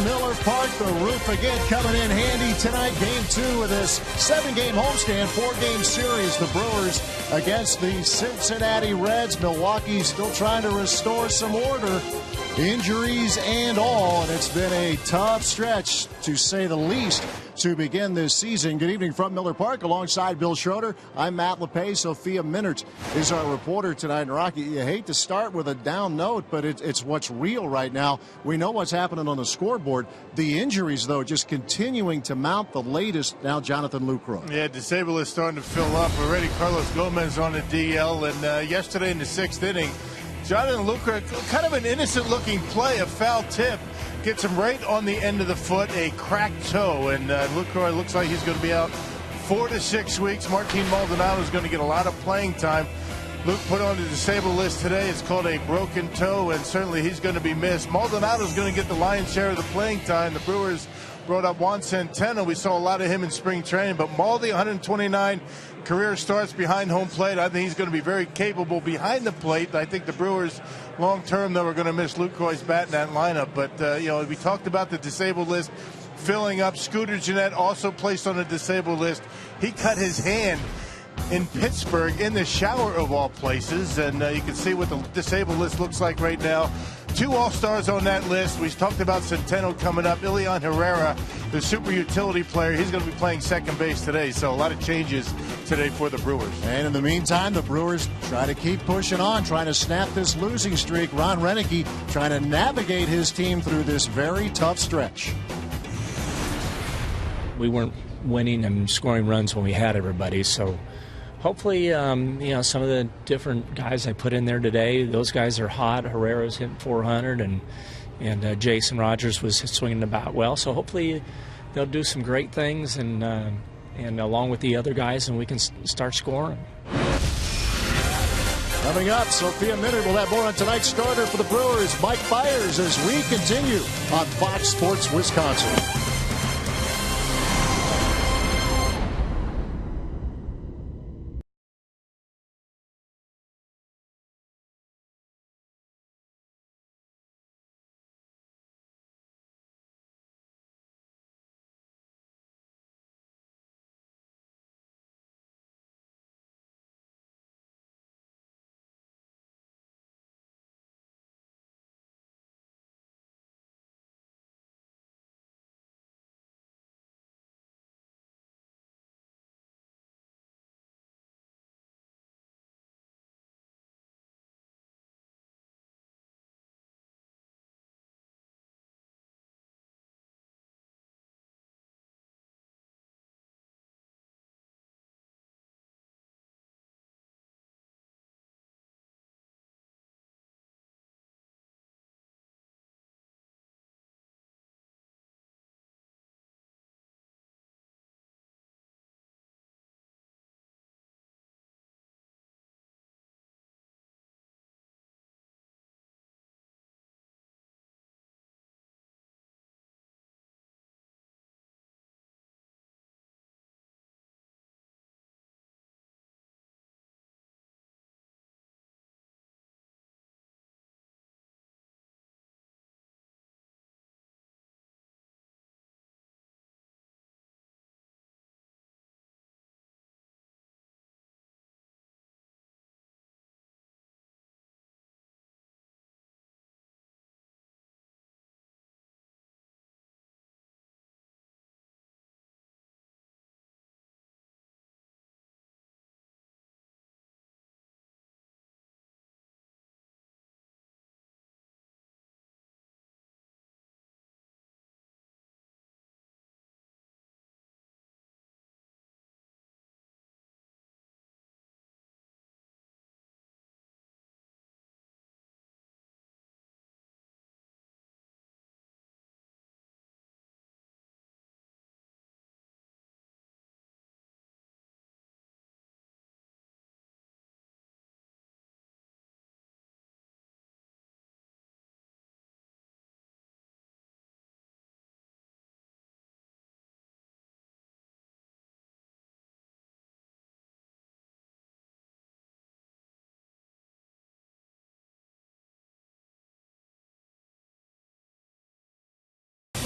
Miller Park. The roof again coming in handy tonight. Game 2 of this 7-game homestand, 4-game series. The Brewers against the Cincinnati Reds. Milwaukee still trying to restore some order, injuries and all, and it's been a tough stretch to say the least to begin this season. Good evening from Miller Park. Alongside Bill Schroeder, I'm Matt LePay. Sophia Minert is our reporter tonight. And Rocky, you hate to start with a down note, but it's what's real right now. We know what's happening on the scoreboard. The injuries, though, just continuing to mount. The latest now, Jonathan Lucroy. Yeah, disabled is starting to fill up. Already Carlos Gomez on the DL, and yesterday in the 6th inning, Jonathan Lucroy, kind of an innocent-looking play, a foul tip, gets him right on the end of the foot, a cracked toe, and Lucroy looks like he's going to be out 4 to 6 weeks. Martin Maldonado is going to get a lot of playing time. Luke put on the disabled list today. It's called a broken toe, and certainly he's going to be missed. Maldonado is going to get the lion's share of the playing time. The Brewers brought up Juan Centeno. We saw a lot of him in spring training, but Maldi, 129 career starts behind home plate. I think he's going to be very capable behind the plate. I think the Brewers, long term, though, are going to miss Lucroy's bat in that lineup. But, we talked about the disabled list filling up. Scooter Gennett also placed on the disabled list. He cut his hand in Pittsburgh in the shower of all places, and you can see what the disabled list looks like right now. 2 All-Stars on that list. We talked about Centeno coming up. Ilian Herrera, the super utility player, he's going to be playing second base today, so a lot of changes today for the Brewers. And in the meantime, the Brewers try to keep pushing on, trying to snap this losing streak. Ron Renneke trying to navigate his team through this very tough stretch. We weren't winning and scoring runs when we had everybody, so hopefully, some of the different guys I put in there today, those guys are hot. Herrera's hitting 400, and Jason Rogers was swinging the bat well. So hopefully they'll do some great things, and along with the other guys, and we can start scoring. Coming up, Sophia Minert will have more on tonight's starter for the Brewers, Mike Byers, as we continue on Fox Sports Wisconsin.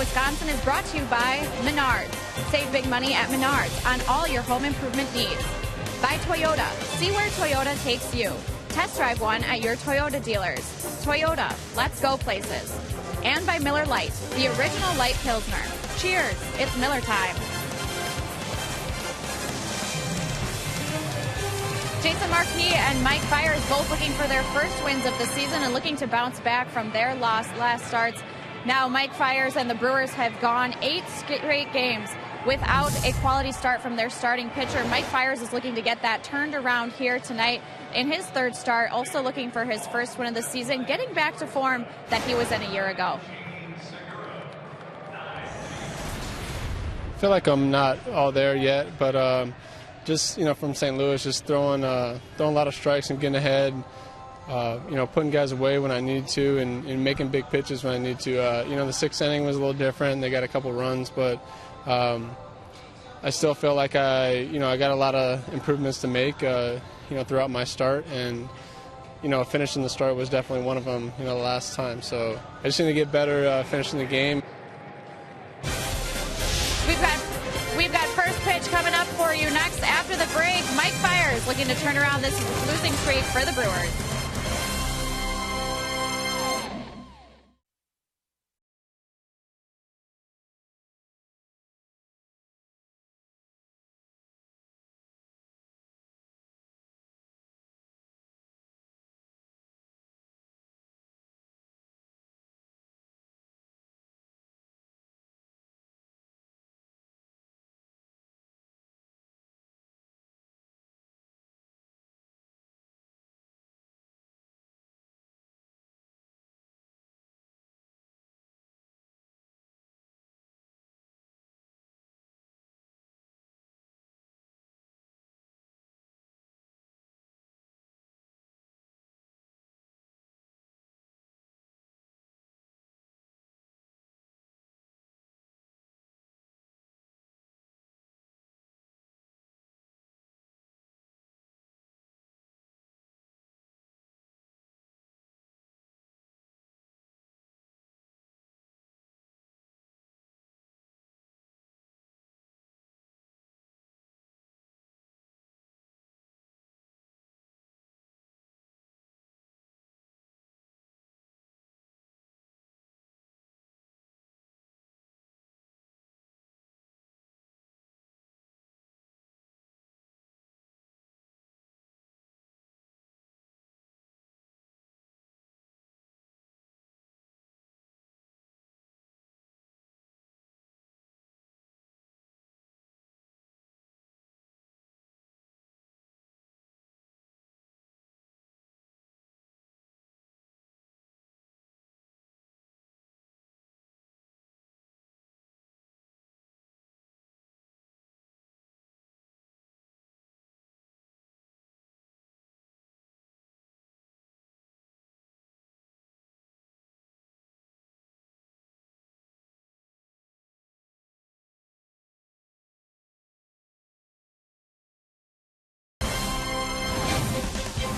Wisconsin is brought to you by Menards. Save big money at Menards on all your home improvement needs. By Toyota. See where Toyota takes you. Test drive one at your Toyota dealers. Toyota, let's go places. And by Miller Lite, the original light Pilsner. Cheers, it's Miller time. Jason Marquis and Mike Fiers both looking for their first wins of the season and looking to bounce back from their last starts. Now Mike Fiers and the Brewers have gone 8 straight games without a quality start from their starting pitcher. Mike Fiers is looking to get that turned around here tonight in his third start, also looking for his first win of the season, getting back to form that he was in a year ago. I feel like I'm not all there yet, but just, from St. Louis, just throwing a lot of strikes and getting ahead, putting guys away when I need to and making big pitches when I need to. The sixth inning was a little different. They got a couple runs, but I still feel like I got a lot of improvements to make, throughout my start. And, finishing the start was definitely one of them, the last time. So I just need to get better finishing the game. We've got first pitch coming up for you next after the break. Mike Fiers looking to turn around this losing streak for the Brewers.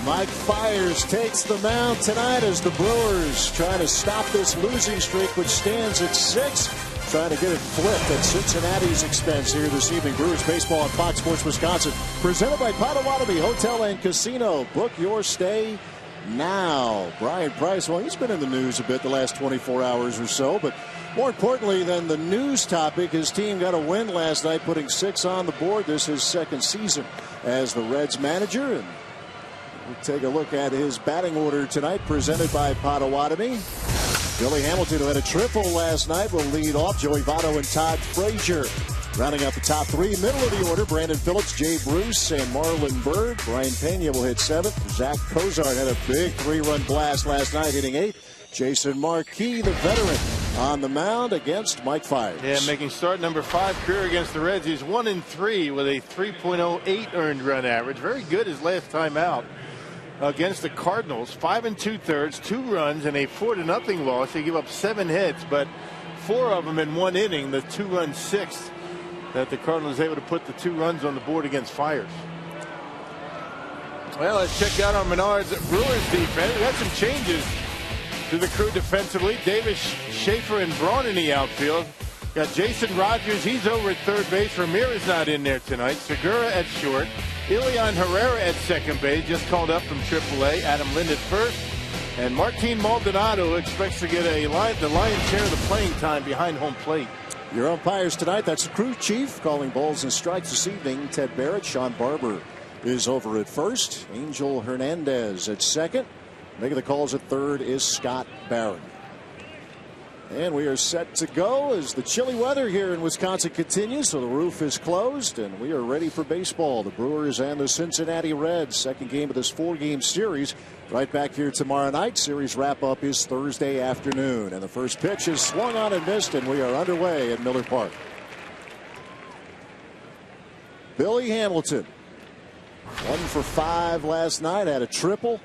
Mike Fiers takes the mound tonight as the Brewers try to stop this losing streak, which stands at 6. Trying to get it flipped at Cincinnati's expense here this evening. Brewers baseball on Fox Sports Wisconsin, presented by Potawatomi Hotel and Casino. Book your stay now. Brian Price, well, he's been in the news a bit the last 24 hours or so, but more importantly than the news topic, his team got a win last night, putting 6 on the board. This is his second season as the Reds manager, and we'll take a look at his batting order tonight, presented by Potawatomi. Billy Hamilton, who had a triple last night, will lead off. Joey Votto and Todd Frazier rounding out the top 3. Middle of the order, Brandon Phillips, Jay Bruce, and Marlon Byrd. Brian Pena will hit 7th. Zach Cozart had a big 3-run blast last night, hitting 8th. Jason Marquis, the veteran, on the mound against Mike Fiers. Yeah, making start number 5 career against the Reds. He's 1-3 with a 3.08 earned run average. Very good his last time out against the Cardinals. 5 2/3, 2 runs, and a 4-0 loss. They give up 7 hits, but 4 of them in 1 inning. The 2-run 6th that the Cardinals able to put the 2 runs on the board against Fiers. Well, let's check out our Menards Brewers defense. We got some changes To the Crew defensively, Davis, Schaefer, and Braun in the outfield. Got Jason Rogers, he's over at third base. Ramirez not in there tonight. Segura at short. Ilion Herrera at second base, just called up from AAA. Adam Lind at first. And Martin Maldonado expects to get the lion's share of the playing time behind home plate. Your umpires tonight, that's the crew chief calling balls and strikes this evening. Ted Barrett. Sean Barber is over at first. Angel Hernandez at second. Making the calls at third is Scott Barron. And we are set to go as the chilly weather here in Wisconsin continues, so the roof is closed and we are ready for baseball. The Brewers and the Cincinnati Reds, second game of this 4-game series. Right back here tomorrow night. Series wrap-up is Thursday afternoon. And the first pitch is swung on and missed, and we are underway at Miller Park. Billy Hamilton, 1 for 5 last night, had a triple.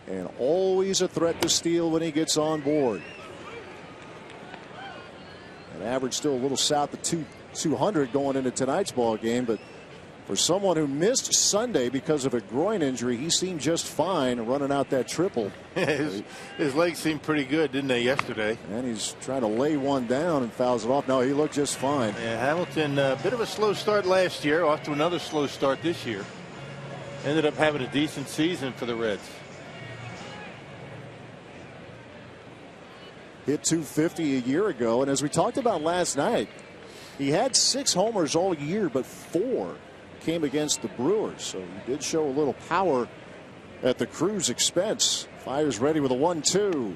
And always a threat to steal when he gets on board. An average still a little south of 200 going into tonight's ball game, but for someone who missed Sunday because of a groin injury, he seemed just fine running out that triple. His legs seemed pretty good, didn't they, yesterday? And he's trying to lay one down and fouls it off. No, he looked just fine. Yeah, Hamilton, a bit of a slow start last year, off to another slow start this year. Ended up having a decent season for the Reds. Hit 250 a year ago, and as we talked about last night, he had 6 homers all year, but 4 came against the Brewers, so he did show a little power at the Crew's expense. Fires ready with a 1-2.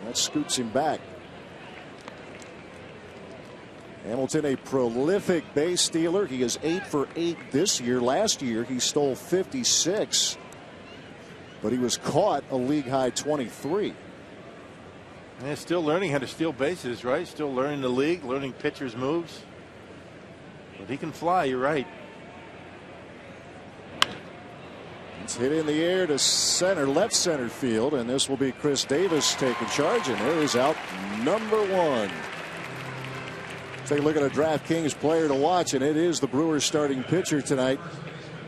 That scoots him back. Hamilton, a prolific base stealer. He is 8 for 8 this year. Last year he stole 56, but he was caught a league high 23. Yeah, still learning how to steal bases, right? Still learning the league, learning pitchers' moves. But he can fly, you're right. It's hit in the air to center, left center field, and this will be Chris Davis taking charge, and there is out number 1. Take a look at a DraftKings player to watch, and it is the Brewers starting pitcher tonight,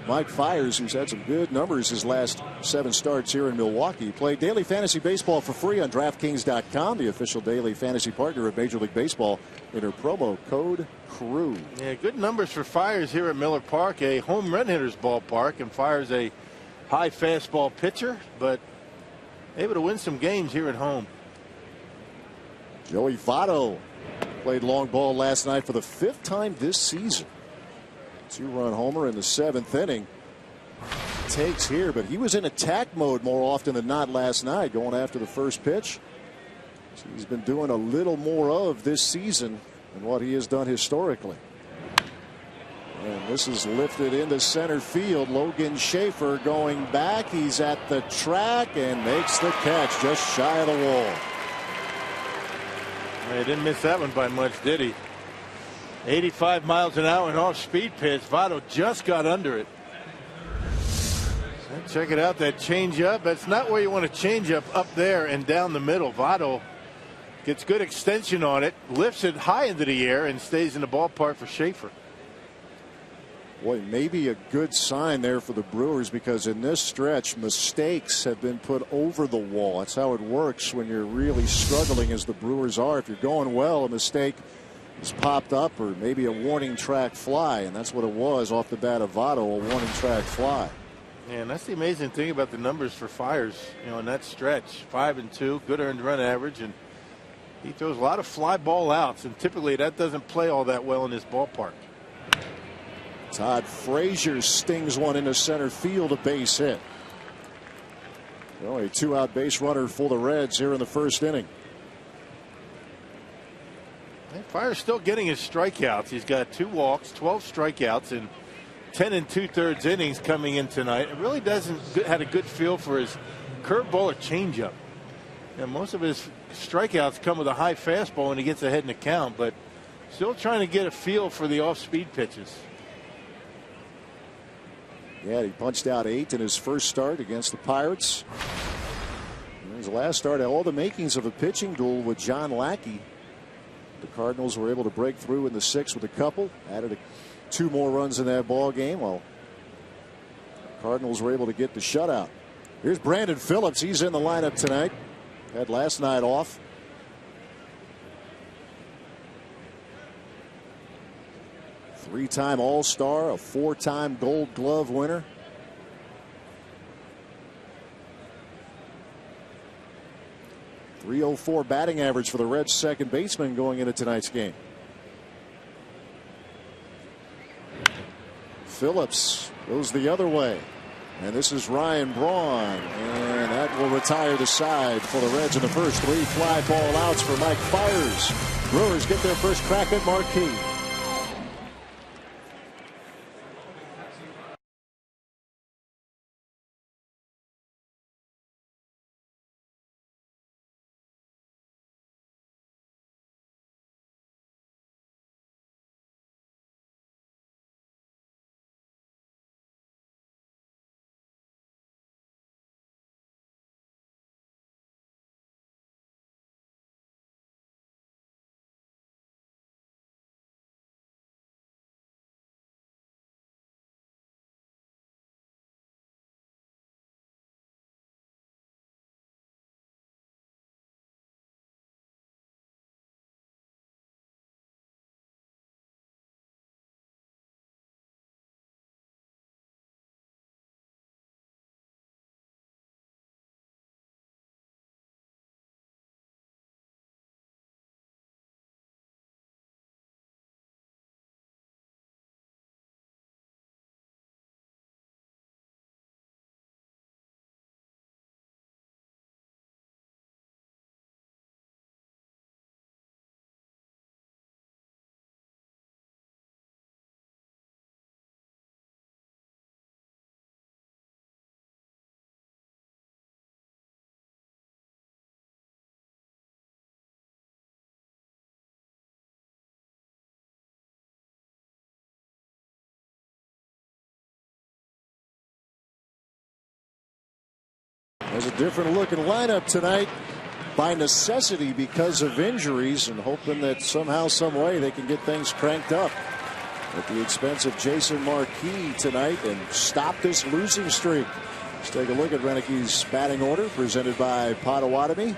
Mike Fiers, who's had some good numbers his last 7 starts here in Milwaukee. Play daily fantasy baseball for free on DraftKings.com, the official daily fantasy partner of Major League Baseball. Enter promo code CREW. Yeah, good numbers for Fiers here at Miller Park, a home run hitter's ballpark, and Fiers a high fastball pitcher, but able to win some games here at home. Joey Votto played long ball last night for the 5th time this season. 2-run homer in the 7th inning. Takes here, but he was in attack mode more often than not last night, going after the first pitch. So he's been doing a little more of this season than what he has done historically. And this is lifted into center field. Logan Schaefer going back. He's at the track and makes the catch just shy of the wall. He didn't miss that one by much, did he? 85 miles an hour and off-speed pitch. Votto just got under it. And check it out, that changeup. That's not where you want to change up there and down the middle. Votto gets good extension on it, lifts it high into the air, and stays in the ballpark for Schaefer. Boy, maybe a good sign there for the Brewers, because in this stretch, mistakes have been put over the wall. That's how it works when you're really struggling, as the Brewers are. If you're going well, a mistake has popped up, or maybe a warning track fly, and that's what it was off the bat of Votto, a warning track fly. Yeah, and that's the amazing thing about the numbers for Fiers, you know, in that stretch. 5 and 2, good earned run average, and he throws a lot of fly ball outs, and typically that doesn't play all that well in this ballpark. Todd Frazier stings one into center field, a base hit. Well, a 2-out base runner for the Reds here in the first inning. Fiers still getting his strikeouts. He's got 2 walks, 12 strikeouts in 10 2/3 innings coming in tonight. It really had a good feel for his curveball or changeup. And most of his strikeouts come with a high fastball when he gets ahead in the count, but still trying to get a feel for the off-speed pitches. Yeah, he punched out 8 in his first start against the Pirates. In his last start had all the makings of a pitching duel with John Lackey. The Cardinals were able to break through in the 6th with a couple, added 2 more runs in that ball game, while the Cardinals were able to get the shutout. Here's Brandon Phillips. He's in the lineup tonight. Had last night off. Three-time All-Star, a four-time Gold Glove winner. .304 batting average for the Reds second baseman going into tonight's game. Phillips goes the other way. And this is Ryan Braun. And that will retire the side for the Reds in the first. 3 fly ball outs for Mike Fiers. Brewers get their first crack at Marquee. There's a different looking lineup tonight by necessity because of injuries, and hoping that somehow, some way they can get things cranked up at the expense of Jason Marquis tonight and stop this losing streak. Let's take a look at Reneke's batting order presented by Potawatomi.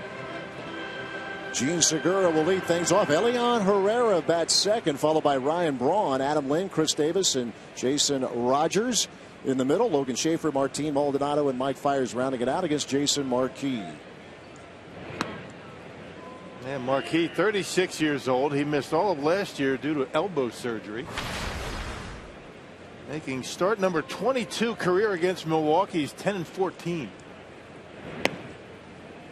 Gene Segura will lead things off. Elian Herrera bats second, followed by Ryan Braun, Adam Lynn, Chris Davis, and Jason Rogers. In the middle, Logan Schaefer, Martin Maldonado, and Mike Fiers rounding it out against Jason Marquis. And Marquis, 36 years old. He missed all of last year due to elbow surgery. Making start number 22 career against Milwaukee. He's 10-14.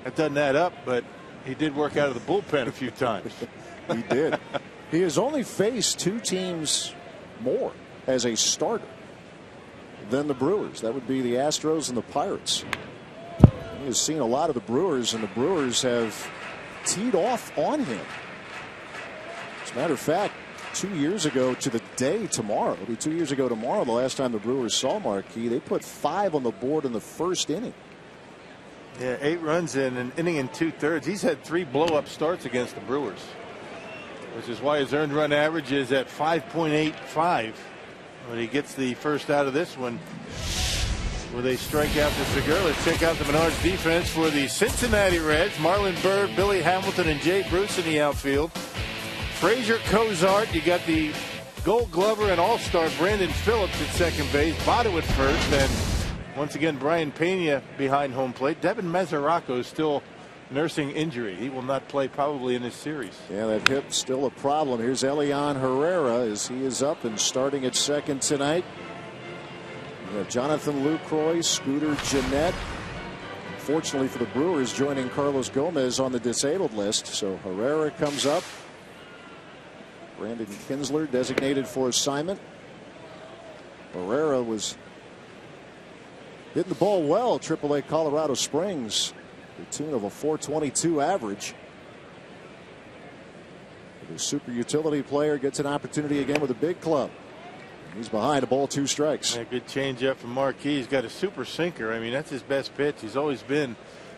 That doesn't add up, but he did work out of the bullpen a few times. He did. He has only faced 2 teams more as a starter than the Brewers. That would be the Astros and the Pirates. He has seen a lot of the Brewers, and the Brewers have teed off on him. As a matter of fact, 2 years ago to the day tomorrow, it'll be 2 years ago tomorrow, the last time the Brewers saw Marquis, they put 5 on the board in the first inning. Yeah, 8 runs in an inning and 2/3. He's had 3 blow-up starts against the Brewers, which is why his earned run average is at 5.85. When he gets the first out of this one with a strikeout to Segura. Let's check out the Menards defense for the Cincinnati Reds. Marlon Byrd, Billy Hamilton, and Jay Bruce in the outfield. Frazier Cozart. You got the Gold Glover and All-Star Brandon Phillips at second base. Votto at first. And once again, Brian Pena behind home plate. Devin Mesoraco is still nursing injury. He will not play probably in this series. Yeah, that hip's still a problem. Here's Elian Herrera as he is up and starting at second tonight. We have Jonathan Lucroy, Scooter Gennett. Fortunately for the Brewers, joining Carlos Gomez on the disabled list. So Herrera comes up. Brandon Kinsler designated for assignment. Herrera was hitting the ball well, AAA Colorado Springs. The tune of a .422 average. The super utility player gets an opportunity again with a big club. He's behind a ball, 2 strikes. Yeah, good changeup from Marquis. He's got a super sinker. I mean, that's his best pitch. He's always been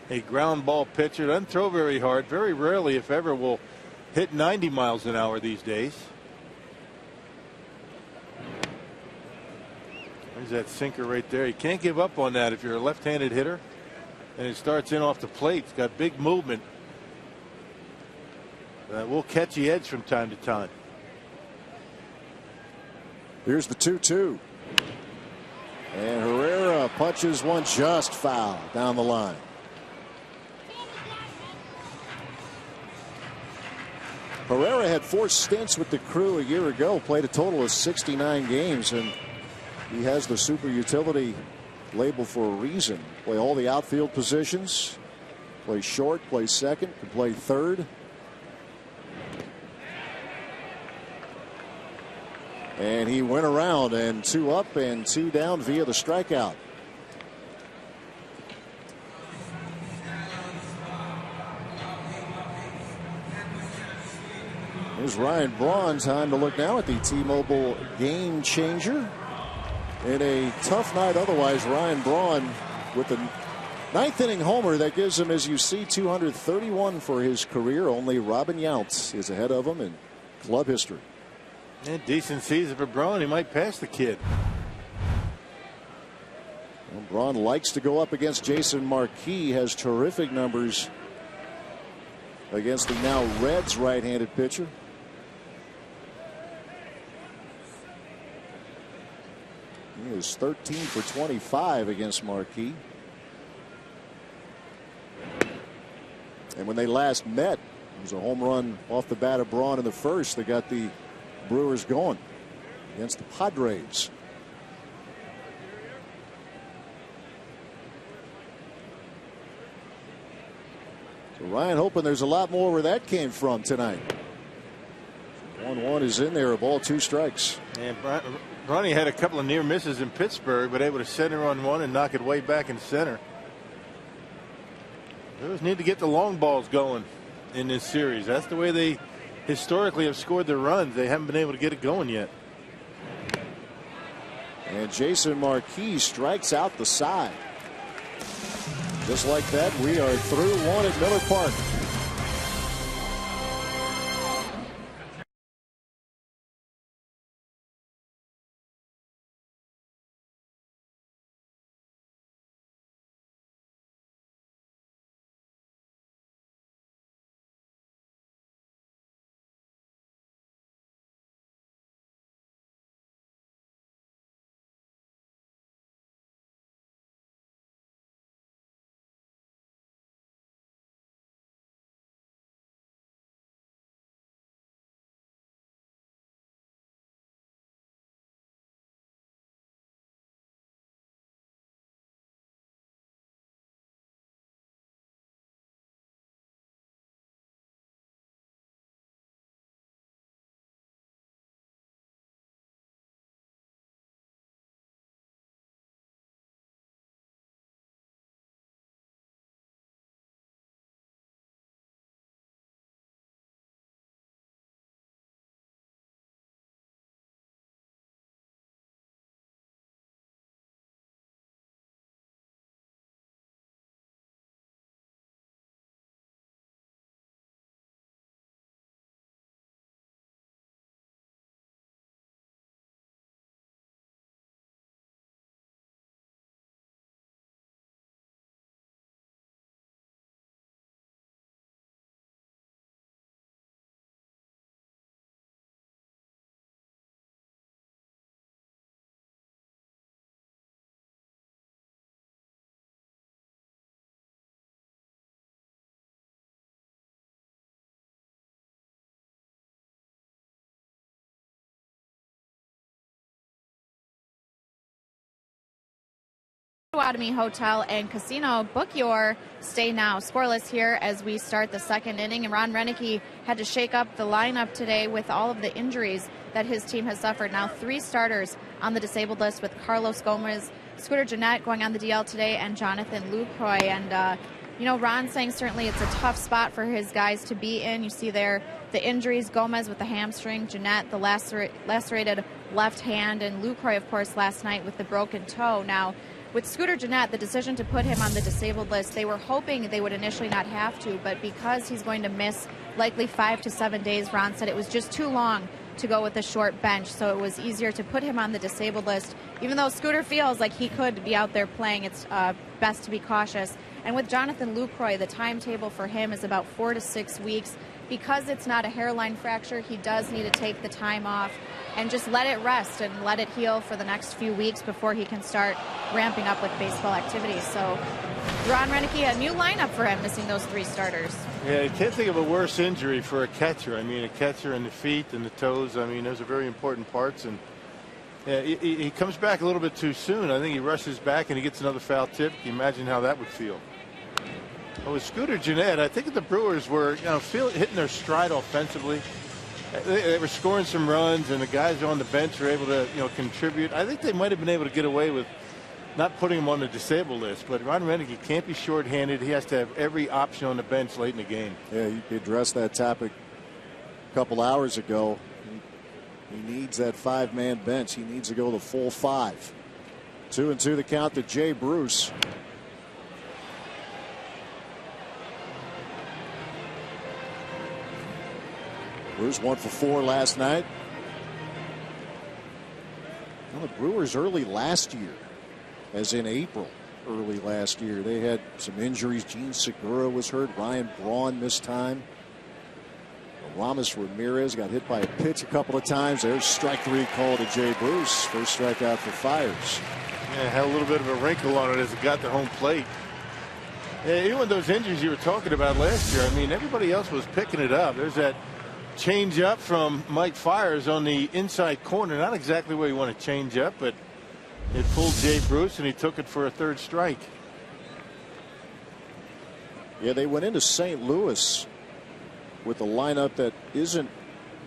a ground ball pitcher. Doesn't throw very hard. Very rarely, if ever, will hit 90 miles an hour these days. There's that sinker right there. You can't give up on that if you're a left-handed hitter. And it starts in off the plate. It's got big movement. Will catch the edge from time to time. Here's the 2-2. And Herrera punches one just foul down the line. Herrera had 4 stints with the Crew a year ago, played a total of 69 games, and he has the super utility label for a reason. Play all the outfield positions, play short, play second, can play third. And he went around, and 2 up and 2 down via the strikeout. Here's Ryan Braun. Time to look now at the T-Mobile game changer. In a tough night otherwise, Ryan Braun with the 9th inning homer that gives him, as you see, 231 for his career. Only Robin Yount is ahead of him in club history. And decent season for Braun. He might pass the kid. Well, Braun likes to go up against Jason Marquis. Has terrific numbers against the now Reds right-handed pitcher. He is 13 for 25 against Marquis. And when they last met, it was a home run off the bat of Braun in the first that got the Brewers going against the Padres. So Ryan hoping there's a lot more where that came from tonight. 1-1 is in there, a ball, 2 strikes. And Bronny had a couple of near misses in Pittsburgh, but able to center on one and knock it way back in center. Brewers need to get the long balls going in this series. That's the way they historically have scored their runs. They haven't been able to get it going yet. And Jason Marquis strikes out the side. Just like that, we are through 1 at Miller Park. Potawatomi Hotel and Casino. Book your stay now. Scoreless here as we start the 2nd inning. And Ron Renneke had to shake up the lineup today with all of the injuries that his team has suffered. Now 3 starters on the disabled list with Carlos Gomez, Scooter Gennett going on the DL today, and Jonathan Lucroy. And, you know, Ron saying certainly it's a tough spot for his guys to be in. You see there the injuries, Gomez with the hamstring, Gennett the lacerated left hand, and Lucroy, of course, last night with the broken toe. Now, with Scooter Gennett, the decision to put him on the disabled list, they were hoping they would initially not have to, but because he's going to miss likely 5 to 7 days, Ron said it was just too long to go with a short bench, so it was easier to put him on the disabled list. Even though Scooter feels like he could be out there playing, it's best to be cautious. And with Jonathan Lucroy, the timetable for him is about 4 to 6 weeks. Because it's not a hairline fracture, he does need to take the time off and just let it rest and let it heal for the next few weeks before he can start ramping up with baseball activities. So Ron Renneke, a new lineup for him, missing those 3 starters. Yeah, you can't think of a worse injury for a catcher. I mean, a catcher in the feet and the toes. I mean, those are very important parts. And yeah, he comes back a little bit too soon. I think he rushes back and he gets another foul tip. Can you imagine how that would feel? Well, with Scooter Gennett, I think the Brewers were, hitting their stride offensively. They were scoring some runs, and the guys on the bench were able to, contribute. I think they might have been able to get away with not putting him on the disabled list. But Ron Renneke can't be shorthanded. He has to have every option on the bench late in the game. Yeah, he addressed that topic a couple hours ago. He needs that 5-man bench. He needs to go the full 5. 2-2 the count to Jay Bruce. Bruce 1 for 4 last night. Well, the Brewers early last year, as in April, early last year, they had some injuries. Gene Segura was hurt. Ryan Braun missed time. Ramos Ramirez got hit by a pitch a couple of times. There's strike 3 call to Jay Bruce. First strikeout for Fiers. Yeah, had a little bit of a wrinkle on it as it got to home plate. Yeah, even with those injuries you were talking about last year, I mean, everybody else was picking it up. There's that change up from Mike Fiers on the inside corner. Not exactly where you want to change up, but it pulled Jay Bruce and he took it for a 3rd strike. Yeah, they went into St. Louis with a lineup that isn't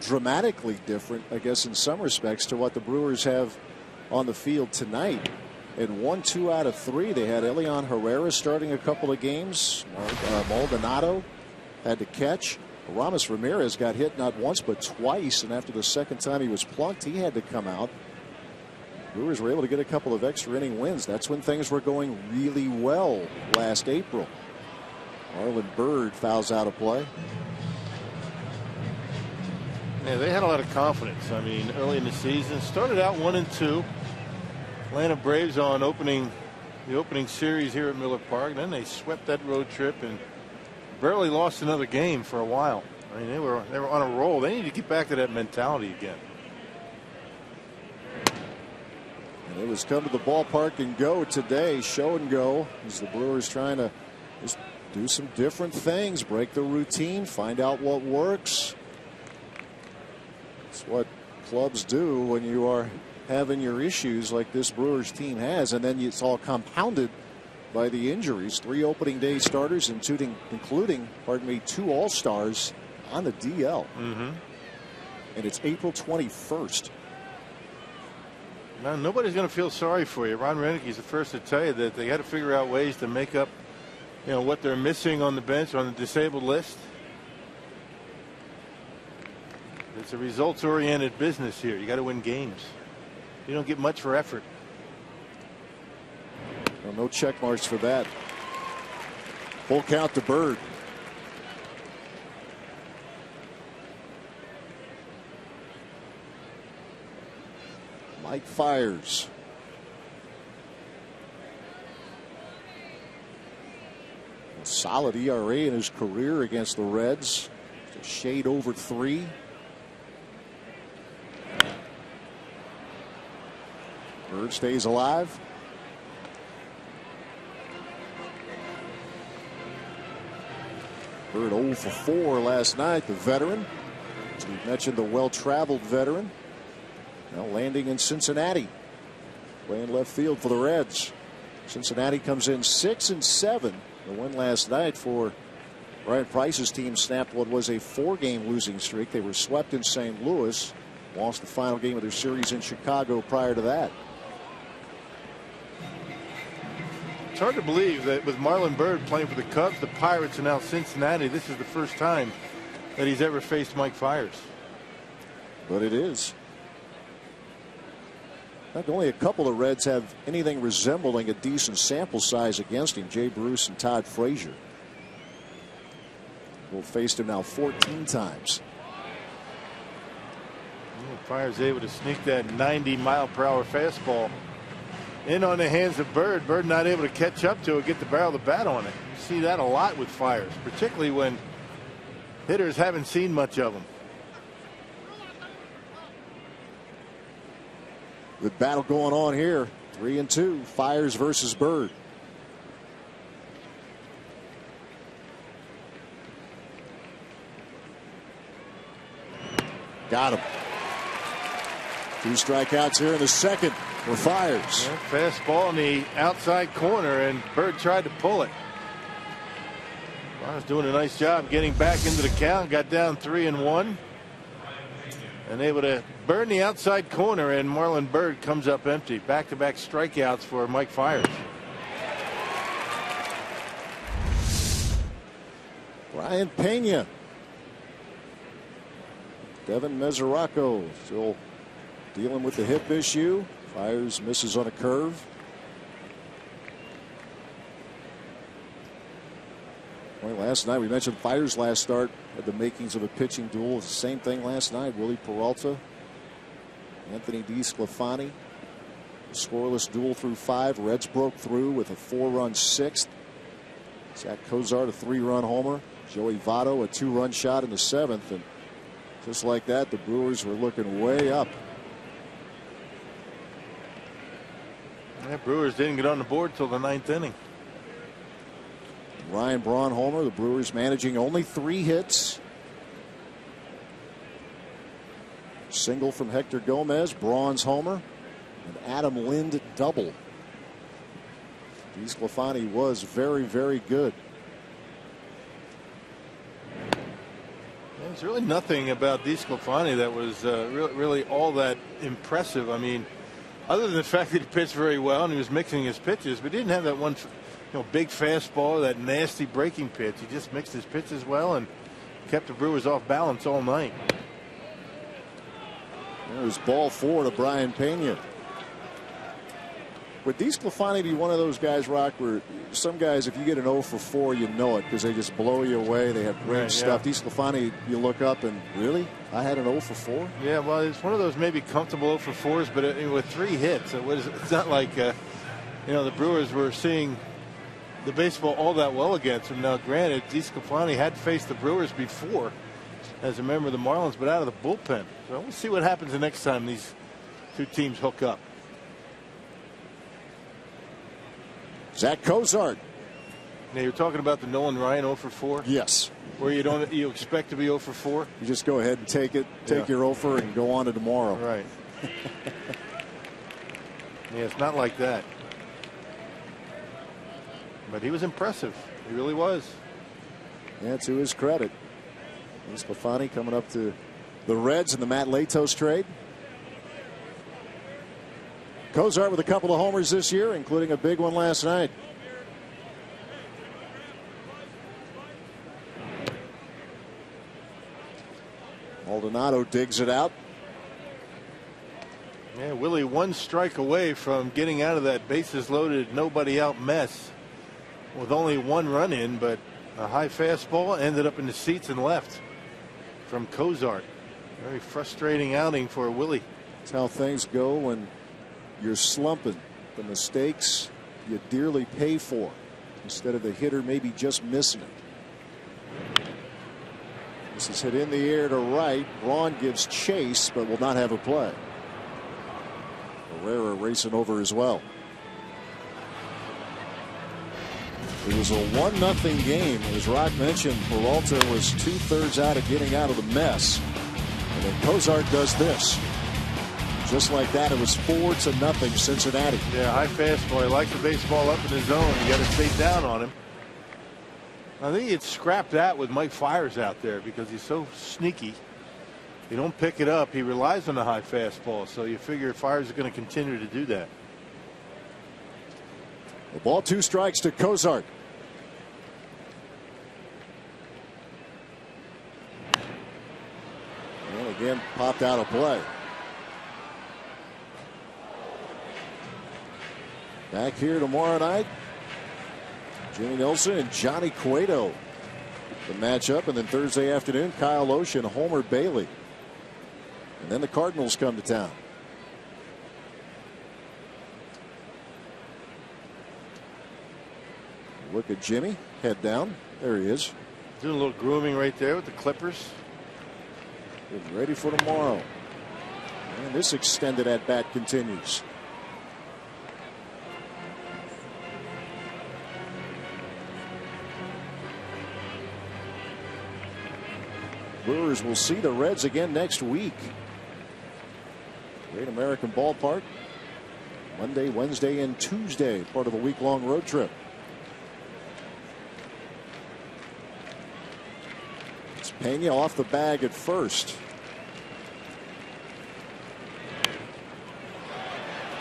dramatically different, I guess, in some respects, to what the Brewers have on the field tonight. And 1, 2 out of 3, they had Elian Herrera starting a couple of games. Maldonado had to catch. Ramos Ramirez got hit not once but twice, and after the second time he was plunked, he had to come out. Brewers were able to get a couple of extra inning wins. That's when things were going really well last April. Marlon Byrd fouls out of play. Yeah, they had a lot of confidence. I mean, early in the season, started out 1-2. Atlanta Braves on the opening series here at Miller Park. Then they swept that road trip and barely lost another game for a while. I mean, they were on a roll. They need to get back to that mentality again. And it was come to the ballpark and go today, show and go, as the Brewers trying to just do some different things, break the routine, find out what works. It's what clubs do when you are having your issues like this Brewers team has, and then it's all compounded by the injuries. 3 opening day starters, including 2 All-Stars on the DL. And it's April 21st. Now, nobody's going to feel sorry for you. Ron Renneke's the first to tell you that they got to figure out ways to make up, what they're missing on the bench, on the disabled list. It's a results-oriented business here. You got to win games. You don't get much for effort. Well, no check marks for that. Full count to Byrd. Mike Fiers. A solid ERA in his career against the Reds. Just a shade over 3. Byrd stays alive. Byrd 0 for 4 last night, the veteran. As we mentioned, the well-traveled veteran. Now landing in Cincinnati. Playing left field for the Reds. Cincinnati comes in 6-7. The win last night for Ryan Price's team snapped what was a 4-game losing streak. They were swept in St. Louis. Lost the final game of their series in Chicago prior to that. It's hard to believe that with Marlon Byrd playing for the Cubs, the Pirates, and now Cincinnati, this is the first time that he's ever faced Mike Fiers. But it is. Not only a couple of Reds have anything resembling a decent sample size against him, Jay Bruce and Todd Frazier. We've faced him now 14 times. Fire's able to sneak that 90-mile-per-hour fastball in on the hands of Bird. Bird not able to catch up to it, get the barrel of the bat on it. You see that a lot with Fires, particularly when hitters haven't seen much of them. Good battle going on here. 3-2. Fires versus Bird. Got him. 2 strikeouts here in the second for Fires. Yeah, fastball in the outside corner, and Bird tried to pull it. Fires doing a nice job getting back into the count. Got down 3-1. And able to burn the outside corner, and Marlon Bird comes up empty. Back-to-back strikeouts for Mike Fires. Brian Pena. Devin Mesoraco still dealing with the hip issue. Fires misses on a curve. Well, last night we mentioned Fires' last start had the makings of a pitching duel. It was the same thing last night. Willie Peralta, Anthony DeSclafani, scoreless duel through 5. Reds broke through with a 4-run 6th. Zach Cozart a 3-run homer. Joey Votto a 2-run shot in the 7th, and just like that, the Brewers were looking way up. Yeah, Brewers didn't get on the board till the 9th inning. Ryan Braun homer. The Brewers managing only 3 hits. Single from Hector Gomez, Braun's homer, and Adam Lind double. DeSclafani was very, very good. There's really nothing about DeSclafani that was really all that impressive. I mean, other than the fact that he pitched very well and he was mixing his pitches, but he didn't have that one, big fastball, that nasty breaking pitch. He just mixed his pitches well and kept the Brewers off balance all night. There's ball 4 to Brian Pena. Would DeSclafani be one of those guys, Rock, where some guys, if you get an 0 for 4, you know it because they just blow you away. They have range stuff. Yeah. DeSclafani, you look up and really, I had an 0 for 4. Yeah, well, it's one of those maybe comfortable 0 for 4s, but with 3 hits, it's not like the Brewers were seeing the baseball all that well against him. Now, granted, DeSclafani had faced the Brewers before as a member of the Marlins, but out of the bullpen. So we'll see what happens the next time these 2 teams hook up. Zach Cozart. Now you're talking about the Nolan Ryan 0 for 4? Yes. Where you expect to be 0 for 4? You just go ahead and take it, take your 0 for and go on to tomorrow. Right. Yeah, it's not like that. But he was impressive. He really was. Yeah, to his credit. DeSclafani coming up to the Reds in the Matt Latos trade. Cozart with a couple of homers this year, including a big one last night. Maldonado digs it out. Yeah, Willie 1 strike away from getting out of that bases loaded, nobody out mess with only 1 run in, but a high fastball ended up in the seats and left from Cozart. Very frustrating outing for Willie. That's how things go when you're slumping. The mistakes you dearly pay for instead of the hitter maybe just missing it. This is hit in the air to right. Braun gives chase but will not have a play. Herrera racing over as well. It was a 1-0 game. As Rock mentioned, Peralta was 2/3 out of getting out of the mess. And then Cozart does this. Just like that, it was 4-0 Cincinnati. Yeah, high fastball. He likes the baseball up in the zone. You got to stay down on him. I think he'd scrap that with Mike Fires out there because he's so sneaky. You don't pick it up. He relies on the high fastball. So you figure Fires is going to continue to do that. The ball, 2 strikes to Cozart. And again, popped out of play. Back here tomorrow night, Jimmy Nelson and Johnny Cueto, the matchup, and then Thursday afternoon, Kyle Osh and Homer Bailey. And then the Cardinals come to town. Look at Jimmy, head down. There he is. Doing a little grooming right there with the Clippers. Getting ready for tomorrow. And this extended at bat continues. Brewers will see the Reds again next week. Great American Ballpark. Monday, Wednesday, and Tuesday. Part of a week-long road trip. It's Pena off the bag at first.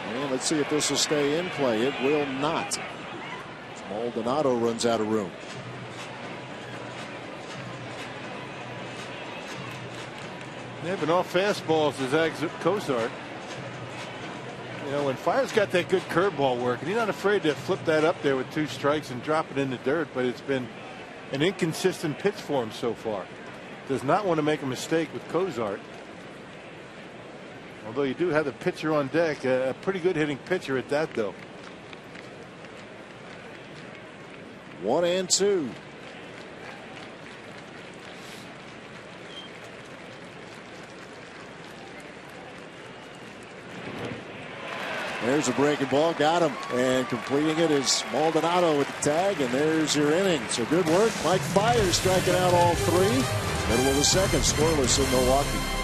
And let's see if this will stay in play. It will not. Maldonado runs out of room. They've been off fastballs to Zach Cozart. You know, when Fire's got that good curveball working, he's not afraid to flip that up there with 2 strikes and drop it in the dirt, but it's been an inconsistent pitch for him so far. Does not want to make a mistake with Cozart. Although you do have the pitcher on deck, a pretty good hitting pitcher at that, though. 1-2. There's a breaking ball, got him, and completing it is Maldonado with the tag, and there's your inning. So good work. Mike Fiers striking out all 3. Middle of the second, scoreless in Milwaukee.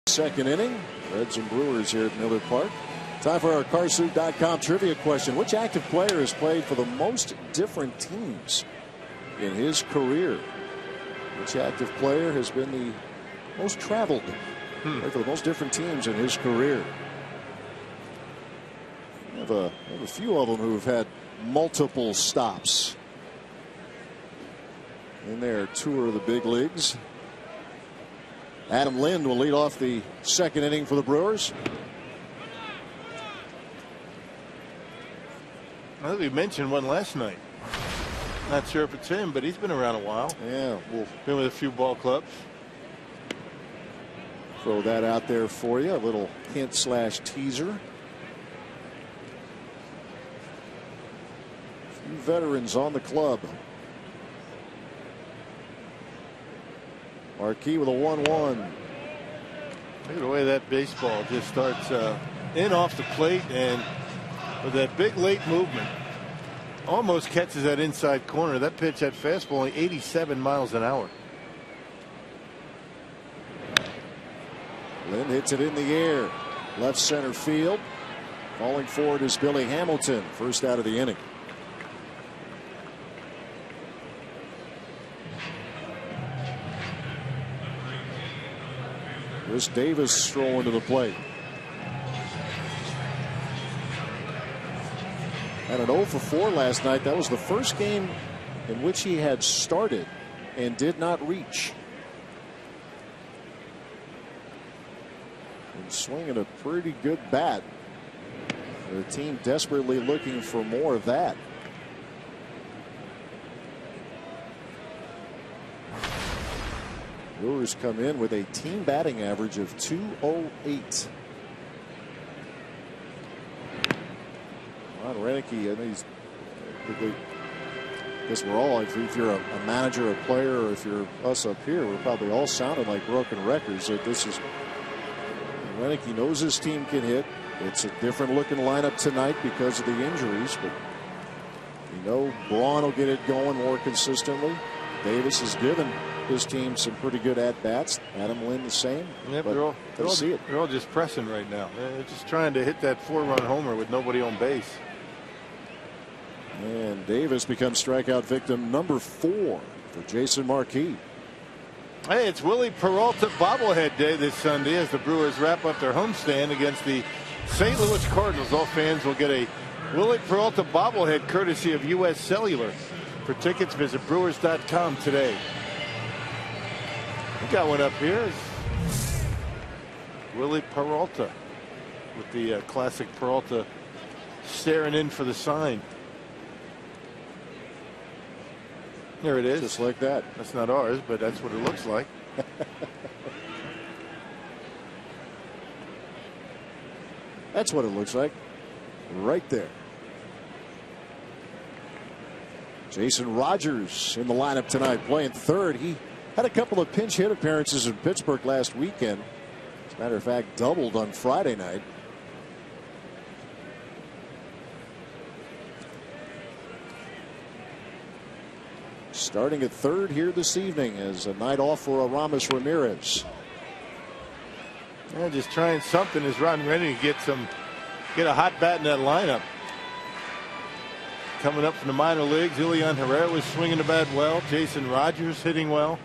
Second inning. Reds and Brewers here at Miller Park. Time for our Carsuit.com trivia question. Which active player has played for the most different teams in his career? Which active player has been the most traveled? Played for the most different teams in his career. We have a few of them who've had multiple stops in their tour of the big leagues. Adam Lind will lead off the second inning for the Brewers. I think we mentioned one last night. Not sure if it's him, but he's been around a while. Yeah, we'll been with a few ball clubs. Throw that out there for you. A little hint / teaser. A few veterans on the club. Marquis with a 1-1. Look at the way that baseball just starts in off the plate, and with that big late movement, almost catches that inside corner. That pitch, that fastball, only 87 miles an hour. Lynn hits it in the air. Left center field. Falling forward is Billy Hamilton. First out of the inning. Chris Davis strolling to the plate. Had an 0 for 4 last night. That was the first game in which he had started and did not reach. And swinging a pretty good bat. The team desperately looking for more of that. Brewers come in with a team batting average of .208. Ron Renicky, I think he's, I guess we're all, if you're a manager, a player, or if you're us up here, we're probably all sounding like broken records. That this is, Renicky knows his team can hit. It's a different looking lineup tonight because of the injuries, but you know Braun will get it going more consistently. Davis has given his team some pretty good at bats. Adam Lynn the same. Yep, they're all just pressing right now. They're just trying to hit that 4-run homer with nobody on base. And Davis becomes strikeout victim number 4 for Jason Marquis. Hey, it's Willie Peralta bobblehead day this Sunday as the Brewers wrap up their homestand against the St. Louis Cardinals. All fans will get a Willie Peralta bobblehead courtesy of U.S. Cellular. For tickets, visit Brewers.com today. We got one up here. It's Willie Peralta with the classic Peralta staring in for the sign. There it is. Just like that. That's not ours, but that's what it looks like. That's what it looks like. Right there. Jason Rogers in the lineup tonight, playing third. He had a couple of pinch hit appearances in Pittsburgh last weekend. As a matter of fact, doubled on Friday night. Starting at third here this evening as a night off for Aramis Ramirez. Yeah, just trying something as Ron Rennie get a hot bat in that lineup. Coming up from the minor leagues, Julian Herrera was swinging the bat well. Jason Rogers hitting well.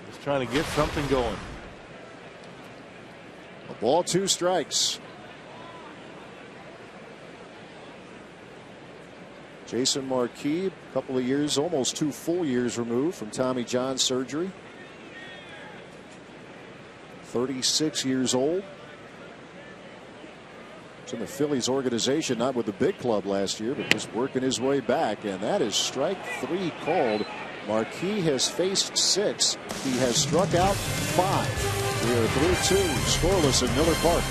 Just trying to get something going. A ball, 2 strikes. Jason Marquis, a couple of years, almost 2 full years removed from Tommy John surgery. 36 years old. It's in the Phillies organization, not with the big club last year, but just working his way back. And that is strike 3 called. Marquis has faced 6. He has struck out 5. We are through 2, scoreless at Miller Park.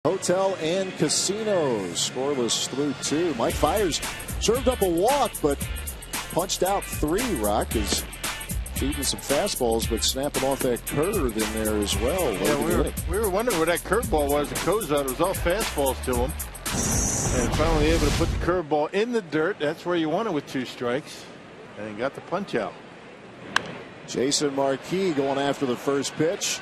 Hotel and casinos, scoreless through 2. Mike Fiers served up a walk, but punched out 3. Rock is feeding some fastballs, but snapping off that curve in there as well. Yeah, we were wondering where that curveball was. The Kozad, it was all fastballs to him. And finally able to put the curveball in the dirt. That's where you want it with 2 strikes. And he got the punch out. Jason Marquis going after the first pitch.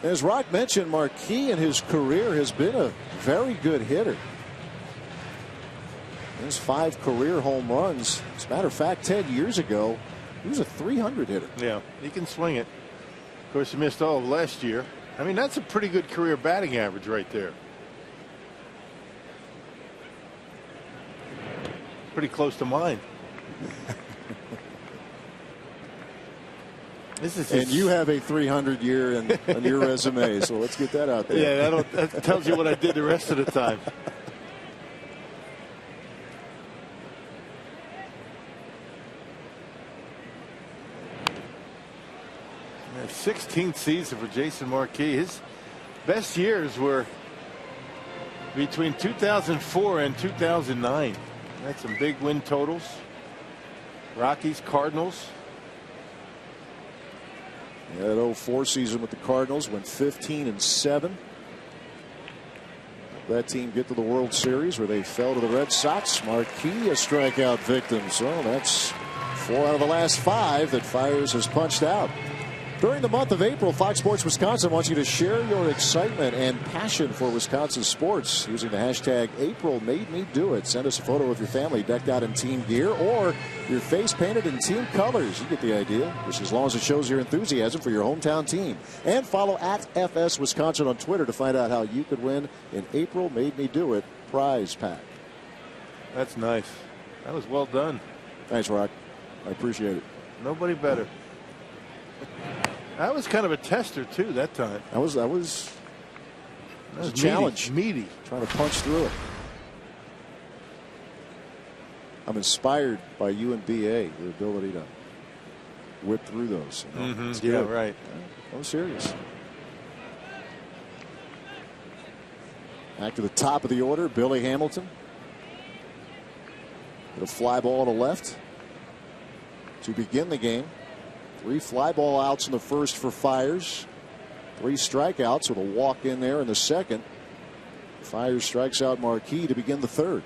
As Rock mentioned, Marquis in his career has been a very good hitter. His 5 career home runs. As a matter of fact, 10 years ago, he was a .300 hitter. Yeah, he can swing it. Of course, he missed all of last year. I mean, that's a pretty good career batting average right there. Pretty close to mine. And you have a .300 year on your resume, so let's get that out there. Yeah, that tells you what I did the rest of the time. 16th season for Jason Marquis. His best years were between 2004 and 2009. That's some big win totals. Rockies, Cardinals. Yeah, that 04 season with the Cardinals went 15-7. That team get to the World Series where they fell to the Red Sox. Marquis a strikeout victim. So that's 4 out of the last 5 that Fiers has punched out. During the month of April, Fox Sports Wisconsin wants you to share your excitement and passion for Wisconsin sports using the hashtag #AprilMadeMeDoIt. Send us a photo of your family decked out in team gear or your face painted in team colors. You get the idea, just as long as it shows your enthusiasm for your hometown team. And follow @FS Wisconsin on Twitter to find out how you could win an April Made Me Do It prize pack. That's nice. That was well done. Thanks, Rock. I appreciate it. Nobody better. That was kind of a tester too that time. That was a challenge. Meaty. Trying to punch through it. I'm inspired by you and BA, your ability to whip through those. You know? Yeah, right. I'm serious. Back to the top of the order, Billy Hamilton. With a fly ball to left to begin the game. 3 fly ball outs in the first for Fiers. 3 strikeouts with a walk in there in the second. Fiers strikes out Marquis to begin the third.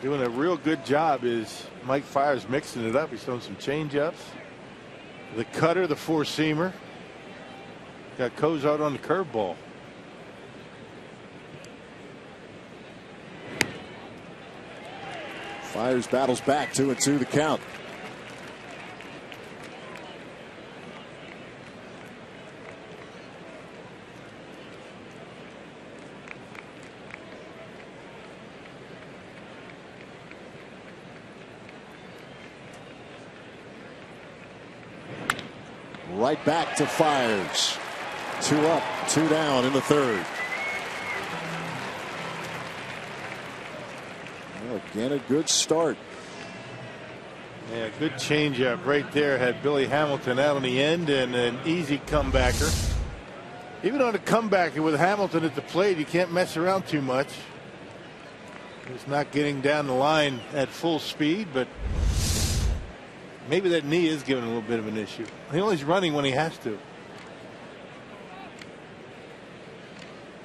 Doing a real good job is Mike Fiers mixing it up. He's throwing some change-ups. The cutter, the 4-seamer. Got Kozad on the curveball. Fiers battles back 2-2 the count. Right back to Fiers. 2 up, 2 down in the third. Again, a good start. Yeah, good changeup right there. Had Billy Hamilton out on the end and an easy comebacker. Even on a comebacker with Hamilton at the plate, you can't mess around too much. He's not getting down the line at full speed, but maybe that knee is giving a little bit of an issue. He only's running when he has to.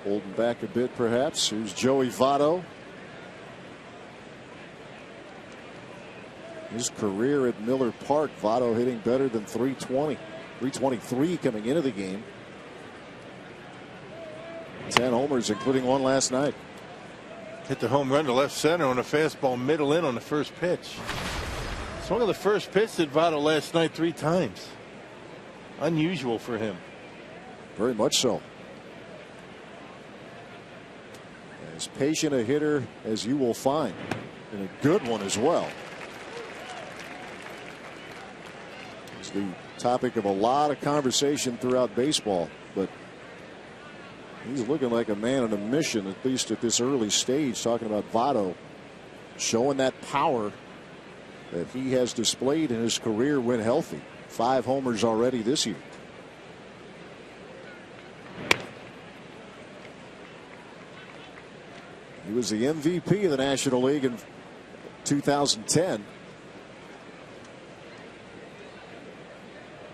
Holding back a bit, perhaps. Here's Joey Votto. His career at Miller Park, Votto hitting better than 320. 323 coming into the game. 10 homers, including 1 last night. Hit the home run to left center on a fastball middle in on the first pitch. Swung on the first pitch at Votto last night 3 times. Unusual for him. Very much so. As patient a hitter as you will find. And a good one as well. It's the topic of a lot of conversation throughout baseball, but he's looking like a man on a mission, at least at this early stage, talking about Votto showing that power that he has displayed in his career when healthy. 5 homers already this year. He was the MVP of the National League in 2010.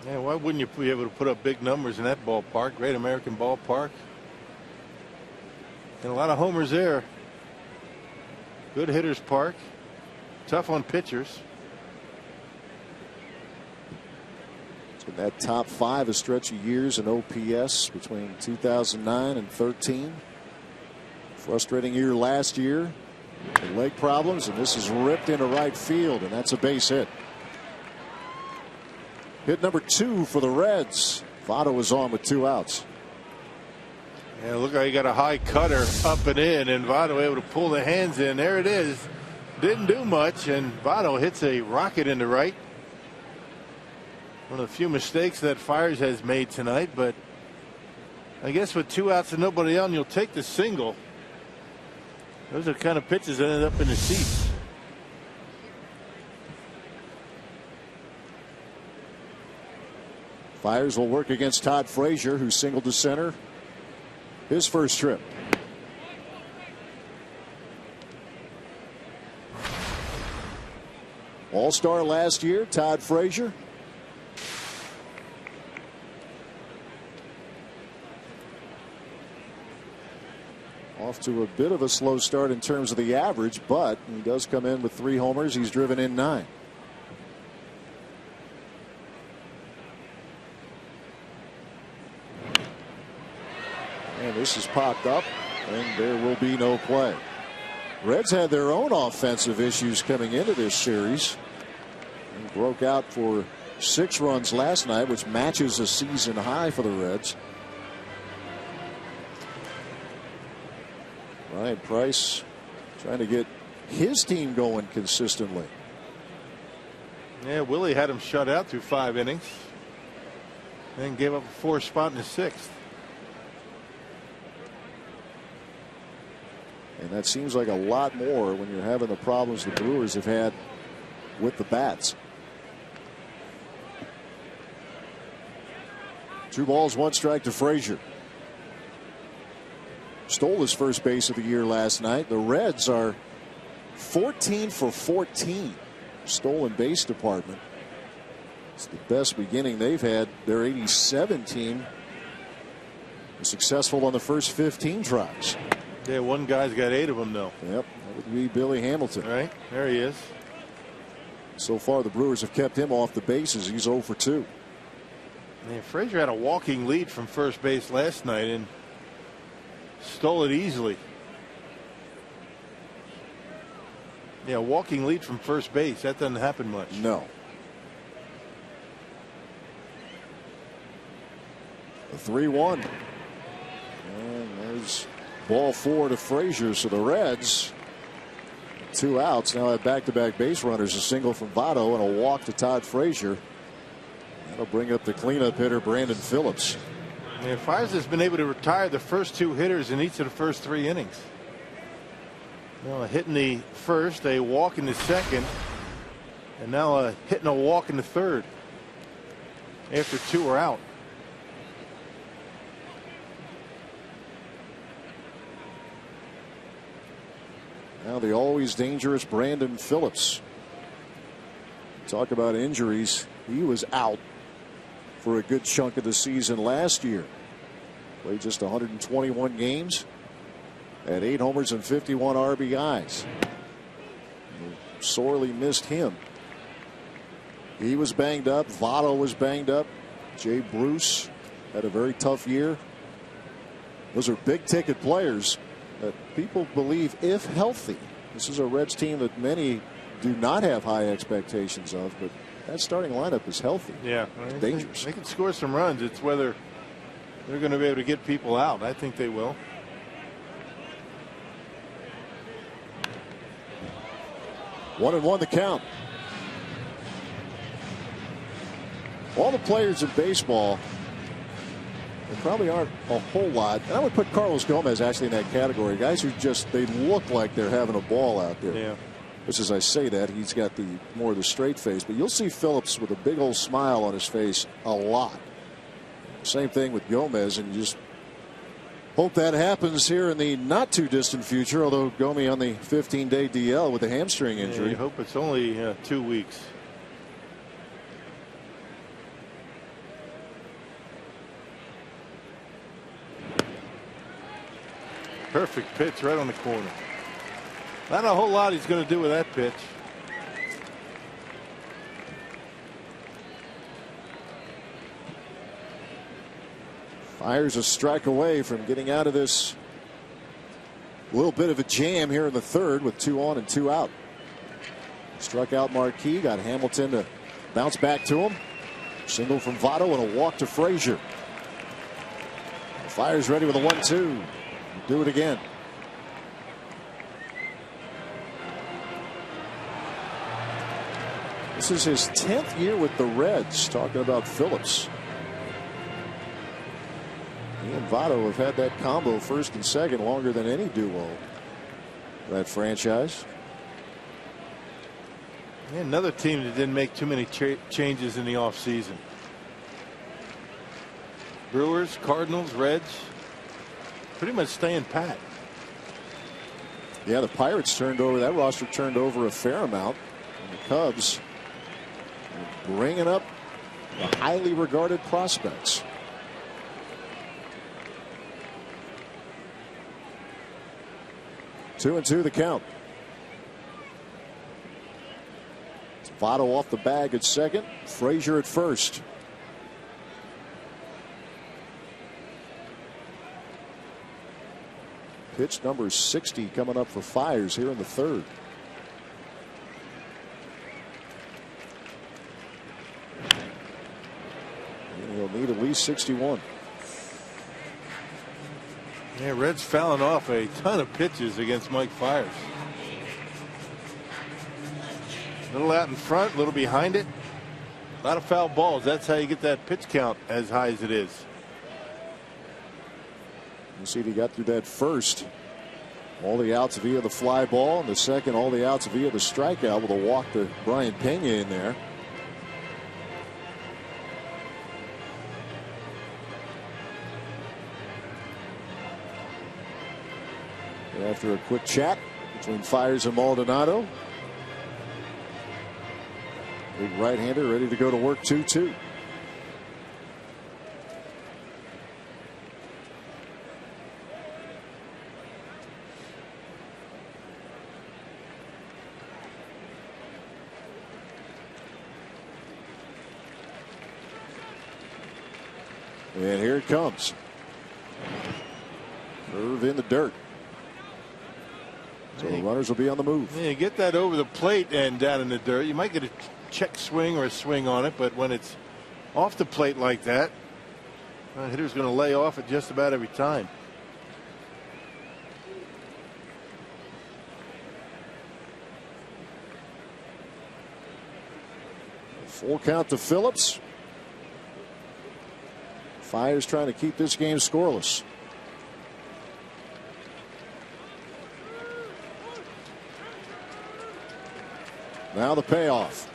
Yeah, why wouldn't you be able to put up big numbers in that ballpark? Great American ballpark. And a lot of homers there. Good hitters park. Tough on pitchers. In that top 5 a stretch of years in OPS between 2009 and 13. Frustrating year last year. Leg problems, and this is ripped into right field, and that's a base hit. Hit number 2 for the Reds. Votto was on with 2 outs. Yeah, look how he got a high cutter up and in, and Votto able to pull the hands in. There it is. Didn't do much, and Votto hits a rocket into right. One of the few mistakes that Fires has made tonight, but I guess with 2 outs and nobody on, you'll take the single. Those are the kind of pitches that ended up in the seats. Fires will work against Todd Frazier, who singled to center his first trip. All-star last year, Todd Frazier. Off to a bit of a slow start in terms of the average, but he does come in with 3 homers. He's driven in 9. And this is popped up, and there will be no play. Reds had their own offensive issues coming into this series. And broke out for 6 runs last night, which matches a season high for the Reds. Ryan Price trying to get his team going consistently. Yeah, Willie had him shut out through 5 innings. Then gave up a 4th spot in the 6th. And that seems like a lot more when you're having the problems the Brewers have had with the bats. 2 balls, 1 strike to Frazier. Stole his first base of the year last night. The Reds are 14 for 14 stolen base department. It's the best beginning they've had. Their 87 team was successful on the first 15 tries. Yeah, one guy's got 8 of them though. Yep, that would be Billy Hamilton. Right there he is. So far the Brewers have kept him off the bases. He's 0 for 2. Man, Frazier had a walking lead from first base last night and stole it easily. Yeah, walking lead from first base. That doesn't happen much. No. A 3-1. And there's ball 4 to Frazier. So the Reds, 2 outs, now have back-to-back base runners. A single from Votto and a walk to Todd Frazier. That'll bring up the cleanup hitter, Brandon Phillips. And Fires has been able to retire the first 2 hitters in each of the first 3 innings. Well, hitting the first, a walk in the second, and now hitting a walk in the third after 2 are out. Now the always dangerous Brandon Phillips. Talk about injuries. He was out for a good chunk of the season last year. Played just 121 games. Had 8 homers and 51 RBIs. Sorely missed him. He was banged up. Votto was banged up. Jay Bruce had a very tough year. Those are big ticket players that people believe, if healthy. This is a Reds team that many do not have high expectations of, but that starting lineup is healthy. Yeah, it's dangerous. They can score some runs. It's whether they're going to be able to get people out. I think they will. One and one the count. All the players in baseball, there probably aren't a whole lot. And I would put Carlos Gomez actually in that category. Guys who just, they look like they're having a ball out there. Yeah. Which, as I say that, he's got the more of the straight face. But you'll see Phillips with a big old smile on his face a lot. Same thing with Gomez, and Hope that happens here in the not too distant future, although Gomi on the 15-day DL with a hamstring injury. I hope it's only 2 weeks. Perfect pitch right on the corner. Not a whole lot he's going to do with that pitch. Fires a strike away from getting out of this little bit of a jam here in the third with 2 on and 2 out. Struck out Marquis, got Hamilton to bounce back to him. Single from Votto and a walk to Frazier. Fires ready with a 1-2. Do it again. This is his 10th year with the Reds. Talking about Phillips. He and Votto have had that combo first and second longer than any duo in that franchise. Yeah, another team that didn't make too many changes in the offseason. Brewers, Cardinals, Reds, pretty much staying pat. Yeah, the Pirates turned over, that roster turned over a fair amount. And the Cubs bringing up the highly regarded prospects. 2-2 the count. Votto off the bag at second. Frazier at first. Pitch number 60 coming up for Fires here in the third. And he'll need at least 61. Yeah, Reds fouling off a ton of pitches against Mike Fiers. A little out in front, a little behind it. A lot of foul balls. That's how you get that pitch count as high as it is. You see, he got through that first. All the outs via the fly ball, and the second, all the outs via the strikeout with a walk to Brian Pena in there. After a quick chat between Fiers and Maldonado. Big right-hander ready to go to work. 2-2. And here it comes. Curve in the dirt. So the runners will be on the move. Yeah, you get that over the plate and down in the dirt. You might get a check swing or a swing on it, but when it's off the plate like that, the hitter's going to lay off it just about every time. Full count to Phillips. Fiers trying to keep this game scoreless. Now the payoff.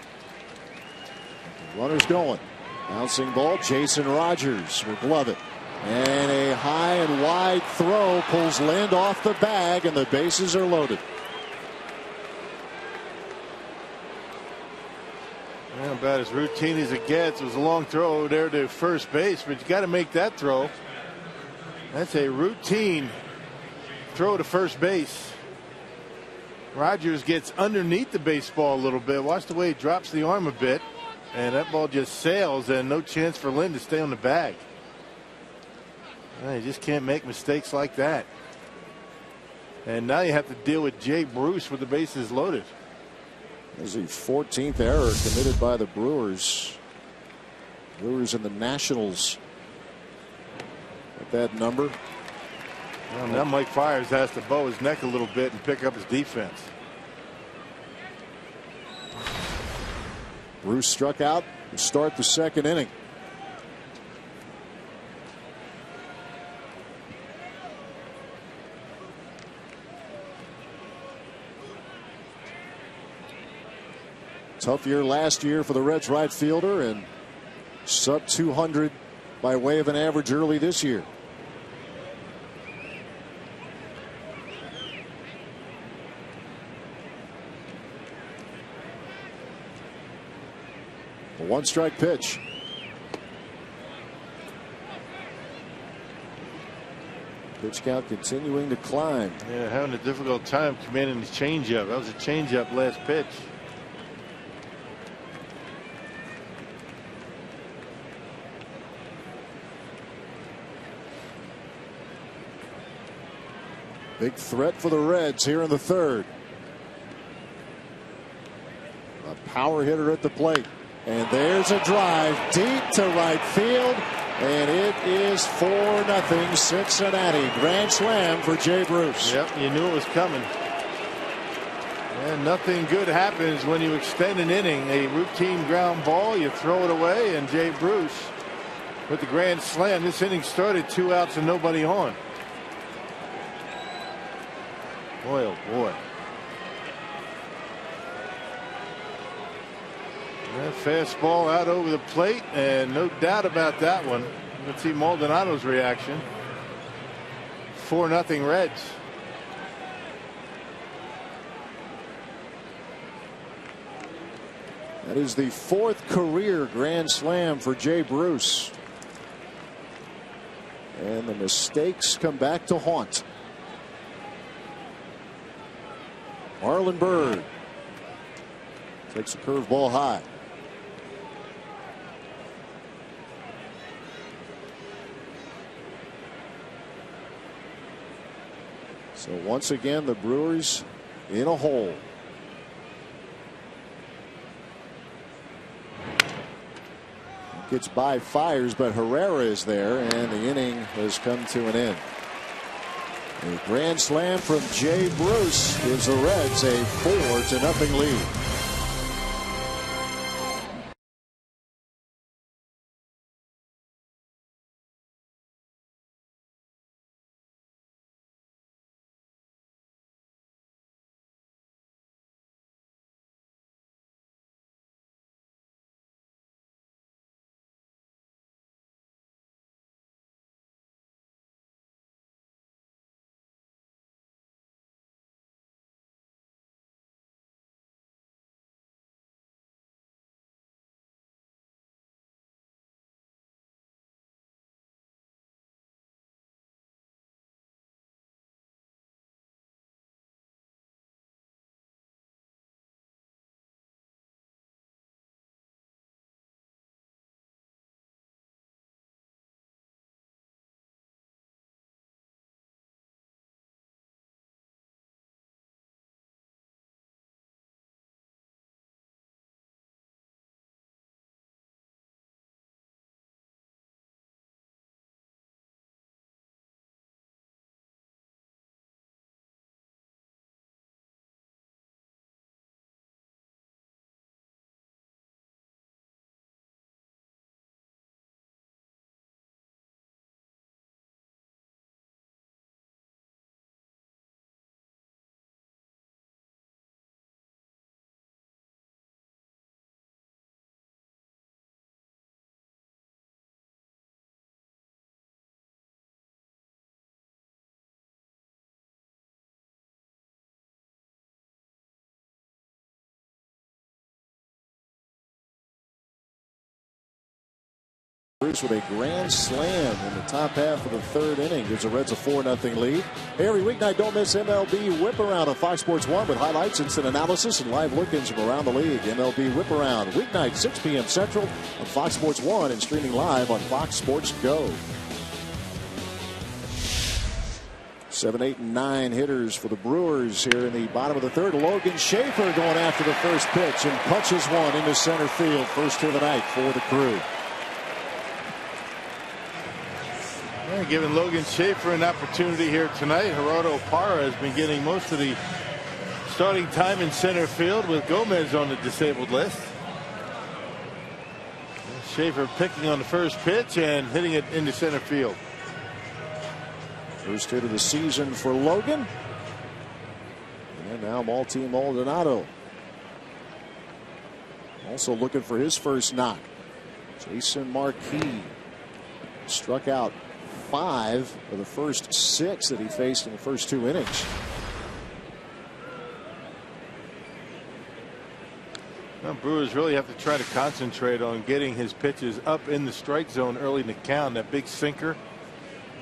Runners going. Bouncing ball. Jason Rogers would love it. And a high and wide throw pulls Lind off the bag, and the bases are loaded. Well, about as routine as it gets. It was a long throw there to first base, but you got to make that throw. That's a routine throw to first base. Rogers gets underneath the baseball a little bit. Watch the way he drops the arm a bit, and that ball just sails, and no chance for Lind to stay on the bag. You just can't make mistakes like that. And now you have to deal with Jay Bruce with the bases loaded. There's the 14th error committed by the Brewers. Brewers and the Nationals at that number. Well, now Mike Fiers has to bow his neck a little bit and pick up his defense. Bruce struck out to start the second inning. Tough year last year for the Reds right fielder, and sub 200 by way of an average early this year. 1-strike pitch. Pitch count continuing to climb. Yeah, having a difficult time commanding the changeup. That was a changeup last pitch. Big threat for the Reds here in the third. A power hitter at the plate. And there's a drive deep to right field. And it is 4-0 Cincinnati. Grand slam for Jay Bruce. Yep, you knew it was coming. And nothing good happens when you extend an inning. A routine ground ball, you throw it away, and Jay Bruce with the grand slam. This inning started 2 outs and nobody on. Boy, oh boy. That fastball out over the plate, and no doubt about that one. Let's see Maldonado's reaction. 4-0 Reds. That is the 4th career grand slam for Jay Bruce. And the mistakes come back to haunt. Marlon Byrd takes a curveball high. So once again, the Brewers in a hole. Gets by Fires, but Herrera is there, and the inning has come to an end. A grand slam from Jay Bruce gives the Reds a 4-0 lead. Bruce with a grand slam in the top half of the third inning gives the Reds a 4-0 lead. Every weeknight, don't miss MLB Whip Around on Fox Sports 1 with highlights, instant analysis, and live look-ins from around the league. MLB Whip Around, weeknight 6 p.m. Central on Fox Sports 1 and streaming live on Fox Sports Go. 7, 8, and 9 hitters for the Brewers here in the bottom of the third. Logan Schaefer going after the first pitch and punches one into center field. First hit of the night for the Crew. Yeah, giving Logan Schaefer an opportunity here tonight. Gerardo Parra has been getting most of the starting time in center field with Gomez on the disabled list. Schaefer picking on the first pitch and hitting it into center field. First hit of the season for Logan. And now Malty Maldonado also looking for his first knock. Jason Marquis struck out 5 of the first 6 that he faced in the first 2 innings. Well, Brewers really have to try to concentrate on getting his pitches up in the strike zone early in the count. That big sinker.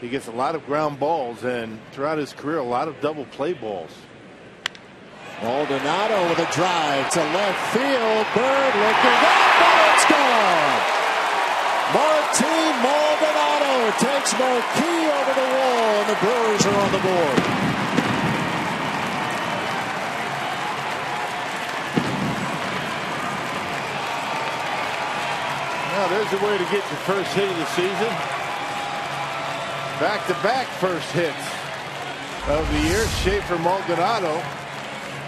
He gets a lot of ground balls, and throughout his career, a lot of double play balls. Maldonado with a drive to left field. Bird looking up, and it's gone. Martin Maldonado takes Marquis over the wall, and the Brewers are on the board. Now there's a way to get your first hit of the season. Back-to-back first hits of the year. Schaefer, Maldonado.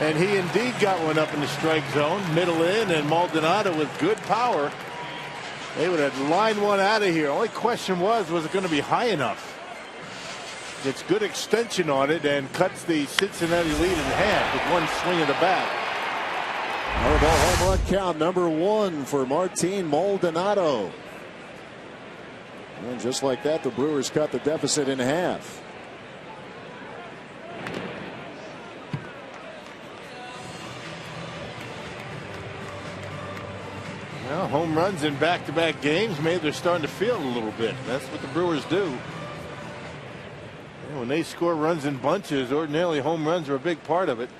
And he indeed got one up in the strike zone, middle in, and Maldonado with good power. They would have lined one out of here. Only question was it going to be high enough? Gets good extension on it and cuts the Cincinnati lead in half with one swing of the bat. Powerball home run count number 1 for Martin Maldonado. And just like that, the Brewers cut the deficit in half. Well, home runs in back-to-back games, maybe they're starting to feel it a little bit. That's what the Brewers do. And when they score runs in bunches, ordinarily home runs are a big part of it.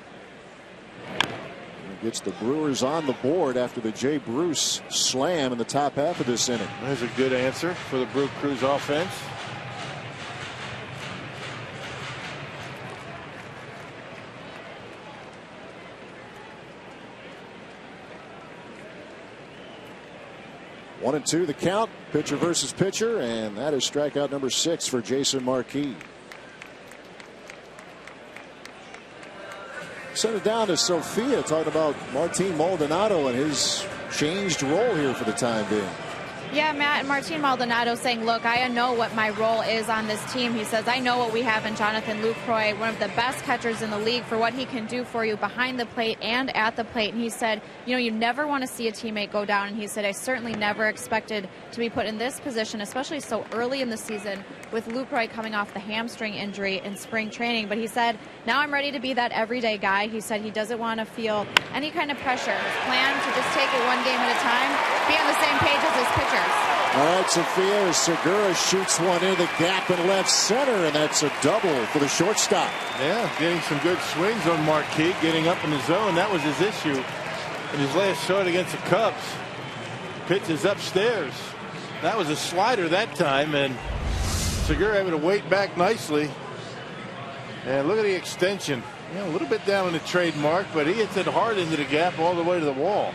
Gets the Brewers on the board after the Jay Bruce slam in the top half of this inning. There's a good answer for the Brew Crew's offense. One and two the count, pitcher versus pitcher, and that is strikeout number 6 for Jason Marquis. Send it down to Sophia, talking about Martin Maldonado and his changed role here for the time being. Yeah, Matt, and Martin Maldonado saying, look, I know what my role is on this team. He says, I know what we have in Jonathan Lucroy, one of the best catchers in the league, for what he can do for you behind the plate and at the plate. And he said, you know, you never want to see a teammate go down. And he said, I certainly never expected to be put in this position, especially so early in the season with Lucroy coming off the hamstring injury in spring training. But he said, now I'm ready to be that everyday guy. He said he doesn't want to feel any kind of pressure. His plan to just take it one game at a time, be on the same page as his pitcher. All right, Sophia, as Segura shoots one in the gap in left center, and that's a double for the shortstop. Yeah, getting some good swings on Marquis, getting up in the zone. That was his issue in his last start against the Cubs. Pitch is upstairs. That was a slider that time, and Segura able to wait back nicely. And look at the extension. You know, a little bit down on the trademark, but he hits it hard into the gap all the way to the wall.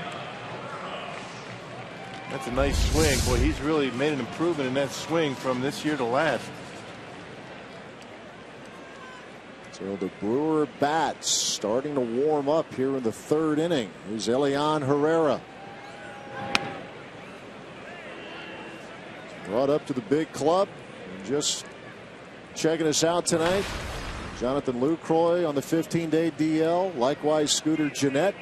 That's a nice swing. Boy, he's really made an improvement in that swing from this year to last. So the Brewer bats starting to warm up here in the third inning. Here's Elian Herrera. Brought up to the big club. Just checking us out tonight. Jonathan Lucroy on the 15-day DL. Likewise, Scooter Gennett.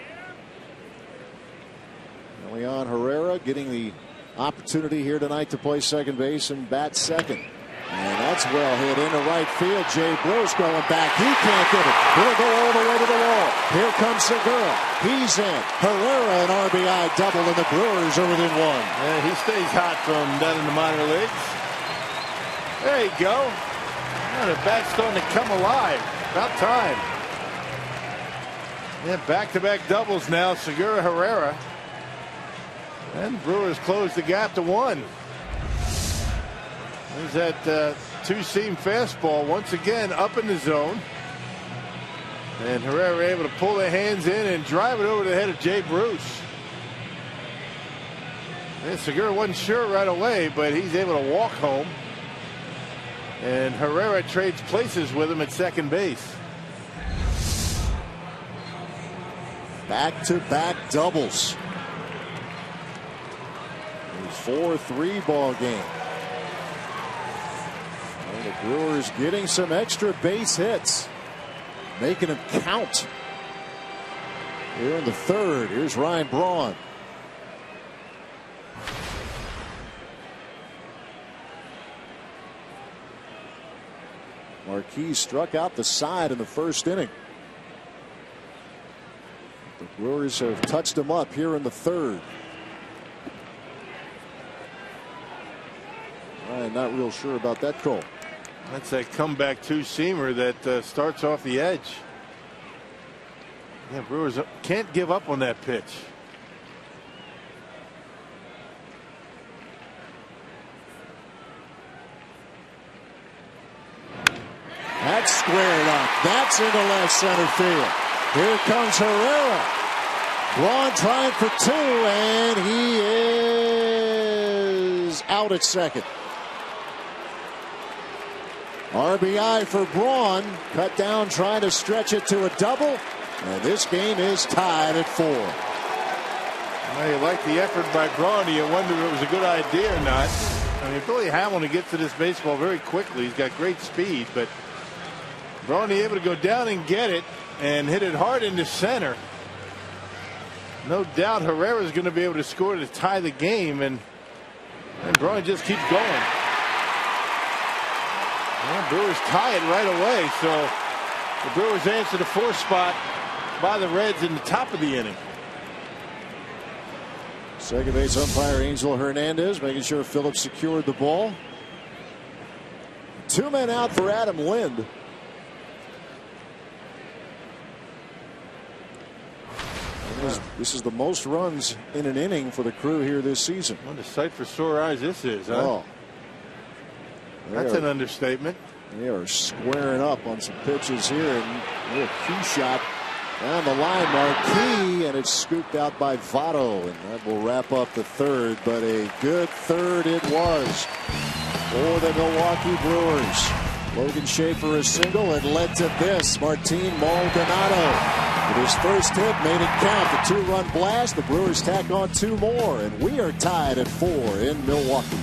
Elian Herrera getting the opportunity here tonight to play second base and bat second. And that's well hit into right field. Jay Bruce going back. He can't get it. He'll go all the way to the wall. Here comes Segura. He's in. Herrera, an RBI double, and the Brewers are within one. Yeah, he stays hot from down in the minor leagues. There you go. Oh, the bat's starting to come alive. About time. Yeah, back-to-back doubles now. Segura, Herrera. And Brewers close the gap to 1. There's that two-seam fastball once again up in the zone. And Herrera able to pull the hands in and drive it over the head of Jay Bruce. And Segura wasn't sure right away, but he's able to walk home. And Herrera trades places with him at second base. Back-to-back doubles. 4-3 ball game. And the Brewers getting some extra base hits, making them count. Here in the third, here's Ryan Braun. Marquis struck out the side in the first inning. The Brewers have touched him up here in the third. I'm not real sure about that call. That's that comeback two-seamer that starts off the edge. Yeah, Brewers can't give up on that pitch. That's squared up. That's into left center field. Here comes Herrera. Braun trying for two, and he is out at second. RBI for Braun. Cut down, trying to stretch it to a double. And this game is tied at 4. Well, you like the effort by Braun. You wonder if it was a good idea or not. I mean, Billy Hamilton gets to this baseball very quickly. He's got great speed, but Braun able to go down and get it and hit it hard into center. No doubt Herrera's going to be able to score to tie the game, and Braun just keeps going. Well, Brewers tie it right away, so the Brewers answer the 4th spot by the Reds in the top of the inning. Second base umpire Angel Hernandez making sure Phillips secured the ball. 2 men out for Adam Lind. This is the most runs in an inning for the Crew here this season. What a sight for sore eyes this is, huh? Oh. That's an understatement. They are squaring up on some pitches here, and a little key shot down the line, Marquis, and it's scooped out by Votto, and that will wrap up the third. But a good third it was for the Milwaukee Brewers. Logan Schaefer a single, and led to this. Martin Maldonado with his first hit made it count. The 2-run blast. The Brewers tack on 2 more, and we are tied at 4 in Milwaukee.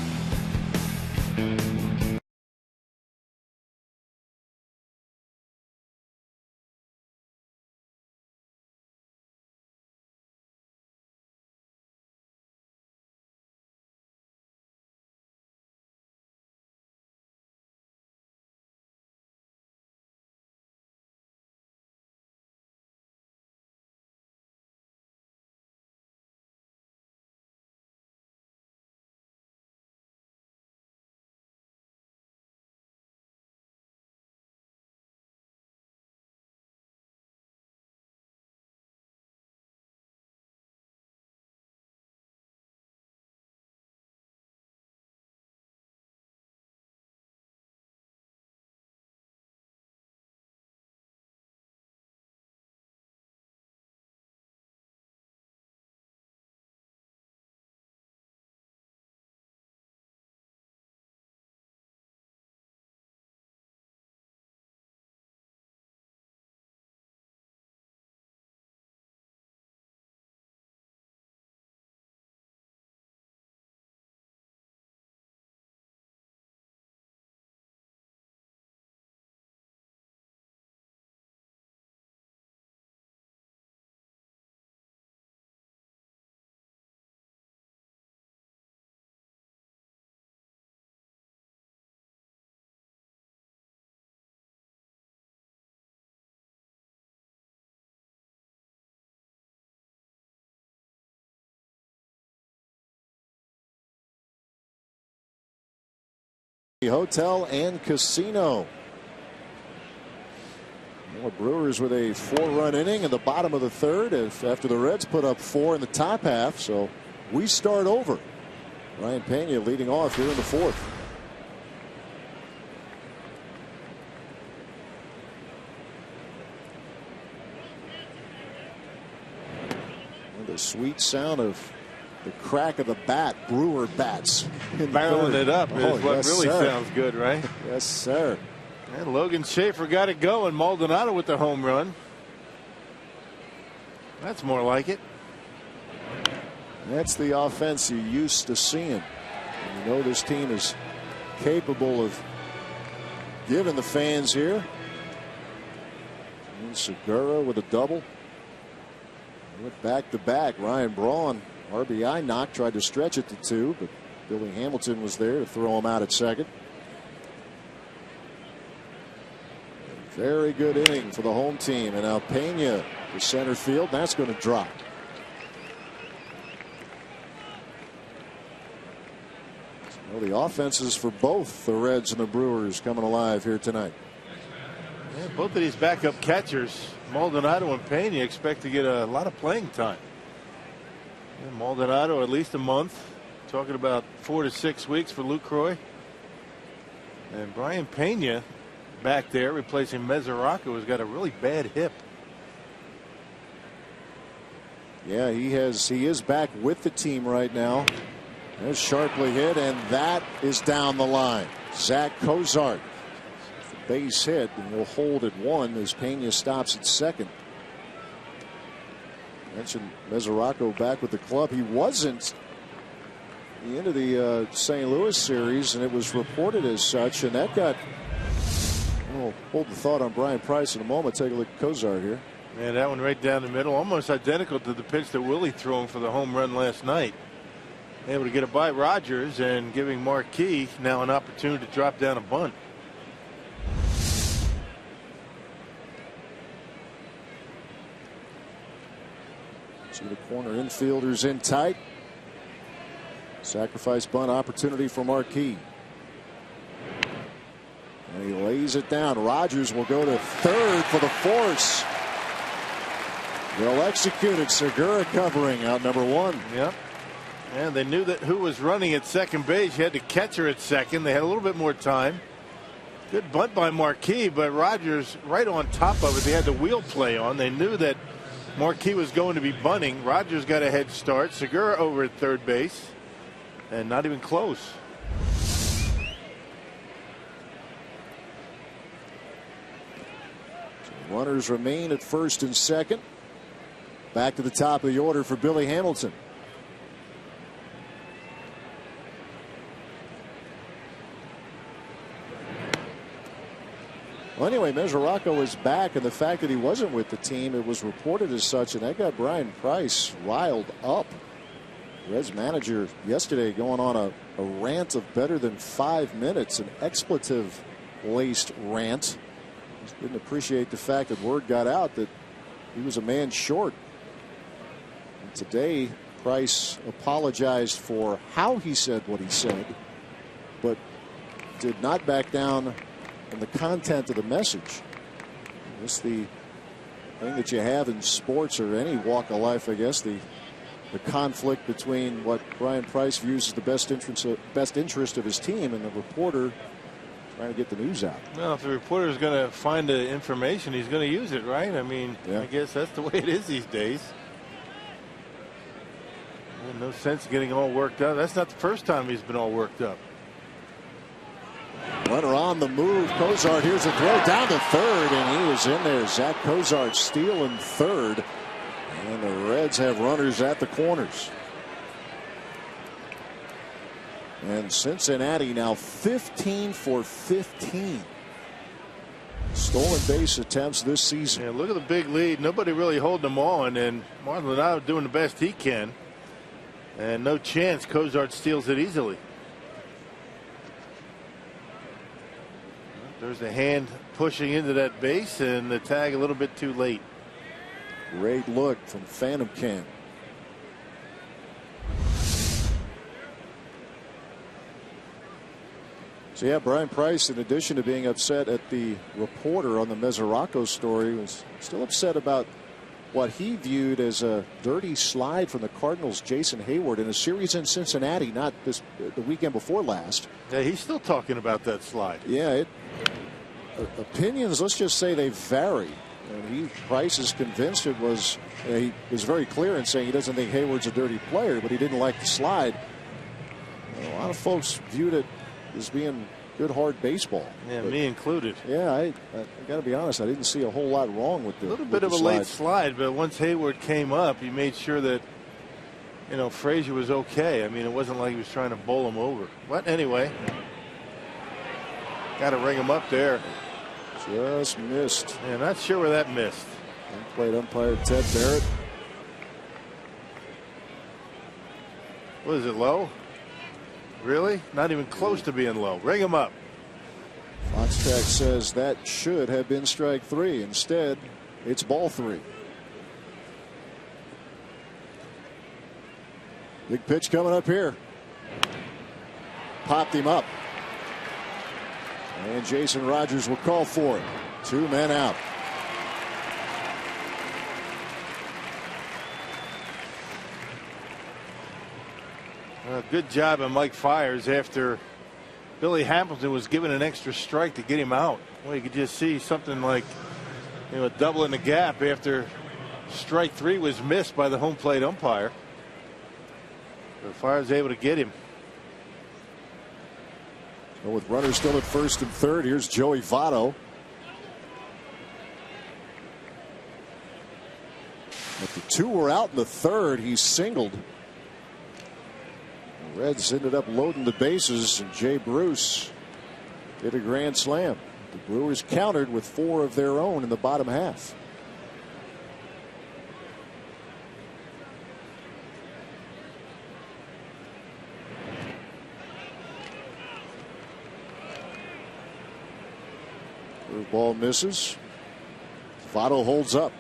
Hotel and Casino. Well, Brewers with a 4-run inning in the bottom of the third after the Reds put up 4 in the top half. So we start over. Ryan Pena leading off here in the 4th. And the sweet sound of the crack of the bat, Brewer bats. Barreling it up is what yes, really sir. sounds good, right? Yes, sir. And Logan Schaefer got it going. Maldonado with the home run. That's more like it. That's the offense you're used to seeing. And you know this team is capable of giving the fans here. And Segura with a double. Went back to back. Ryan Braun, RBI knock, tried to stretch it to 2, but Billy Hamilton was there to throw him out at second. Very good inning for the home team. And now Pena to center field. That's going to drop. Well, the offenses for both the Reds and the Brewers coming alive here tonight. Yeah, both of these backup catchers, Maldonado and Pena, expect to get a lot of playing time. Yeah, Maldonado at least a month. Talking about 4 to 6 weeks for Lucroy. And Brian Pena back there replacing Mesoraco, has got a really bad hip. Yeah, he is back with the team right now. There's sharply hit, and that is down the line. Zach Cozart, base hit, and will hold at 1 as Pena stops at second. Mentioned Mesoraco back with the club. He wasn't at the end of the St. Louis series, and it was reported as such, and that got. We'll hold the thought on Brian Price in a moment. Take a look at Cozart here. Man, that one right down the middle, almost identical to the pitch that Willie threw him for the home run last night. Able to get it by Rogers and giving Marquis now an opportunity to drop down a bunt. See the corner infielders in tight. Sacrifice bunt opportunity for Marquis. And he lays it down. Rogers will go to third for the force. They'll execute it. Segura covering out number 1. Yep. And they knew that who was running at second base. You had to catch her at second. They had a little bit more time. Good bunt by Marquis, but Rogers right on top of it. They had the wheel play on. They knew that Marquis was going to be bunting. Rogers got a head start. Segura over at third base. And not even close. So runners remain at first and second. Back to the top of the order for Billy Hamilton. Well, anyway, Mesoraco is back, and the fact that he wasn't with the team, it was reported as such, and that got Brian Price riled up. Reds manager yesterday going on a rant of better than 5 minutes, an expletive-laced rant. Just didn't appreciate the fact that word got out that he was a man short. And today, Price apologized for how he said what he said, but did not back down on the content of the message. It's the thing that you have in sports or any walk of life, I guess, the conflict between what Brian Price views as the best interest of his team and the reporter trying to get the news out. Well, if the reporter is going to find the information, he's going to use it, right? I mean, yeah. I guess that's the way it is these days. No sense getting all worked up. That's not the first time he's been all worked up. Runner on the move. Cozart, here's a throw down to third, and he was in there. Zach Cozart stealing third. And the Reds have runners at the corners. And Cincinnati now 15 for 15 stolen base attempts this season. Yeah, look at the big lead. Nobody really holding them on, and Maldonado doing the best he can. And no chance Cozart steals it easily. There's a hand pushing into that base, and the tag a little bit too late. Great look from Phantom Cam. So yeah, Brian Price, in addition to being upset at the reporter on the Mesoraco story, was still upset about what he viewed as a dirty slide from the Cardinals' Jason Hayward in a series in Cincinnati, not the weekend before last. Yeah, he's still talking about that slide. Yeah, opinions, let's just say they vary. And Price is convinced it was. He was very clear in saying he doesn't think Hayward's a dirty player, but he didn't like the slide. A lot of folks viewed it as being good, hard baseball. Yeah, but me included. Yeah, I got to be honest. I didn't see a whole lot wrong with the. A little bit of a late slide, but once Hayward came up, he made sure that Frazier was okay. I mean, it wasn't like he was trying to bowl him over. But anyway, got to ring him up there. Just missed. Yeah, not sure where that missed. Plate umpire Ted Barrett. What is it, low? Really? Not even close to being low. Ring him up. Fox Tech says that should have been strike 3. Instead, it's ball 3. Big pitch coming up here. Popped him up. And Jason Rogers will call for it. 2 men out. Good job on Mike Fiers after Billy Hamilton was given an extra strike to get him out. Well, you could just see something like, a double in the gap after strike 3 was missed by the home plate umpire. But Fiers able to get him. Well, with runners still at first and third, here's Joey Votto. But the 2 were out in the third. He singled. The Reds ended up loading the bases, and Jay Bruce hit a grand slam. The Brewers countered with 4 of their own in the bottom half. Ball misses. Votto holds up.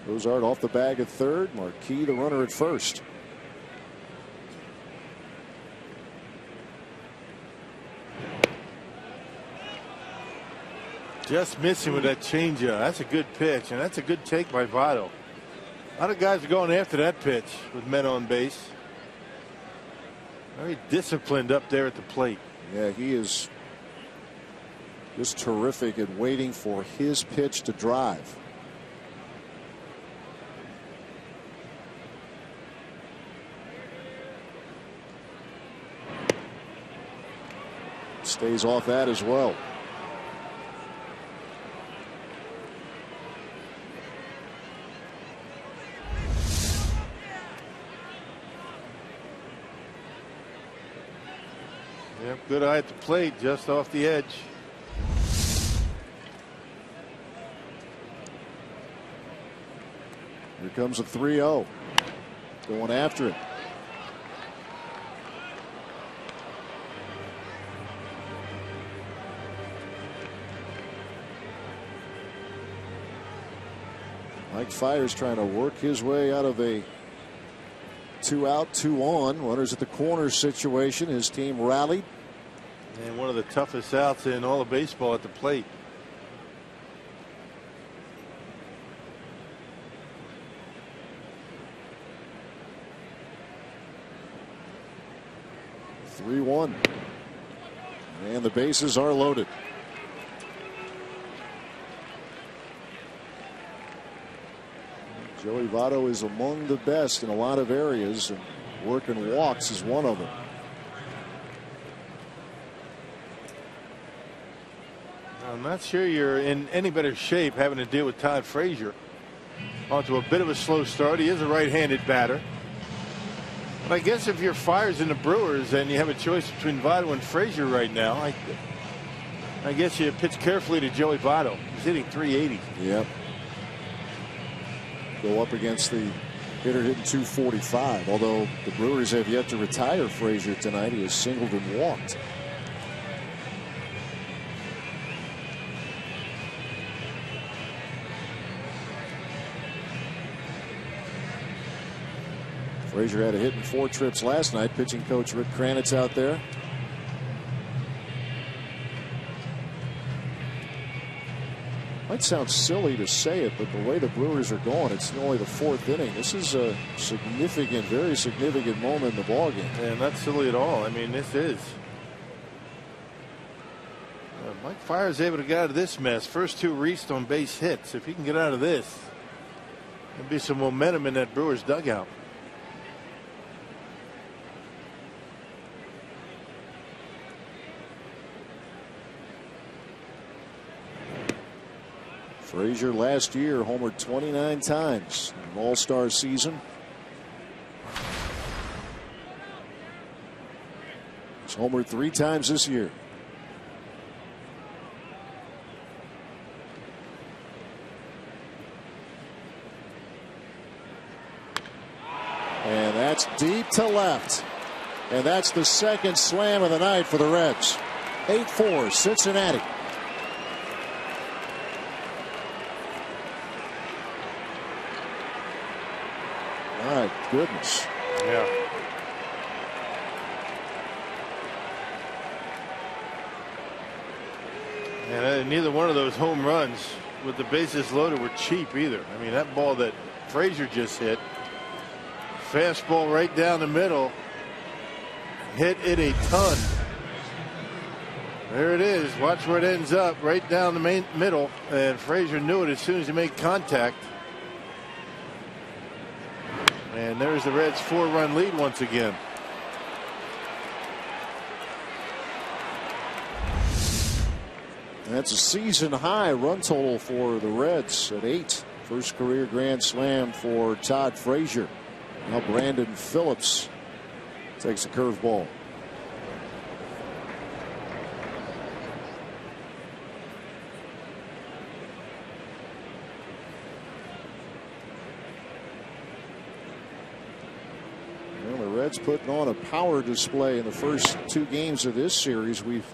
Rosard off the bag at third. Marquis the runner at first. Just missing with that changeup. That's a good pitch, and that's a good take by Votto. A lot of guys are going after that pitch with men on base. Very disciplined up there at the plate. Yeah, he is just terrific at waiting for his pitch to drive. Stays off that as well. Yep, good eye at the plate, just off the edge. Here comes a 3-0. Going after it. Mike Fiers trying to work his way out of a 2 out, 2 on. Runners at the corner situation. His team rallied. And one of the toughest outs in all of baseball at the plate. (3-1) and the bases are loaded. Joey Votto is among the best in a lot of areas, and working walks is one of them. I'm not sure you're in any better shape having to deal with Todd Frazier. Onto a bit of a slow start. He is a right-handed batter. But I guess if you're Fiers in the Brewers and you have a choice between Votto and Frazier right now, I guess you pitch carefully to Joey Votto. He's hitting .380. Yep. Go up against the hitter hitting .245. Although the Brewers have yet to retire Frazier tonight. He has singled and walked. Frazier had a hit in 4 trips last night. Pitching coach Rick Kranitz out there. Might sound silly to say it, but the way the Brewers are going, it's only the 4th inning. This is a significant, very significant moment in the ballgame. Yeah, not silly at all. I mean, this is. Mike Fiers able to get out of this mess. First 2 reached on base hits. If he can get out of this, there'll be some momentum in that Brewers dugout. Frazier last year homered 29 times in an all-star season. He's homered 3 times this year. And that's deep to left. And that's the second slam of the night for the Reds. 8-4 Cincinnati. My goodness. Yeah. And neither one of those home runs with the bases loaded were cheap either. I mean, that ball that Frazier just hit, fastball right down the middle, hit it a ton. There it is. Watch where it ends up, right down the middle. And Frazier knew it as soon as he made contact. And there's the Reds' 4-run lead once again. That's a season high run total for the Reds at 8. First career grand slam for Todd Frazier. Now Brandon Phillips takes a curveball. Well, the Reds putting on a power display in the first 2 games of this series. We've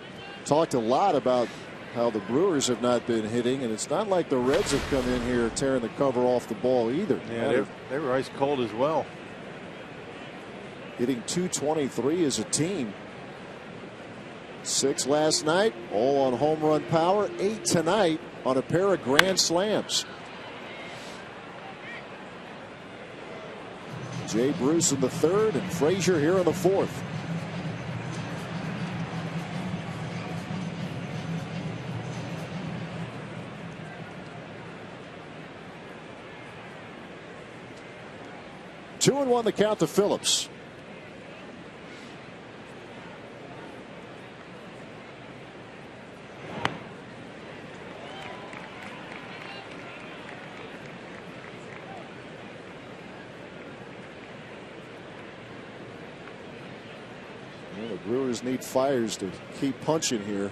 talked a lot about how the Brewers have not been hitting, and it's not like the Reds have come in here tearing the cover off the ball either. Yeah, they were ice cold as well. Hitting .223 as a team. 6 last night, all on home run power. 8 tonight on a pair of grand slams. Jay Bruce in the 3rd and Frazier here in the 4th. Two and 1 the count to Phillips. Well, the Brewers need Fires to keep punching here.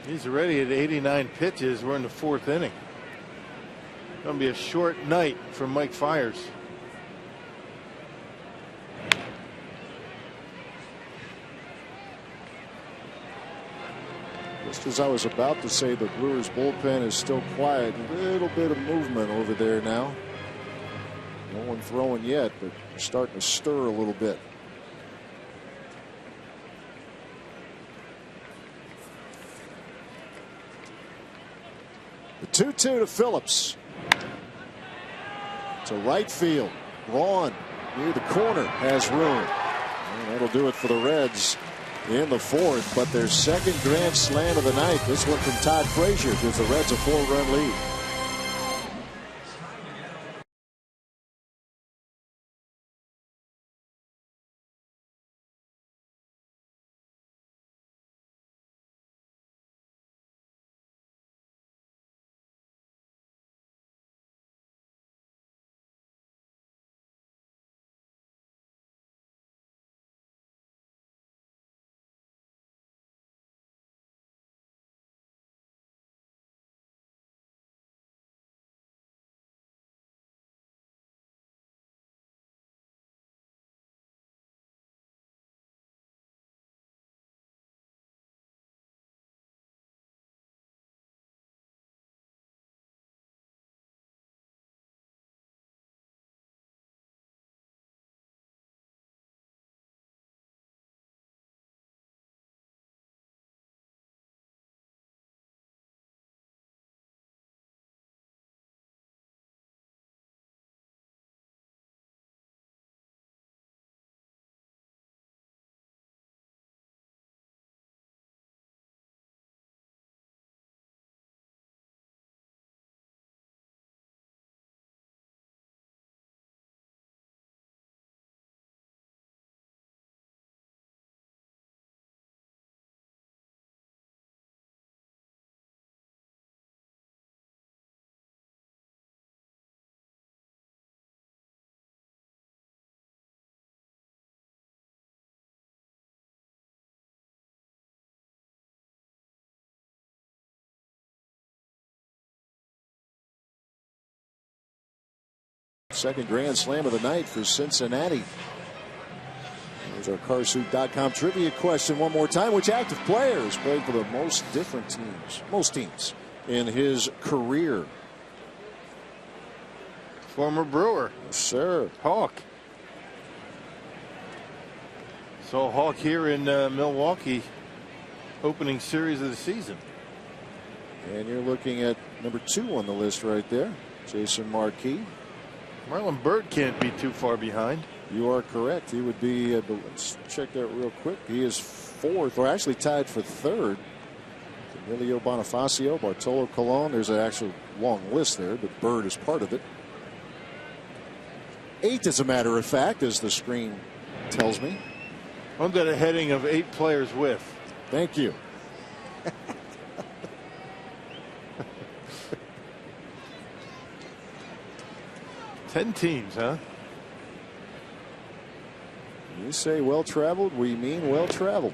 He's already at 89 pitches. We're in the 4th inning. Going to be a short night for Mike Fiers. Just as I was about to say, the Brewers bullpen is still quiet. A little bit of movement over there now. No one throwing yet, but starting to stir a little bit. The 2-2 to Phillips. To right field. Braun near the corner has room. And that'll do it for the Reds in the 4th, but their second grand slam of the night. This one from Todd Frazier gives the Reds a 4-run lead. Second grand slam of the night for Cincinnati. There's our Carsuit.com trivia question one more time. Which active player has played for the most teams in his career? Former Brewer. Yes, sir. Hawk. Saw Hawk here in Milwaukee, opening series of the season. And you're looking at number 2 on the list right there, Jason Marquis. Marlon Byrd can't be too far behind. You are correct. He would be, let's check that real quick. He is 4th, or actually tied for 3rd. Emilio Bonifacio, Bartolo Colon. There's an actual long list there, but Byrd is part of it. 8, as a matter of fact, as the screen tells me. Under the heading of 8 players with. Thank you. Ten teams, huh? You say well-traveled, we mean well-traveled.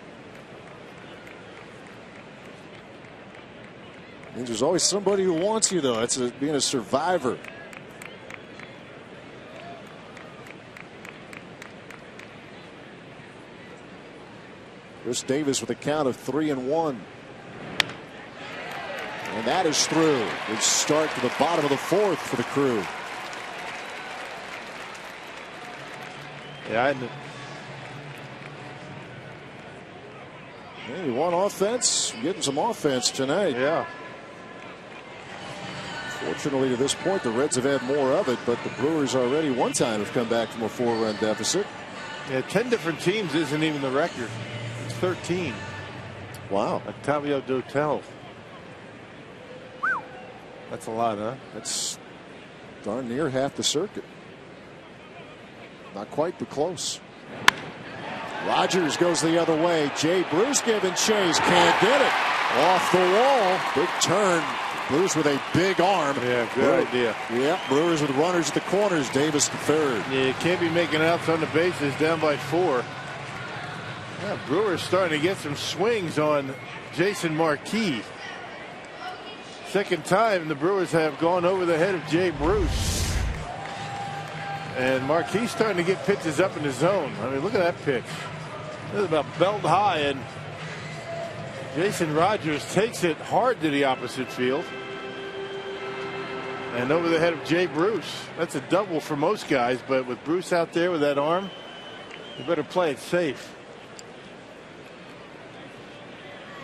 Means there's always somebody who wants you, though. It's being a survivor. Chris Davis with a count of 3-1. And that is through. Good start to the bottom of the 4th for the Crew. Yeah, You want offense? Getting some offense tonight. yeah. Fortunately, to this point, the Reds have had more of it, but the Brewers already one time have come back from a 4-run deficit. Yeah, 10 different teams isn't even the record. It's 13. Wow. Octavio Dotel. That's a lot, huh? That's darn near half the circuit. Not quite, but close. Rogers goes the other way. Jay Bruce giving chase. Can't get it. Off the wall. Big turn. Bruce with a big arm. Yeah, good idea. Yeah, Brewers with runners at the corners. Davis to 3rd. Yeah, you can't be making outs on the bases down by 4. Yeah, Brewers starting to get some swings on Jason Marquis. Second time the Brewers have gone over the head of Jay Bruce. And Marquis starting to get pitches up in the zone. I mean, look at that pitch. This is about belt high, and Jason Rogers takes it hard to the opposite field. And over the head of Jay Bruce. That's a double for most guys, but with Bruce out there with that arm, you better play it safe.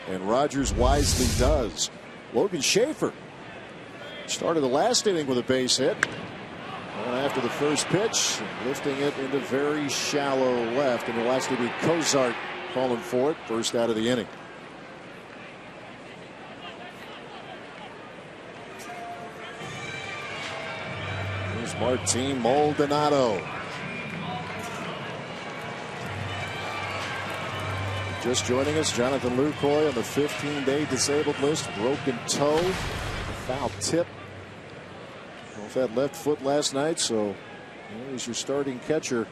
And Rogers wisely does. Logan Schaefer started the last inning with a base hit. And after the first pitch, lifting it into very shallow left, and it'll actually be Cozart calling for it, first out of the inning. Here's Martin Maldonado. Just joining us, Jonathan Lucroy on the 15-day disabled list. Broken toe, foul tip. Off that left foot last night, so he's your starting catcher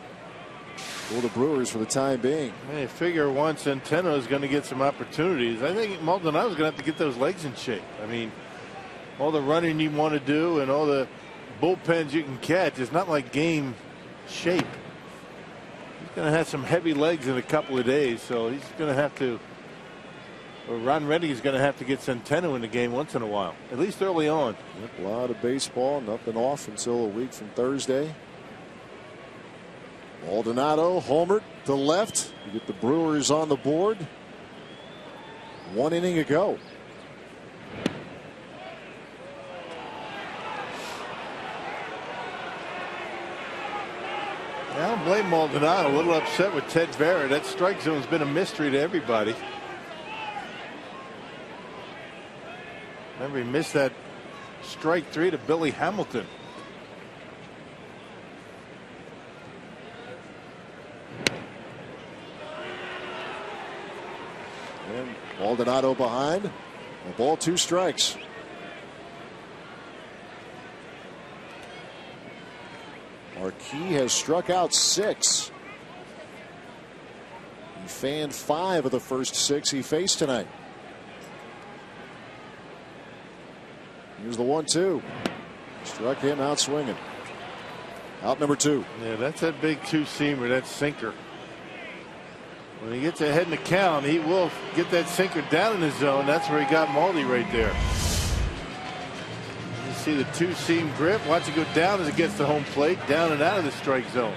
for the Brewers for the time being. Hey, figure Juan Centeno is going to get some opportunities. I think Maldonado's going to have to get those legs in shape. I mean, all the running you want to do and all the bullpens you can catch is not like game shape. He's going to have some heavy legs in a couple of days, so he's going to have to. Or Ron Rennie is going to have to get Centeno in the game once in a while, at least early on. Yep, a lot of baseball, nothing off until a week from Thursday. Maldonado homered to left. You get the Brewers on the board. 1 inning ago. I don't blame Maldonado. A little upset with Ted Vera. That strike zone's been a mystery to everybody. Remember, he missed that strike 3 to Billy Hamilton. And Maldonado behind. A ball, 2 strikes. Marquis has struck out 6. He fanned 5 of the first 6 he faced tonight. Here's the 1-2. Struck him out swinging. Out number 2. Yeah, that's that big two-seamer, that sinker. When he gets ahead in the count, he will get that sinker down in the zone. That's where he got Maldi right there. You see the two-seam grip. Watch it go down as it gets to home plate, down and out of the strike zone.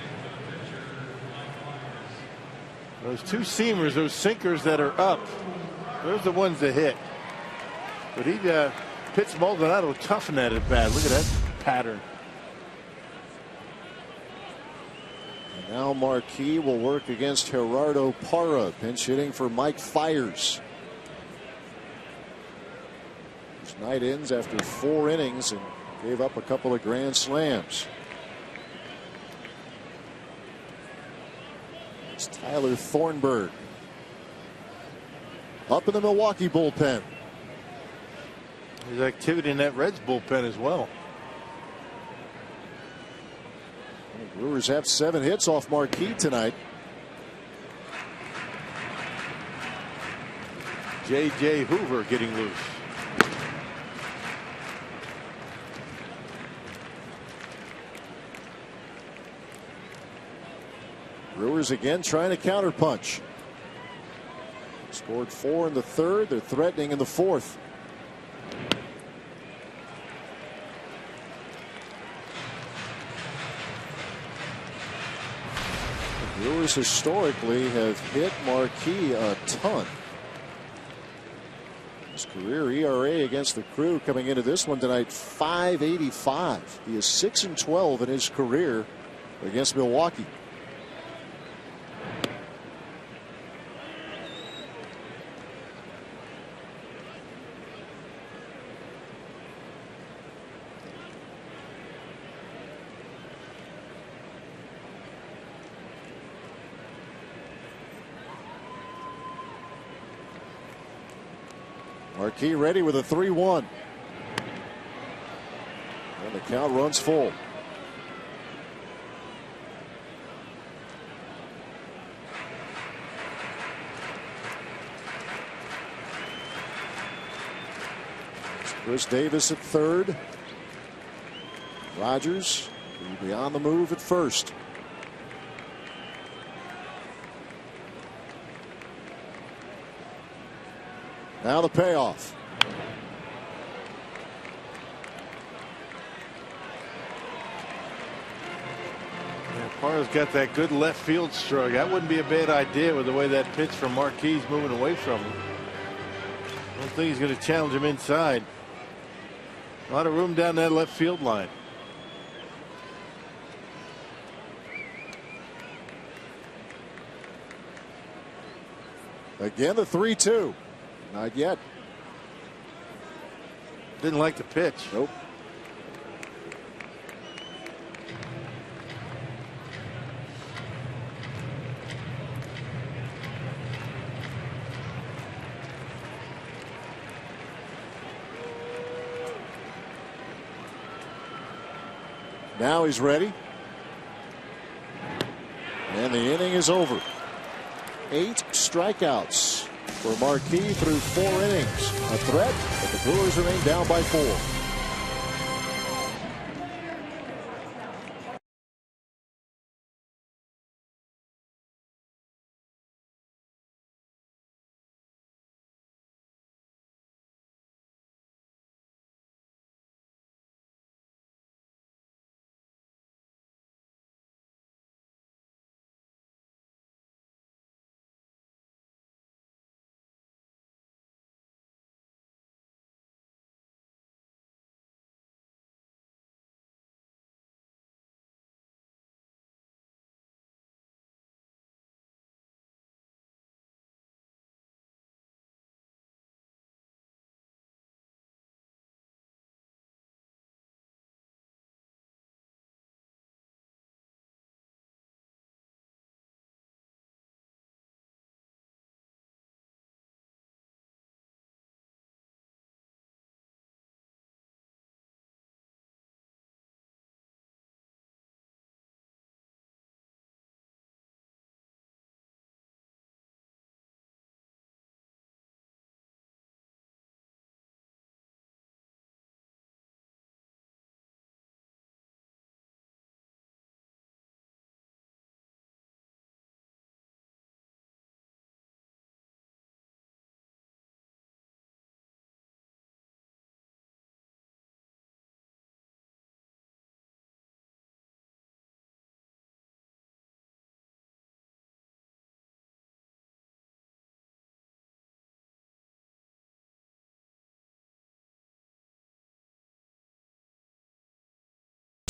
Those two-seamers, those sinkers that are up, those are the ones that hit. But he Pitts Maldonado toughened that at bat. Look at that pattern. Now Marquis will work against Gerardo Parra, pinch hitting for Mike Fiers. His night ends after 4 innings and gave up a couple of grand slams. It's Tyler Thornburg up in the Milwaukee bullpen. There's activity in that Reds bullpen as well. The Brewers have 7 hits off Marquis tonight. J.J. Hoover getting loose. Brewers again trying to counterpunch. Scored 4 in the 3rd. They're threatening in the 4th. Brewers historically have hit Marquis a ton. His career ERA against the Crew coming into this one tonight, 5.85. He is 6-12 in his career against Milwaukee. Marquis ready with a 3-1. And the count runs full. It's Chris Davis at 3rd. Rogers will be on the move at 1st. Now the payoff. Yeah, Parra's got that good left field stroke. That wouldn't be a bad idea with the way that pitch from Marquis is moving away from him. I don't think he's going to challenge him inside. A lot of room down that left field line. Again, the 3-2. Not yet. Didn't like the pitch. Nope. Now he's ready. And the inning is over. 8 strikeouts for Marquis through 4 innings. A threat, but the Brewers remain down by 4.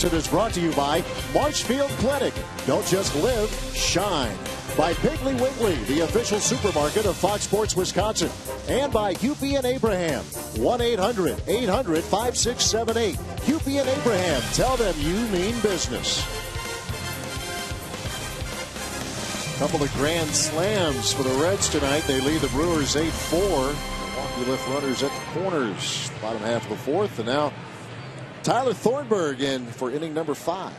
Sports. It is brought to you by Marshfield Clinic. Don't just live, shine. By Piggly Wiggly, the official supermarket of Fox Sports Wisconsin. And by Hupy and Abraham. 1-800-800-5678. Hupy and Abraham. Tell them you mean business. A couple of grand slams for the Reds tonight. They lead the Brewers 8-4. Milwaukee lift runners at the corners. Bottom half of the fourth. And now Tyler Thornburg in for inning number 5.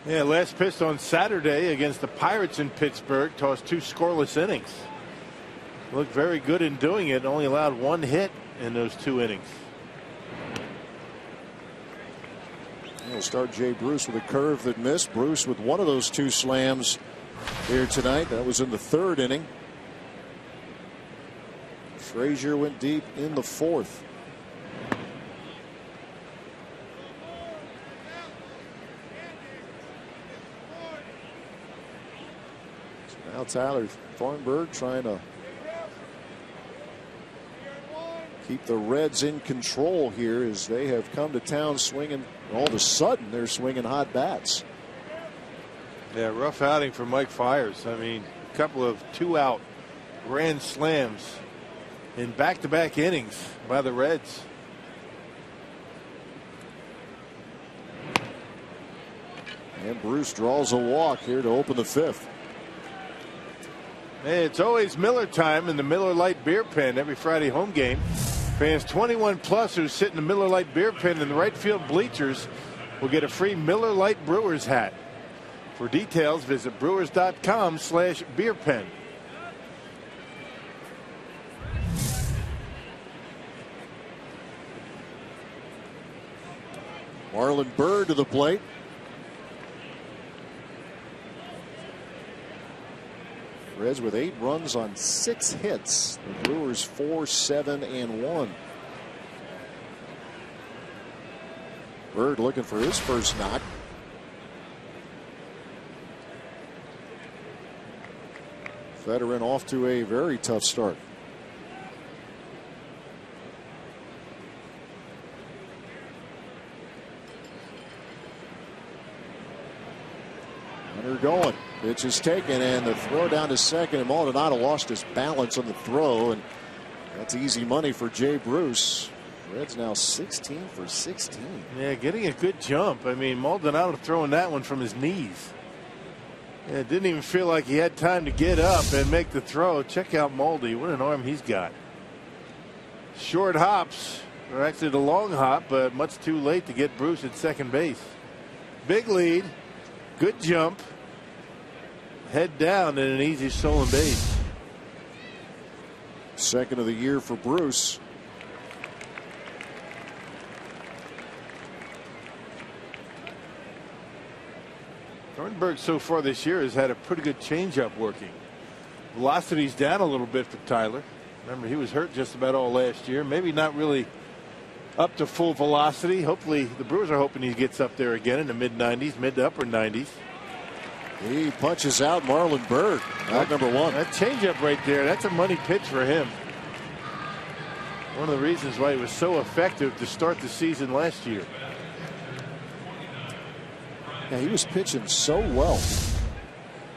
Yeah, last pitched on Saturday against the Pirates in Pittsburgh. Tossed 2 scoreless innings. Looked very good in doing it. Only allowed 1 hit in those 2 innings. We'll start Jay Bruce with a curve that missed. Bruce with one of those 2 slams here tonight. That was in the 3rd inning. Frazier went deep in the 4th. So now Tyler Thornburg trying to keep the Reds in control here as they have come to town swinging. All of a sudden they're swinging hot bats. Yeah, rough outing for Mike Fiers. I mean, a couple of 2-out grand slams in back-to-back innings by the Reds. And Bruce draws a walk here to open the 5th. Hey, it's always Miller time in the Miller Lite Beer Pen every Friday home game. Fans 21 plus who sit in the Miller Lite Beer Pen in the right field bleachers will get a free Miller Lite Brewers hat. For details, visit brewers.com/beerpen. Marlon Byrd to the plate. Reds with 8 runs on 6 hits. The Brewers 4-7-1. Byrd looking for his first knock. Veteran off to a very tough start. Runner going. Pitch is taken, and the throw down to second. And Maldonado lost his balance on the throw, and that's easy money for Jay Bruce. Reds now 16 for 16. Yeah, getting a good jump. I mean, Maldonado throwing that one from his knees. Yeah, it didn't even feel like he had time to get up and make the throw. Check out Maldy. What an arm he's got. Short hops, or actually the long hop, but much too late to get Bruce at second base. Big lead. Good jump. Head down and an easy stolen base. Second of the year for Bruce. Thornburg so far this year has had a pretty good changeup working. Velocity's down a little bit for Tyler. Remember, he was hurt just about all last year. Maybe not really up to full velocity. Hopefully, the Brewers are hoping he gets up there again in the mid-90s, mid to upper 90s. He punches out Marlon Byrd. Out number 1. That changeup right there, that's a money pitch for him. One of the reasons why he was so effective to start the season last year. Yeah, he was pitching so well.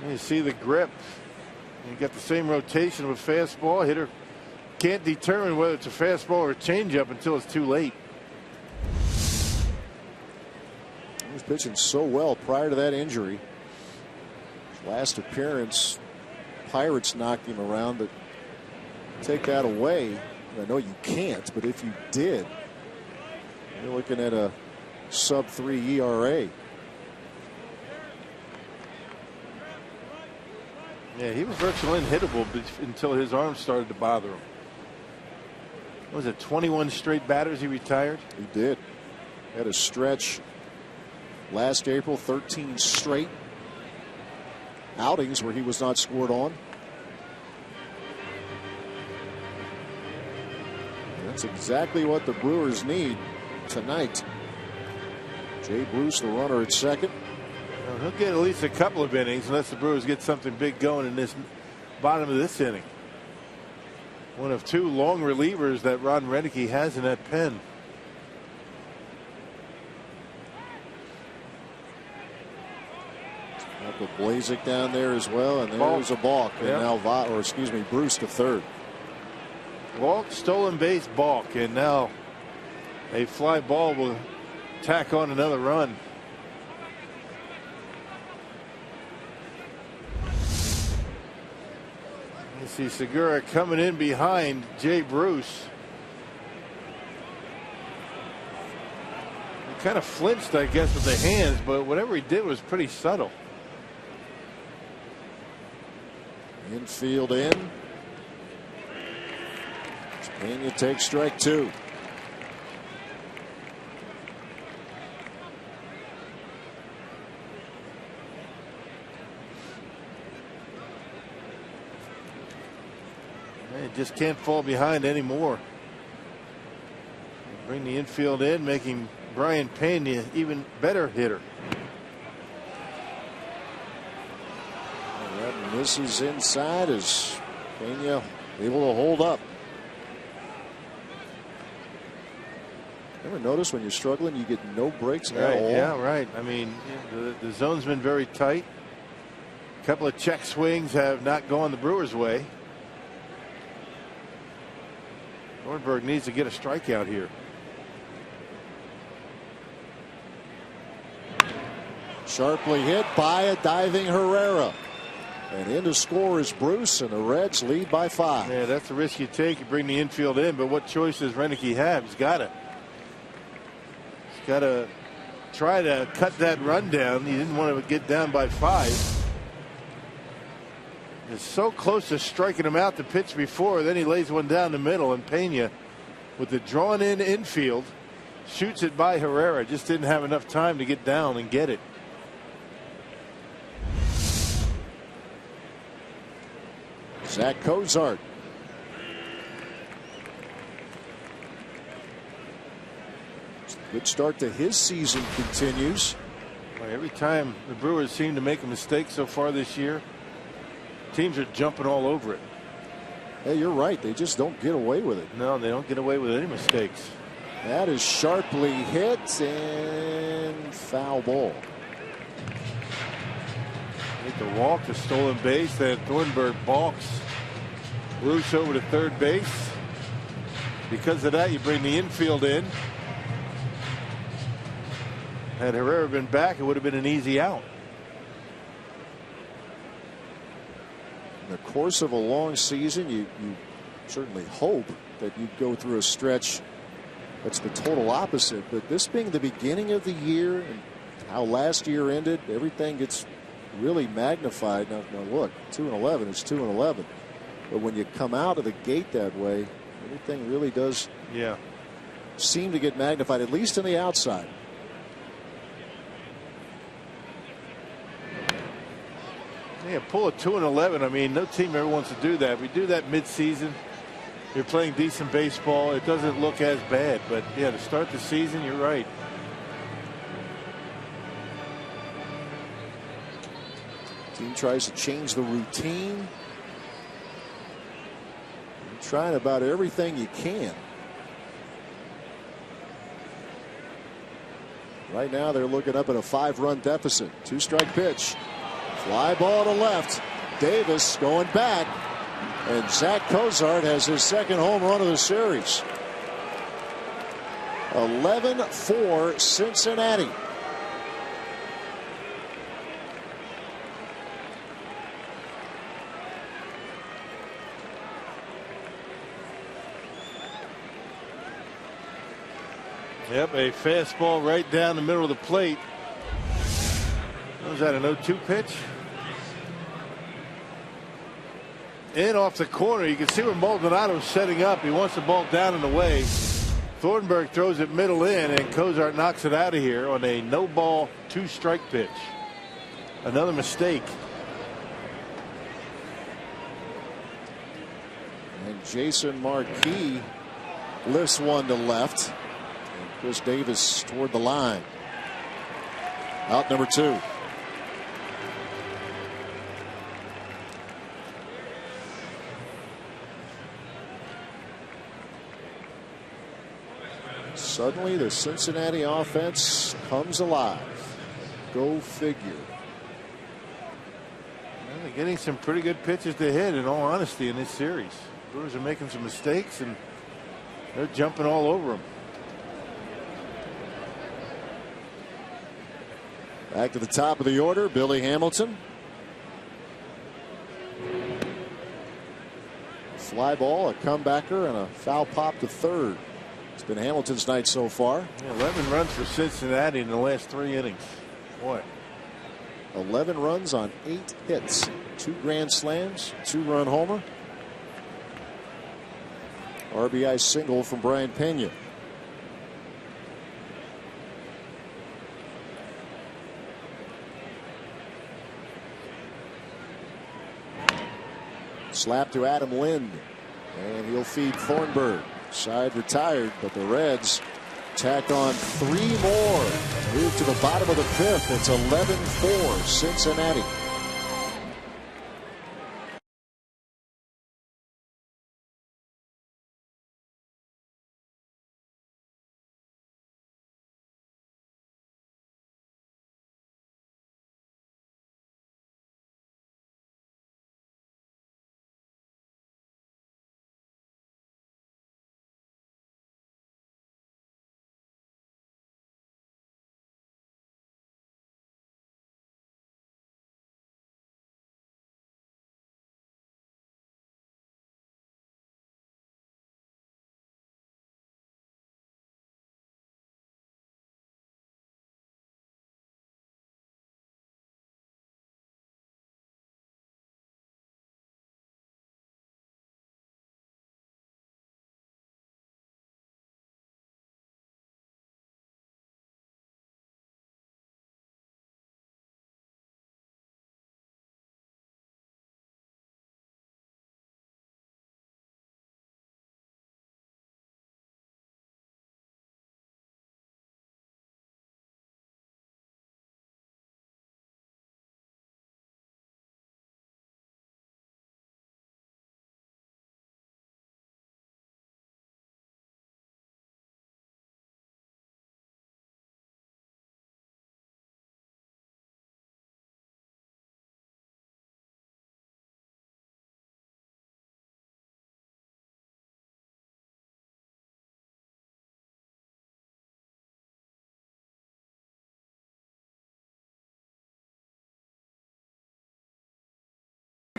You see the grip. You got the same rotation of a fastball. Hitter can't determine whether it's a fastball or a changeup until it's too late. He was pitching so well prior to that injury. His last appearance, Pirates knocked him around, but take that away. I know you can't, but if you did, you're looking at a sub-3 ERA. Yeah, he was virtually unhittable until his arm started to bother him. What was it, 21 straight batters he retired? He did. Had a stretch last April, 13 straight outings where he was not scored on. That's exactly what the Brewers need tonight. Jay Bruce, the runner at second. Well, he'll get at least a couple of innings unless the Brewers get something big going in this bottom of this inning. One of 2 long relievers that Ron Renneke has in that pen. Put Blazek down there as well, and there's a balk. And now Bruce to third. Walk, stolen base, balk, and now a fly ball will tack on another run. You see Segura coming in behind Jay Bruce. He kind of flinched, I guess, with the hands, but whatever he did was pretty subtle. Infield in. Pena takes strike two. Just can't fall behind anymore. Bring the infield in, making Brian Pena even better hitter. That misses inside as Pena able to hold up. Ever notice when you're struggling, you get no breaks at all? Yeah, right. I mean, the zone's been very tight. A couple of check swings have not gone the Brewers' way. Thornburg needs to get a strikeout here. Sharply hit by a diving Herrera. And in to score is Bruce, and the Reds lead by 5. Yeah, that's the risk you take. You bring the infield in, but what choice does Renicky have? He's got to try to cut that run down. He didn't want to get down by 5. Is so close to striking him out the pitch before. Then he lays one down the middle, and Pena, with the drawn in infield, shoots it by Herrera. Just didn't have enough time to get down and get it. Zach Cozart. Good start to his season continues. Every time the Brewers seem to make a mistake so far this year, teams are jumping all over it. Hey, you're right. They just don't get away with it. No, they don't get away with any mistakes. That is sharply hit and foul ball. Make the walk to stolen base. Then Thornburg balks Bruce over to third base. Because of that, you bring the infield in. Had Herrera been back, it would have been an easy out. In the course of a long season, you certainly hope that you go through a stretch that's the total opposite. But this being the beginning of the year and how last year ended, everything gets really magnified. Now look, 2-11 is 2-11. But when you come out of the gate that way, everything really does seem to get magnified, at least on the outside. Yeah, pull a 2-11. I mean, no team ever wants to do that. We do that midseason. You're playing decent baseball. It doesn't look as bad. But, yeah, to start the season, you're right. Team tries to change the routine. You're trying about everything you can. Right now, they're looking up at a 5-run deficit. 2-strike pitch. Fly ball to left. Davis going back. And Zach Cozart has his second home run of the series. 11-4 Cincinnati. Yep, a fastball right down the middle of the plate. Was that an 0-2 pitch? In off the corner. You can see where Maldonado's setting up. He wants the ball down and away. Thornburg throws it middle in, and Cozart knocks it out of here on a no-ball 2-strike pitch. Another mistake. And Jason Marquis lifts one to left. And Chris Davis toward the line. Out number 2. Suddenly the Cincinnati offense comes alive. Go figure. Well, they're getting some pretty good pitches to hit, in all honesty, in this series. Brewers are making some mistakes, and they're jumping all over them. Back to the top of the order, Billy Hamilton. Fly ball, a comebacker, and a foul pop to third. It's been Hamilton's night so far. 11 runs for Cincinnati in the last 3 innings. Boy. 11 runs on 8 hits. 2 grand slams, 2-run homer. RBI single from Brian Pena. Slap to Adam Lind, and he'll feed Thornburg. Side retired, but the Reds tacked on 3 more. Move to the bottom of the 5th. It's 11-4 Cincinnati.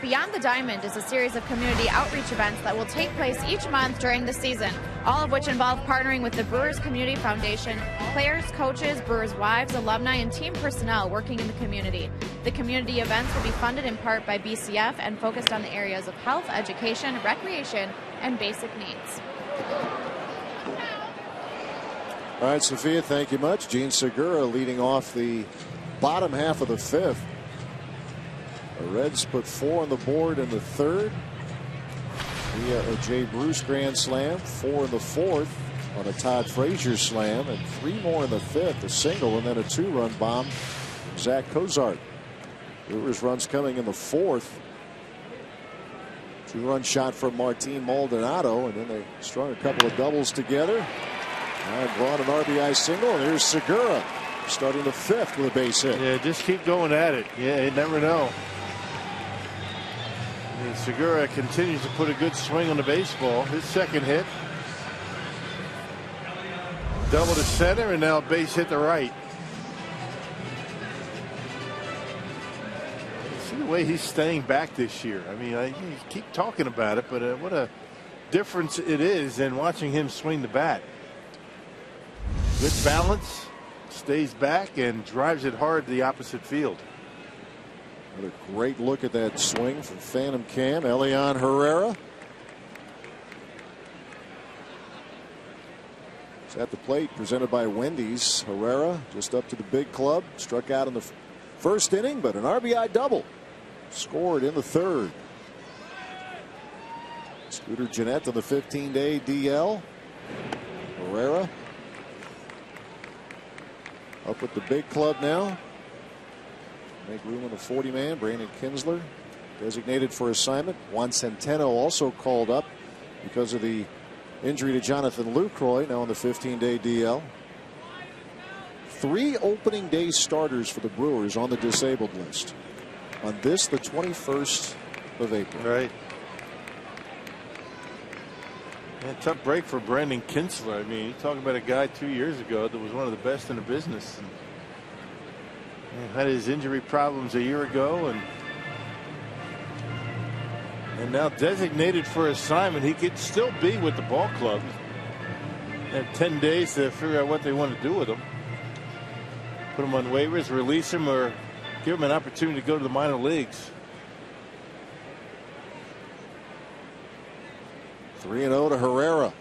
Beyond the Diamond is a series of community outreach events that will take place each month during the season, all of which involve partnering with the Brewers Community Foundation, players, coaches, Brewers' wives, alumni, and team personnel working in the community. The community events will be funded in part by BCF and focused on the areas of health, education, recreation, and basic needs. All right, Sophia, thank you much. Gene Segura leading off the bottom half of the 5th. The Reds put 4 on the board in the 3rd via a Jay Bruce grand slam, 4 in the 4th on a Todd Frazier slam, and 3 more in the 5th, a single and then a 2-run bomb from Zach Cozart. Brewers runs coming in the 4th. 2-run shot from Martin Maldonado, and then they strung a couple of doubles together. Now brought an RBI single, and here's Segura starting the 5th with a base hit. Yeah, just keep going at it. Yeah, you never know. Segura continues to put a good swing on the baseball. His 2nd hit. Double to center, and now base hit to right. See the way he's staying back this year. I mean, you keep talking about it, but what a difference it is in watching him swing the bat. Good balance, stays back, and drives it hard to the opposite field. What a great look at that swing from Phantom Cam. Elian Herrera is at the plate, presented by Wendy's. Herrera just up to the big club, struck out in the 1st inning, but an RBI double scored in the 3rd. Scooter Gennett on the 15-day DL. Herrera up with the big club now. Make room on the 40-man. Brandon Kinsler designated for assignment. Juan Centeno also called up because of the injury to Jonathan Lucroy, now on the 15-day DL. 3 opening day starters for the Brewers on the disabled list. on this, the 21st of April. Right. Yeah, tough break for Brandon Kinsler. I mean, you're talking about a guy 2 years ago that was one of the best in the business. And had his injury problems a year ago, and now designated for assignment. He could still be with the ball club. They have 10 days to figure out what they want to do with him. Put him on waivers, release him, or give him an opportunity to go to the minor leagues. 3-0 to Herrera.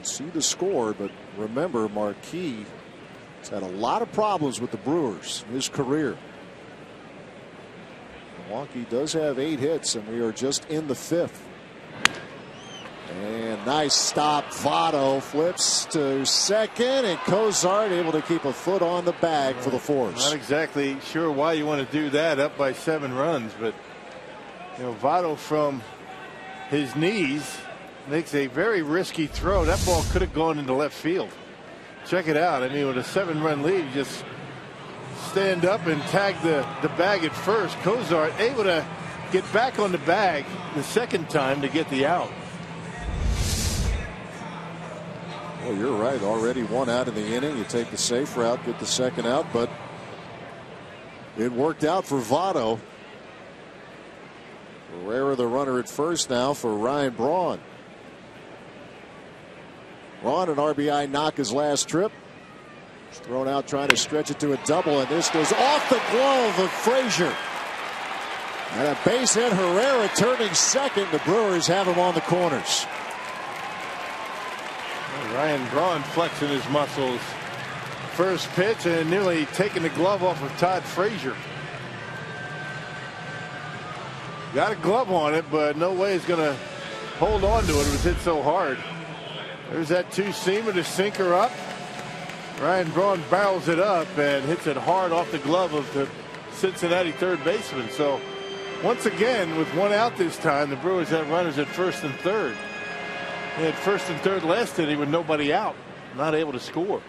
See the score, but remember, Marquis has had a lot of problems with the Brewers in his career. Milwaukee does have 8 hits, and we are just in the 5th. And nice stop. Votto flips to second, and Cozart able to keep a foot on the bag for the force. Not exactly sure why you want to do that up by 7 runs, but you know, Votto from his knees makes a very risky throw. That ball could have gone into left field. Check it out. I mean, with a 7-run lead, you just stand up and tag the bag at first. Cozart able to get back on the bag the second time to get the out. Well, you're right. Already 1 out in the inning. You take the safe route, get the second out, but it worked out for Votto. Herrera the runner at first now for Ryan Braun. Braun, an RBI knock his last trip. He's thrown out trying to stretch it to a double, and this goes off the glove of Frazier. And a base hit. Herrera turning second. The Brewers have him on the corners. Ryan Braun flexing his muscles. First pitch and nearly taking the glove off of Todd Frazier. Got a glove on it, but no way he's going to hold on to it. It was hit so hard. There's that 2-seamer to sinker up. Ryan Braun barrels it up and hits it hard off the glove of the Cincinnati third baseman. So once again, with 1 out this time, the Brewers have runners at first and third. They had first and third last inning with nobody out, not able to score.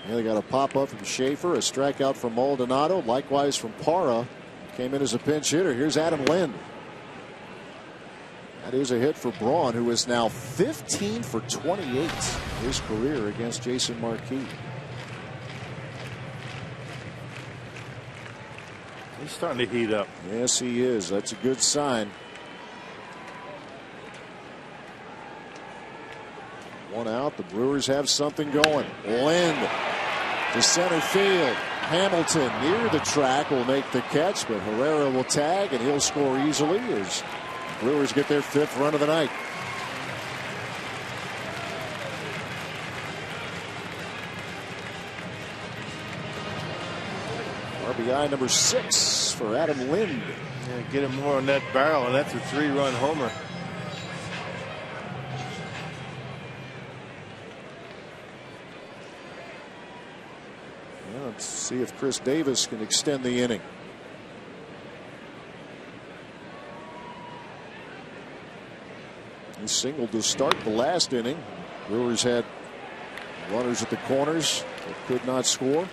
Yeah, they got a pop up from Schaefer, a strikeout from Maldonado, likewise from Parra. Came in as a pinch hitter. Here's Adam Lind. That is a hit for Braun, who is now 15 for 28 in his career against Jason Marquis. He's starting to heat up. Yes, he is. That's a good sign. 1 out. The Brewers have something going. Lind to center field. Hamilton near the track will make the catch, but Herrera will tag, and he'll score easily as Brewers get their 5th run of the night. RBI number 6 for Adam Lind. Yeah, get him more on that barrel, and that's a 3-run homer. Let's see if Chris Davis can extend the inning. He singled to start the last inning. Brewers had runners at the corners that could not score.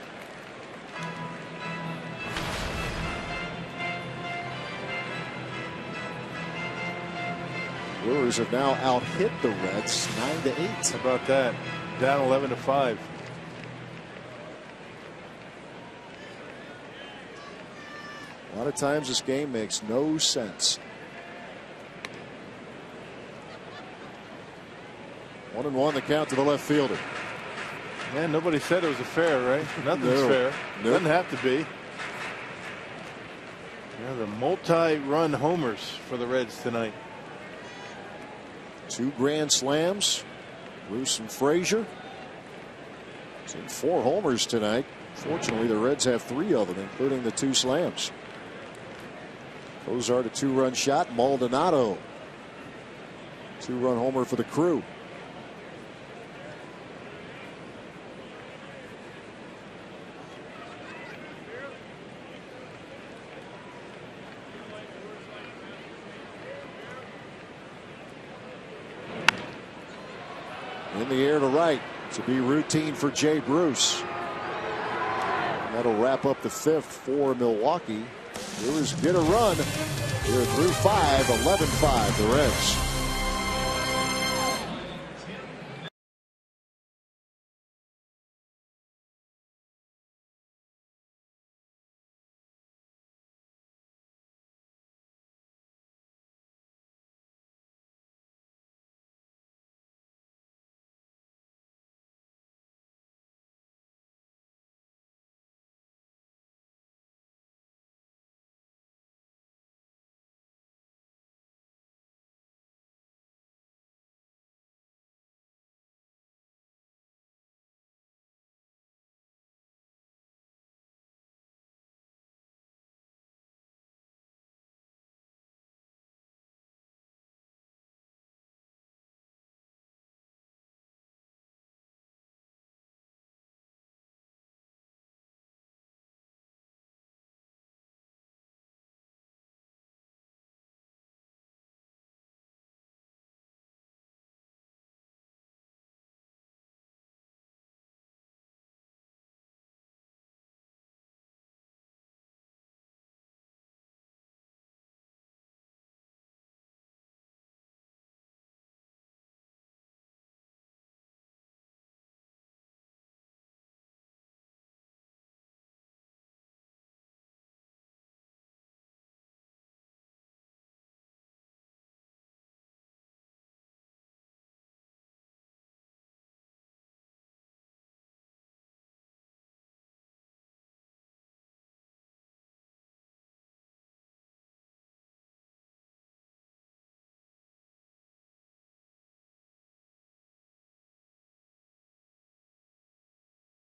Brewers have now out-hit the Reds 9-8. How about that? Down 11-5. A lot of times this game makes no sense. 1-1 the count to the left fielder. Yeah, nobody said it was a fair, right? Nothing's fair. Nope. Doesn't have to be. Yeah, the multi-run homers for the Reds tonight. 2 grand slams. Bruce and Frazier. Seen 4 homers tonight. Fortunately, the Reds have 3 of them, including the 2 slams. Cozart a 2-run shot. Maldonado 2-run homer for the Crew. in the air to right to be routine for Jay Bruce. That'll wrap up the 5th for Milwaukee. Brewers get a run here through 5, 11-5 the Reds.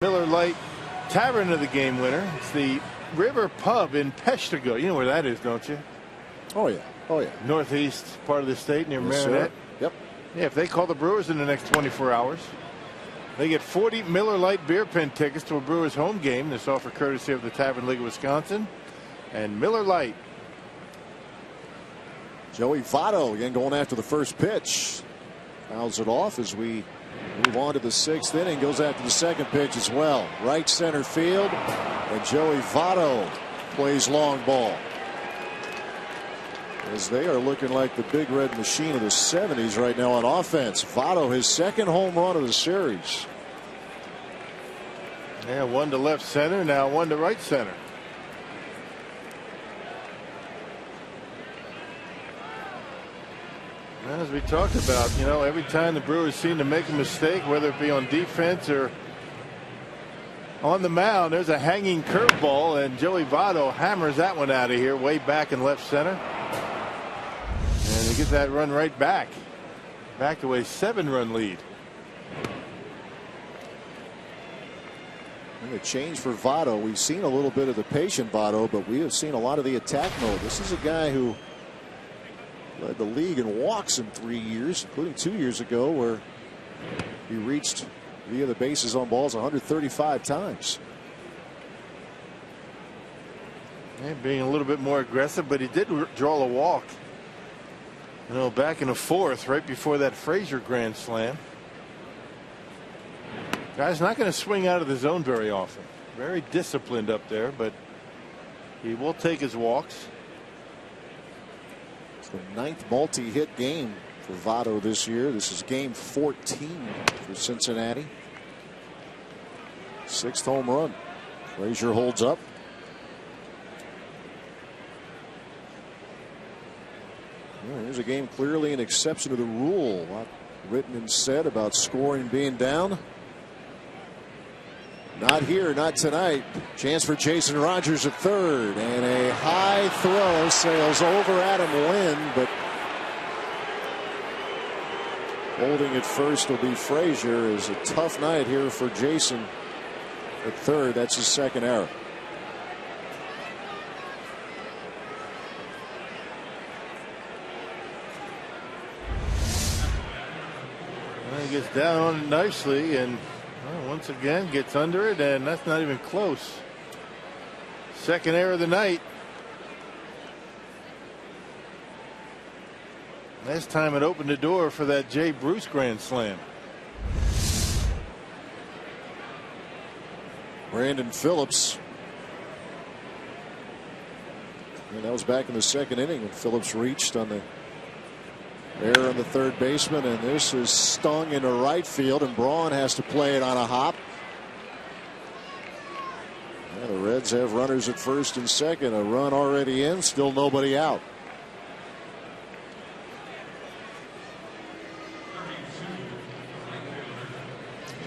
Miller Lite Tavern of the game winner. It's the River Pub in Peshtigo. You know where that is, don't you? Oh yeah, oh yeah. Northeast part of the state near Marinette. Yep. Yeah, if they call the Brewers in the next 24 hours, they get 40 Miller Lite beer pen tickets to a Brewers home game. This offer courtesy of the Tavern League of Wisconsin and Miller Lite. Joey Votto again going after the first pitch. Fouls it off as we move on to the 6th inning. Goes after the second pitch as well. Right center field. And Joey Votto plays long ball. As they are looking like the big red machine of the 70s right now on offense. Votto, his 2nd home run of the series. Yeah, one to left center, now one to right center. As we talked about, you know, every time the Brewers seem to make a mistake, whether it be on defense or on the mound, there's a hanging curveball, and Joey Votto hammers that one out of here, way back in left center. And he gets that run right back. Back to a 7-run lead. And the change for Votto. We've seen a little bit of the patient Votto, but we have seen a lot of the attack mode. This is a guy who led the league in walks in 3 years, including 2 years ago, where he reached via the bases on balls 135 times. Yeah, being a little bit more aggressive, but he did draw a walk. You know, back in the 4th, right before that Frazier grand slam. Guy's not going to swing out of the zone very often. Very disciplined up there, but he will take his walks. It's the 9th multi-hit game for Votto this year. This is game 14 for Cincinnati. 6th home run. Frazier holds up. Well, here's a game clearly an exception to the rule. A lot written and said about scoring being down. Not here, not tonight. Chance for Jason Rogers at third, and a high throw sails over Adam Lynn, but holding at first will be Frazier. Is a tough night here for Jason at third. That's his 2nd error. Well, he gets down on it nicely, and once again gets under it, and that's not even close. 2nd error of the night. Last time it opened the door for that Jay Bruce grand slam. Brandon Phillips. And that was back in the second inning when Phillips reached on the error on the third baseman, and this is stung into right field, and Braun has to play it on a hop. Yeah, the Reds have runners at first and second. A run already in, still nobody out.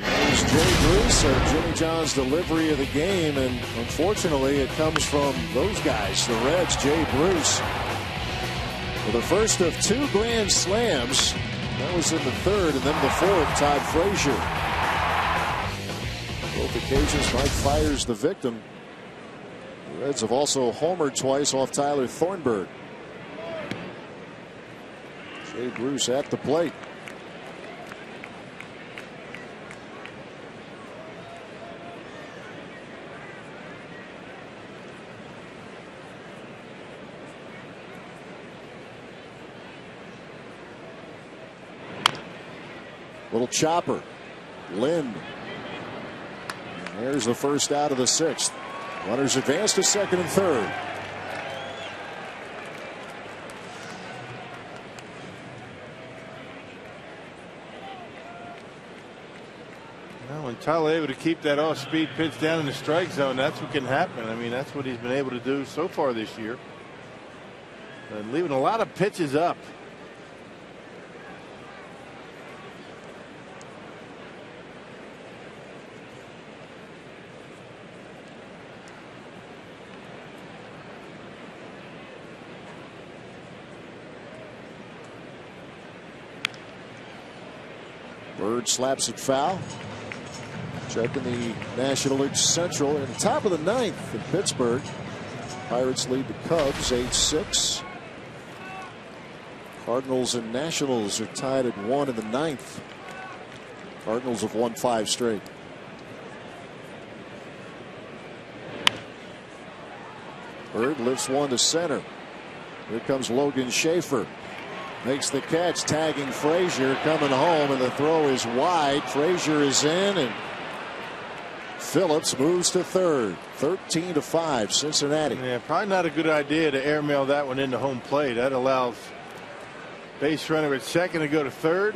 There's Jay Bruce, Jimmy John's delivery of the game, and unfortunately it comes from those guys, the Reds. Jay Bruce for the first of 2 grand slams. That was in the third, and then the fourth, Todd Frazier. Both occasions, Mike Fiers the victim. The Reds have also homered twice off Tyler Thornburg. Jay Bruce at the plate. Little chopper. Lind. And there's the first out of the 6th. Runners advance to second and third. Well, when Tyler able to keep that off-speed pitch down in the strike zone, that's what can happen. I mean, that's what he's been able to do so far this year. And leaving a lot of pitches up. Bird slaps it foul. Checking the National League Central in the top of the 9th in Pittsburgh. Pirates lead the Cubs 8-6. Cardinals and Nationals are tied at 1 in the 9th. Cardinals have won 5 straight. Bird lifts one to center. Here comes Logan Schaefer. Makes the catch, tagging Frazier, coming home, and the throw is wide. Frazier is in, and Phillips moves to third. 13-5, Cincinnati. Yeah, probably not a good idea to airmail that one into home plate. That allows base runner at second to go to third.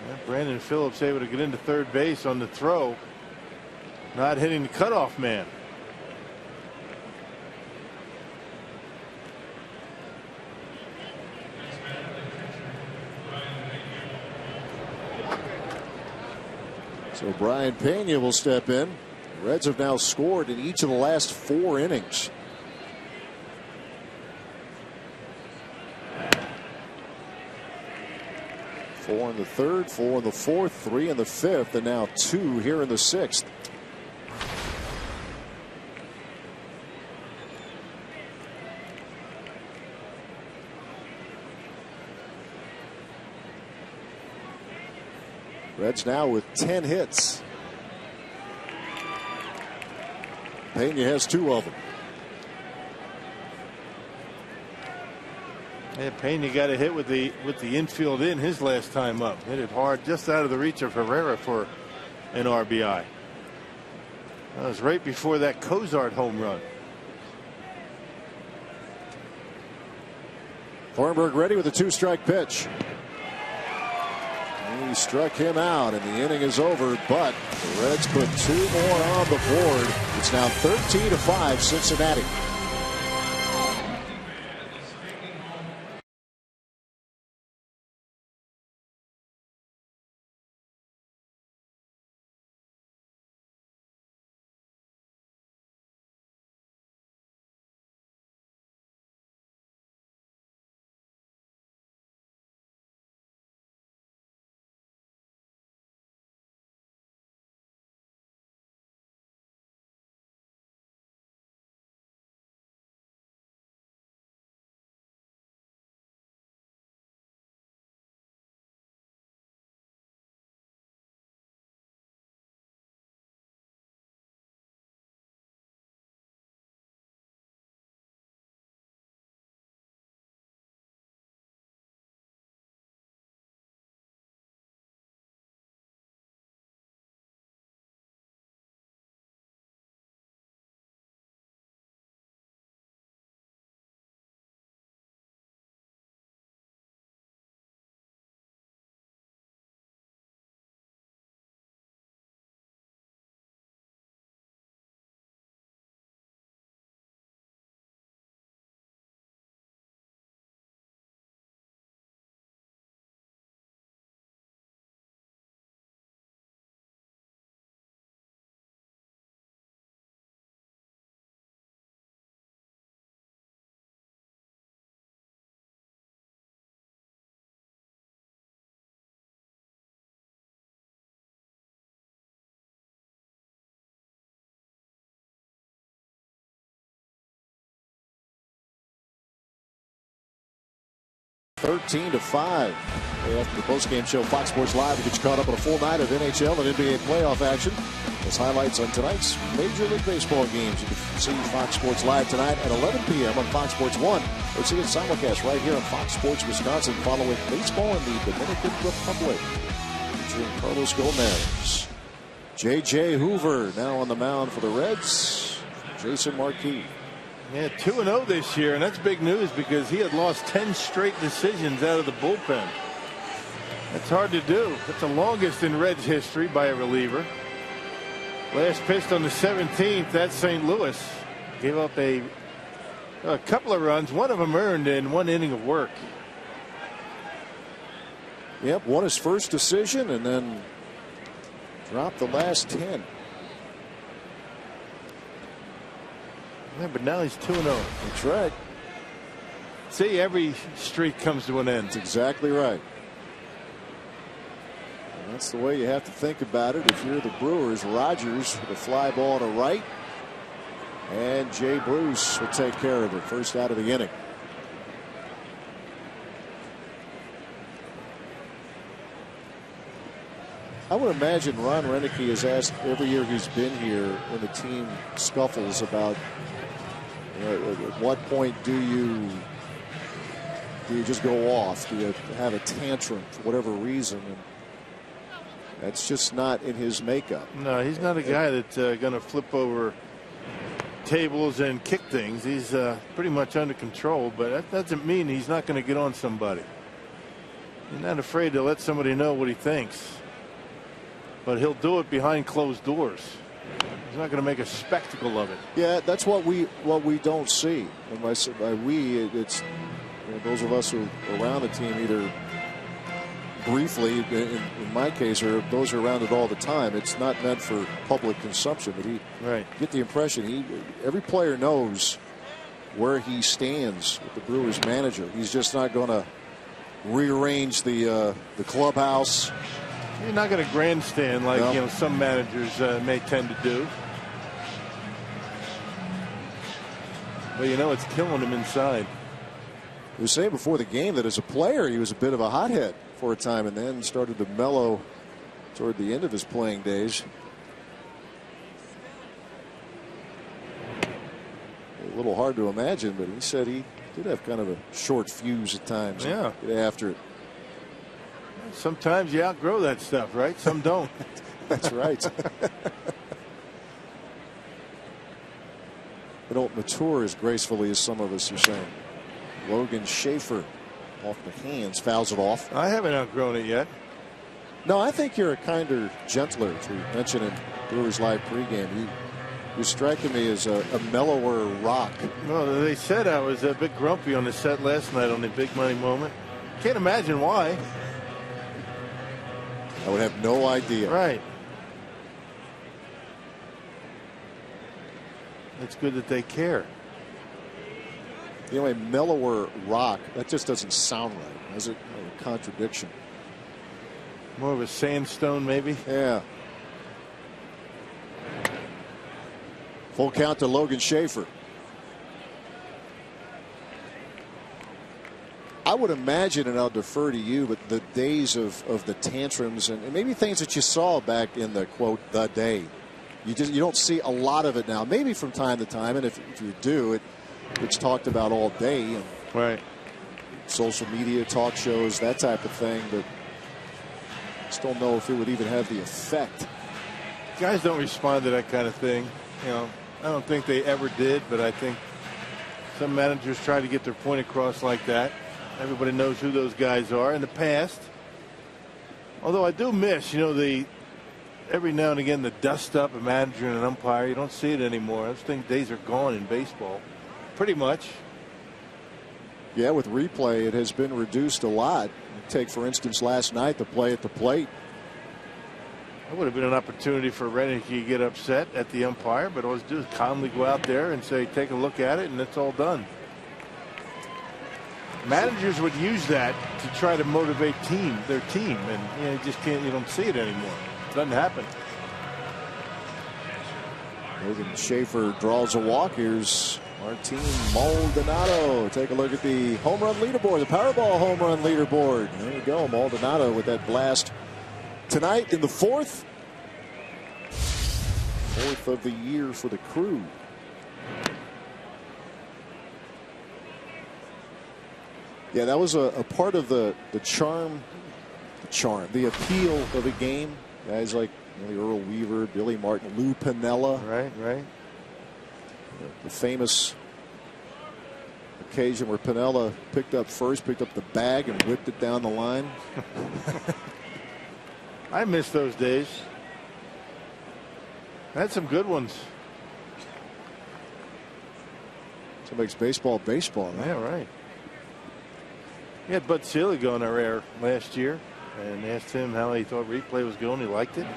Yeah, Brandon Phillips able to get into third base on the throw, not hitting the cutoff man. So Brian Pena will step in. The Reds have now scored in each of the last 4 innings. Four in the third, 4 in the fourth, 3 in the fifth, and now 2 here in the 6th. Reds now with 10 hits. Pena has 2 of them. Yeah, Pena got a hit with the infield in his last time up. Hit it hard, just out of the reach of Herrera for an RBI. That was right before that Cozart home run. Thornburg ready with a 2-strike pitch. He struck him out, and the inning is over, but the Reds put 2 more on the board. It's now 13-5, Cincinnati. 13-5. After the postgame show, Fox Sports Live will get you caught up on a full night of NHL and NBA playoff action. As highlights on tonight's Major League Baseball games. You can see Fox Sports Live tonight at 11 p.m. on Fox Sports 1. Or see it simulcast right here on Fox Sports Wisconsin following baseball in the Dominican Republic. Featuring Carlos Gomez. J.J. Hoover now on the mound for the Reds. Jason Marquis. Yeah, 2-0 this year, and that's big news because he had lost 10 straight decisions out of the bullpen. That's hard to do. That's the longest in Reds history by a reliever. Last pitched on the 17th at St. Louis. Gave up a couple of runs, one of them earned in 1 inning of work. Yep, won his first decision and then dropped the last 10. Yeah, but now he's 2-0. That's right. See, every streak comes to an end. That's exactly right. And that's the way you have to think about it. If you're the Brewers, Rogers with a fly ball to right. And Jay Bruce will take care of it. First out of the inning. I would imagine Ron Renicky has asked every year he's been here when the team scuffles about at what point do you just go off? Do you have a tantrum for whatever reason? And that's just not in his makeup. No, he's not a guy that's going to flip over tables and kick things. He's pretty much under control, but that doesn't mean he's not going to get on somebody. He's not afraid to let somebody know what he thinks, but he'll do it behind closed doors. He's not going to make a spectacle of it. Yeah, that's what we don't see. And by we, it's those of us who are around the team either briefly, in my case, or those who are around it all the time. It's not meant for public consumption. But get the impression every player knows where he stands with the Brewers manager. He's just not going to rearrange the clubhouse. You're not going to grandstand like some managers may tend to do. But it's killing him inside. He was saying before the game that as a player he was a bit of a hothead for a time, and then started to mellow toward the end of his playing days. A little hard to imagine, but he said he did have kind of a short fuse at times. Yeah. Get after it. Sometimes you outgrow that stuff, right? Some don't. That's right. They don't mature as gracefully as some of us are saying. Logan Schaefer off the hands, fouls it off. I haven't outgrown it yet. No, I think you're a kinder, gentler, as we mentioned in Brewers Live pregame. You're striking me as a mellower rock. Well, they said I was a bit grumpy on the set last night on the Big Money Moment. Can't imagine why. I would have no idea. Right. It's good that they care. A mellower rock, that just doesn't sound right, does it? A contradiction. More of a sandstone, maybe? Yeah. Full count to Logan Schaefer. I would imagine, and I'll defer to you, but the days of the tantrums and maybe things that you saw back in the, quote, the day, you don't see a lot of it now. Maybe from time to time, and if you do, it's talked about all day. And right. Social media, talk shows, that type of thing, but I just don't know if it would even have the effect. Guys don't respond to that kind of thing. I don't think they ever did, but I think some managers try to get their point across like that. Everybody knows who those guys are in the past. Although I do miss, every now and again the dust up a manager and an umpire. You don't see it anymore. I just think days are gone in baseball. Pretty much. Yeah, with replay it has been reduced a lot. Take, for instance, last night, the play at the plate. That would have been an opportunity for Renicky to get upset at the umpire, but all he do is calmly go out there and say, take a look at it, and it's all done. Managers would use that to try to motivate their team, and you don't see it anymore. It doesn't happen. Logan Schaefer draws a walk. Here's Martin Maldonado. Take a look at the home run leaderboard, the Powerball home run leaderboard. There you go, Maldonado with that blast tonight in the fourth of the year for the Crew. Yeah, that was a part of the charm, the appeal of the game. Guys like Earl Weaver, Billy Martin, Lou Piniella. Right. The famous occasion where Piniella picked up the bag and whipped it down the line. I miss those days. I had some good ones. That's what makes baseball baseball. Right? Yeah, right. We had Bud Selig on our air last year and asked him how he thought replay was going. He liked it.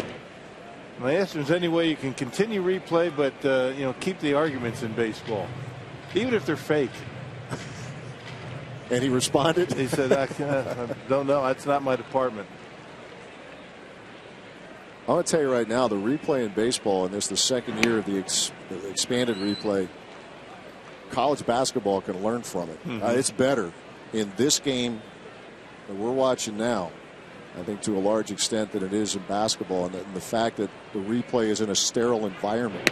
And I asked him, is there any way you can continue replay, but keep the arguments in baseball, even if they're fake? And he responded. He said, I don't know. That's not my department. I'm going to tell you right now, the replay in baseball, and this is the second year of the expanded replay, college basketball can learn from it. It's better in this game that we're watching now, I think, to a large extent than it is in basketball, and the fact that the replay is in a sterile environment.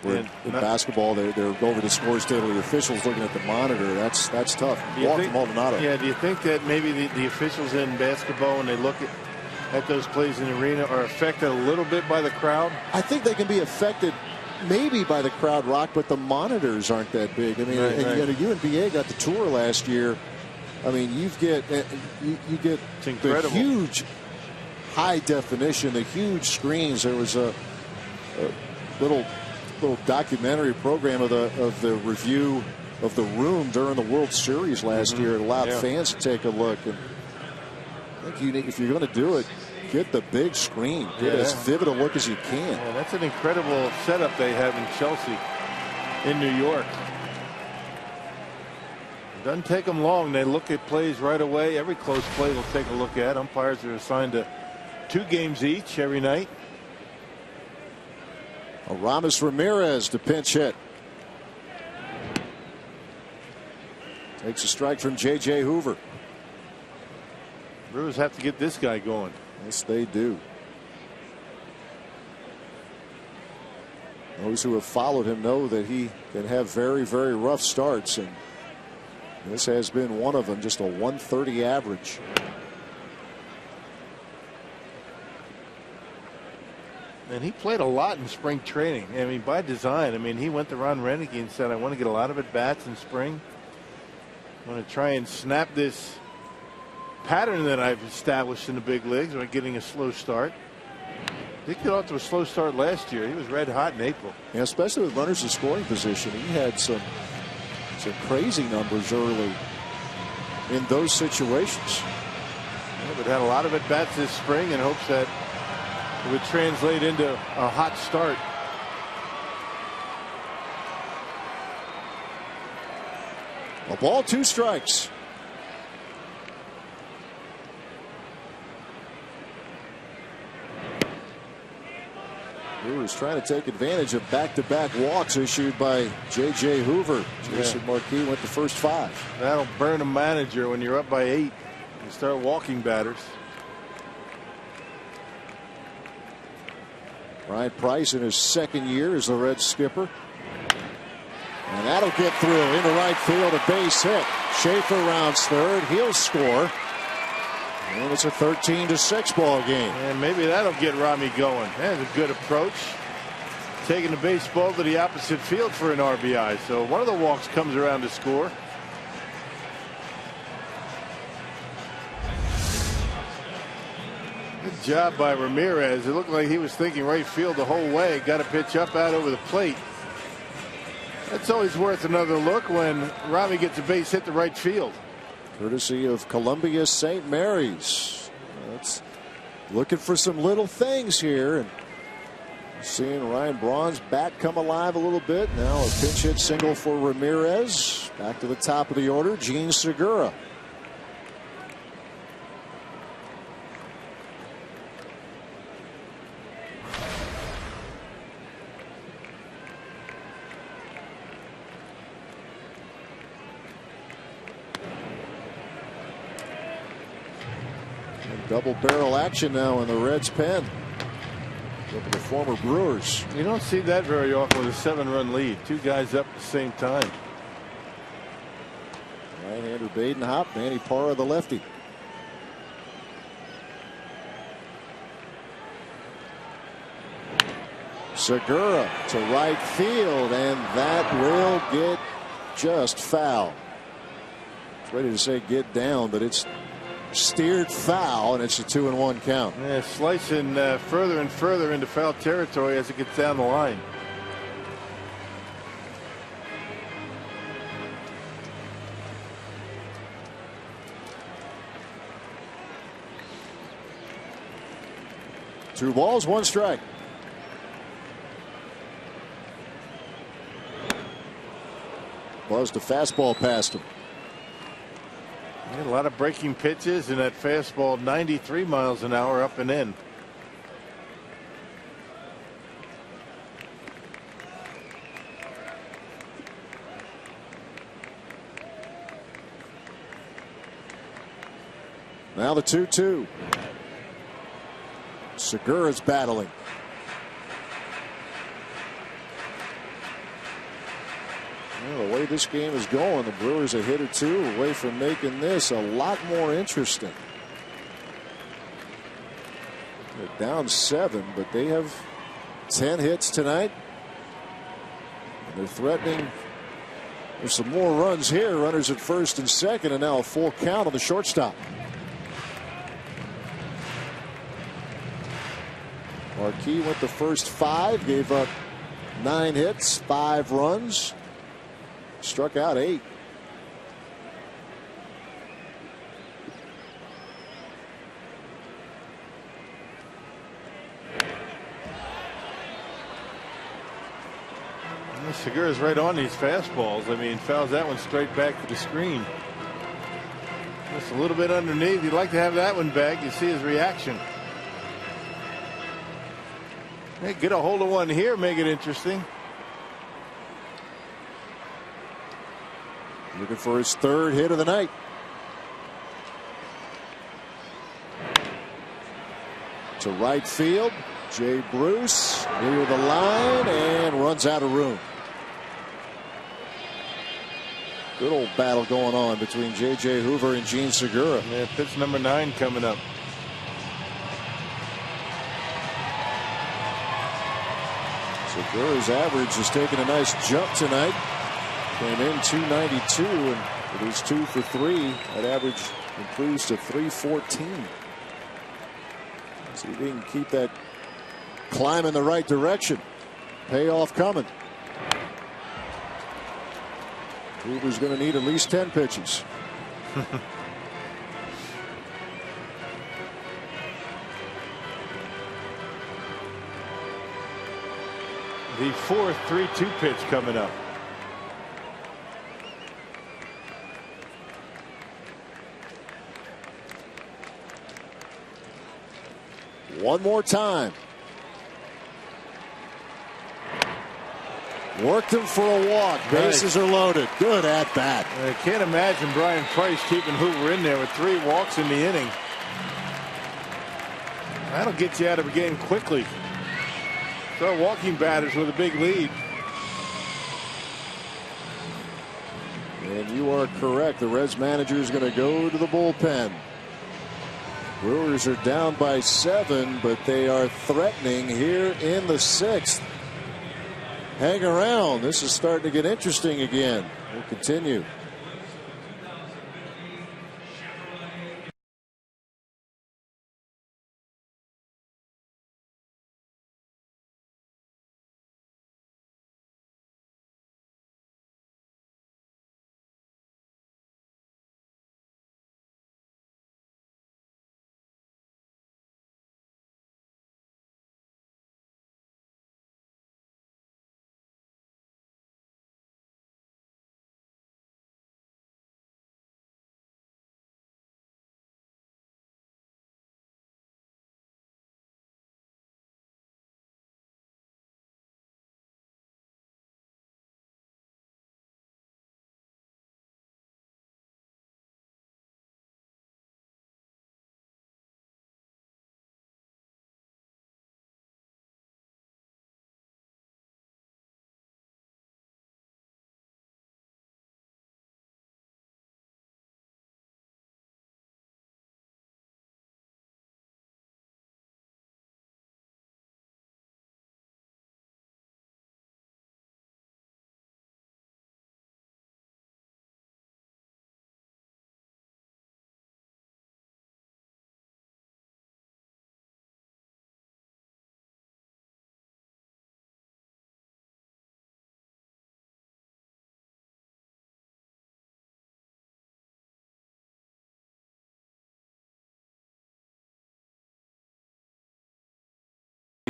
Where in basketball, they're over the scores table, the officials looking at the monitor. That's tough. Maldonado. Yeah, do you think that maybe the officials in basketball, when they look at those plays in the arena, are affected a little bit by the crowd? I think they can be affected maybe by the crowd, Rock, but the monitors aren't that big. I mean, UNBA got the tour last year. I mean, you get the huge high definition, the huge screens. There was a little documentary program of the review of the room during the World Series last year. It allowed fans to take a look. And I think if you're going to do it, get the big screen. Get as vivid a look as you can. Yeah, that's an incredible setup they have in Chelsea, in New York. It doesn't take them long. They look at plays right away. Every close play they'll take a look at. Umpires are assigned to 2 games each every night. Aramis Ramirez to pinch hit. Takes a strike from J.J. Hoover. Brewers have to get this guy going. Yes, they do. Those who have followed him know that he can have very, very rough starts, and this has been one of them. Just a 130 average. And he played a lot in spring training. I mean, by design. I mean, he went to Ron Renneke and said, I want to get a lot of at-bats in spring. I want to try and snap this pattern that I've established in the big leagues by getting a slow start. He got off to a slow start last year. He was red hot in April. Yeah, especially with runners in scoring position. He had some crazy numbers early in those situations. Yeah, but had a lot of at-bats this spring in hopes that it would translate into a hot start. A ball, 2 strikes. Brewers trying to take advantage of back-to-back walks issued by J.J. Hoover. Jason Marquis went the first 5. That'll burn a manager when you're up by 8. You start walking batters. Ryan Price in his second year as the Reds skipper. And that'll get through into right field, a base hit. Schaefer rounds third. He'll score. And it's a 13-6 ball game. And maybe that'll get Rami going. That's a good approach. Taking the baseball to the opposite field for an RBI. So one of the walks comes around to score. Good job by Ramirez. It looked like he was thinking right field the whole way. Got a pitch up out over the plate. That's always worth another look when Rami gets a base hit to right field. Courtesy of Columbia St. Mary's. That's looking for some little things here. And seeing Ryan Braun's bat come alive a little bit. Now a pinch hit single for Ramirez. Back to the top of the order, Gene Segura. And double barrel action now in the Reds' pen. Over the former Brewers. You don't see that very often with a 7-run lead. Two guys up at the same time. Right-hander Baden-Hop, Manny Parra the lefty. Segura to right field, and that will get just foul. It's ready to say get down, but it's steered foul, and it's a 2-1 count. Yeah, slicing further and further into foul territory as it gets down the line. Two balls, one strike. Buzzed a fastball past him. A lot of breaking pitches, and that fastball 93 miles an hour up and in. Now the 2-2. Segura's battling. Well, the way this game is going, the Brewers a hit or two away from making this a lot more interesting. They're down 7, but they have 10 hits tonight. And they're threatening. There's some more runs here. Runners at first and second, and now a full count on the shortstop. Marquis went the first 5, gave up 9 hits, 5 runs. Struck out 8. Segura's right on these fastballs. I mean, fouls that one straight back to the screen. Just a little bit underneath. You'd like to have that one back. You see his reaction. Hey, get a hold of one here, make it interesting. Looking for his 3rd hit of the night. To right field. Jay Bruce near the line and runs out of room. Good old battle going on between J.J. Hoover and Gene Segura. Yeah, pitch number 9 coming up. Segura's average has taken a nice jump tonight. Came in 292, and it is 2 for 3. That average improves to 314. See if he can keep that climb in the right direction. Payoff coming. Hoover's going to need at least 10 pitches. The 4th 3-2 pitch coming up. One more time. Worked him for a walk. Bases are loaded. Good at bat. I can't imagine Brian Price keeping Hoover in there with 3 walks in the inning. That'll get you out of a game quickly. Start walking batters with a big lead. And you are correct. The Reds manager is going to go to the bullpen. Brewers are down by 7, but they are threatening here in the 6th. Hang around. This is starting to get interesting again. We'll continue.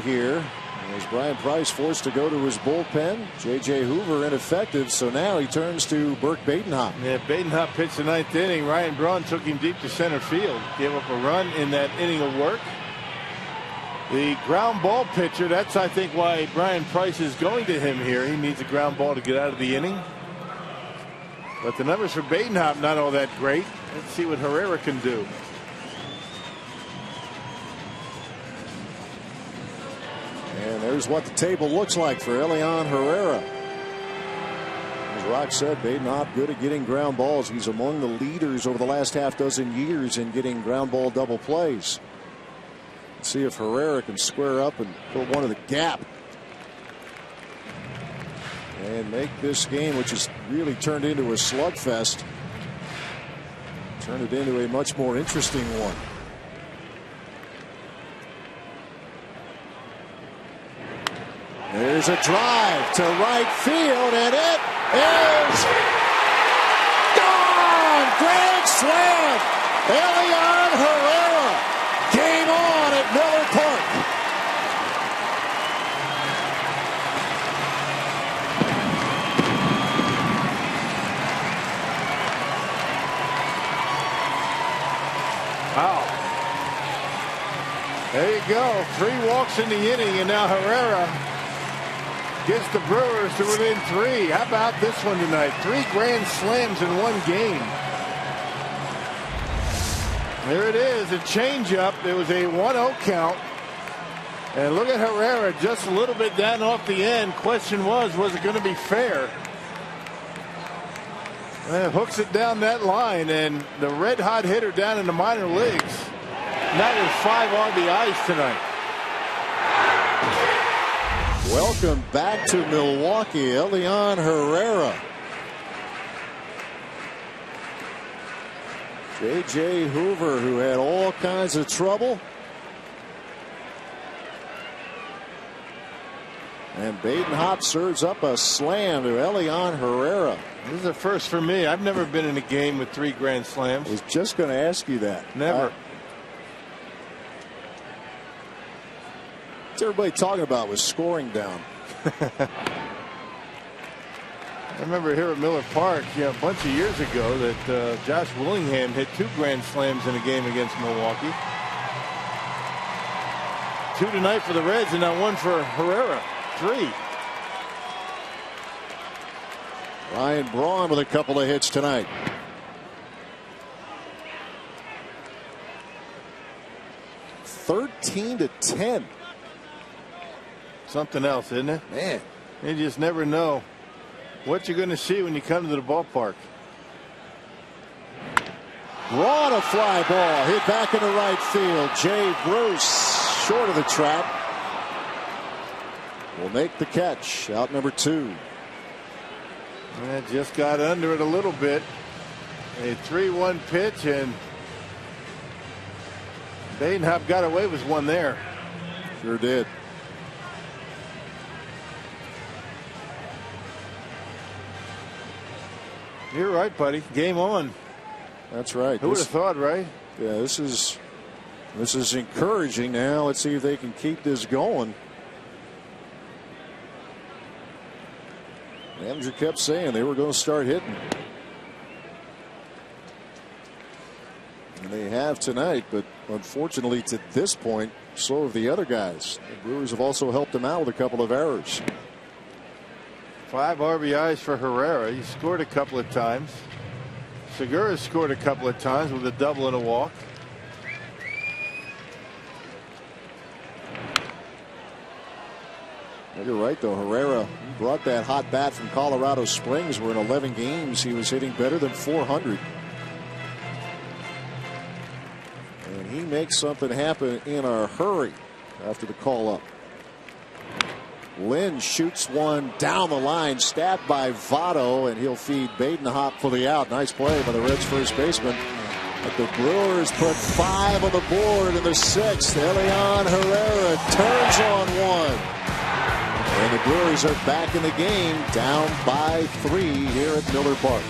here as Brian Price forced to go to his bullpen. J.J. Hoover ineffective, so now he turns to Burke Badenhop. Yeah, Badenhop pitched the 9th inning. Ryan Braun took him deep to center field. Gave up a run in that inning of work. The ground ball pitcher, that's I think why Brian Price is going to him here. He needs a ground ball to get out of the inning. But the numbers for Badenhop not all that great. Let's see what Herrera can do. And there's what the table looks like for Elian Herrera. As Rock said, Badenhop good at getting ground balls. He's among the leaders over the last half-dozen years in getting ground ball double plays. Let's see if Herrera can square up and put one in the gap and make this game, which has really turned into a slugfest, turn it into a much more interesting one. There's a drive to right field, and it is gone! Grand slam! Elian Herrera! Game on at Miller Park. Wow. There you go. 3 walks in the inning, and now Herrera gets the Brewers to within 3. How about this one tonight? 3 grand slams in one game. There it is, a changeup. There was a 1-0 count. And look at Herrera just a little bit down off the end. Question was it going to be fair? And hooks it down that line, and the red hot hitter down in the minor leagues. Now with 5 RBIs tonight. Welcome back to Milwaukee, Elian Herrera. J.J. Hoover, who had all kinds of trouble. And Badenhop serves up a slam to Elian Herrera. This is a first for me. I've never been in a game with 3 grand slams. I was just going to ask you that. Never. What's everybody talking about with scoring down? I remember here at Miller Park, a bunch of years ago, that Josh Willingham hit 2 grand slams in a game against Milwaukee. 2 tonight for the Reds, and now 1 for Herrera. 3. Ryan Braun with a couple of hits tonight. (13-10). Something else, isn't it? Man, you just never know what you're going to see when you come to the ballpark. Braun, a fly ball hit back into right field. Jay Bruce short of the trap will make the catch. Out number 2. And just got under it a little bit. A 3-1 pitch, and Badenhop got away with one there. Sure did. You're right, buddy. Game on. That's right. Who would have thought, right? Yeah, this is encouraging. Now let's see if they can keep this going. Manager kept saying they were going to start hitting. And they have tonight, but unfortunately to this point, so have the other guys. The Brewers have also helped them out with a couple of errors. 5 RBIs for Herrera. He scored a couple of times. Segura scored a couple of times with a double and a walk. You're right, though. Herrera brought that hot bat from Colorado Springs, where in 11 games he was hitting better than 400. And he makes something happen in a hurry after the call up. Lynn shoots one down the line, stabbed by Votto, and he'll feed Badenhop for the out. Nice play by the Reds first baseman. But the Brewers put 5 on the board in the 6th. Elian Herrera turns on one. And the Brewers are back in the game, down by 3 here at Miller Park.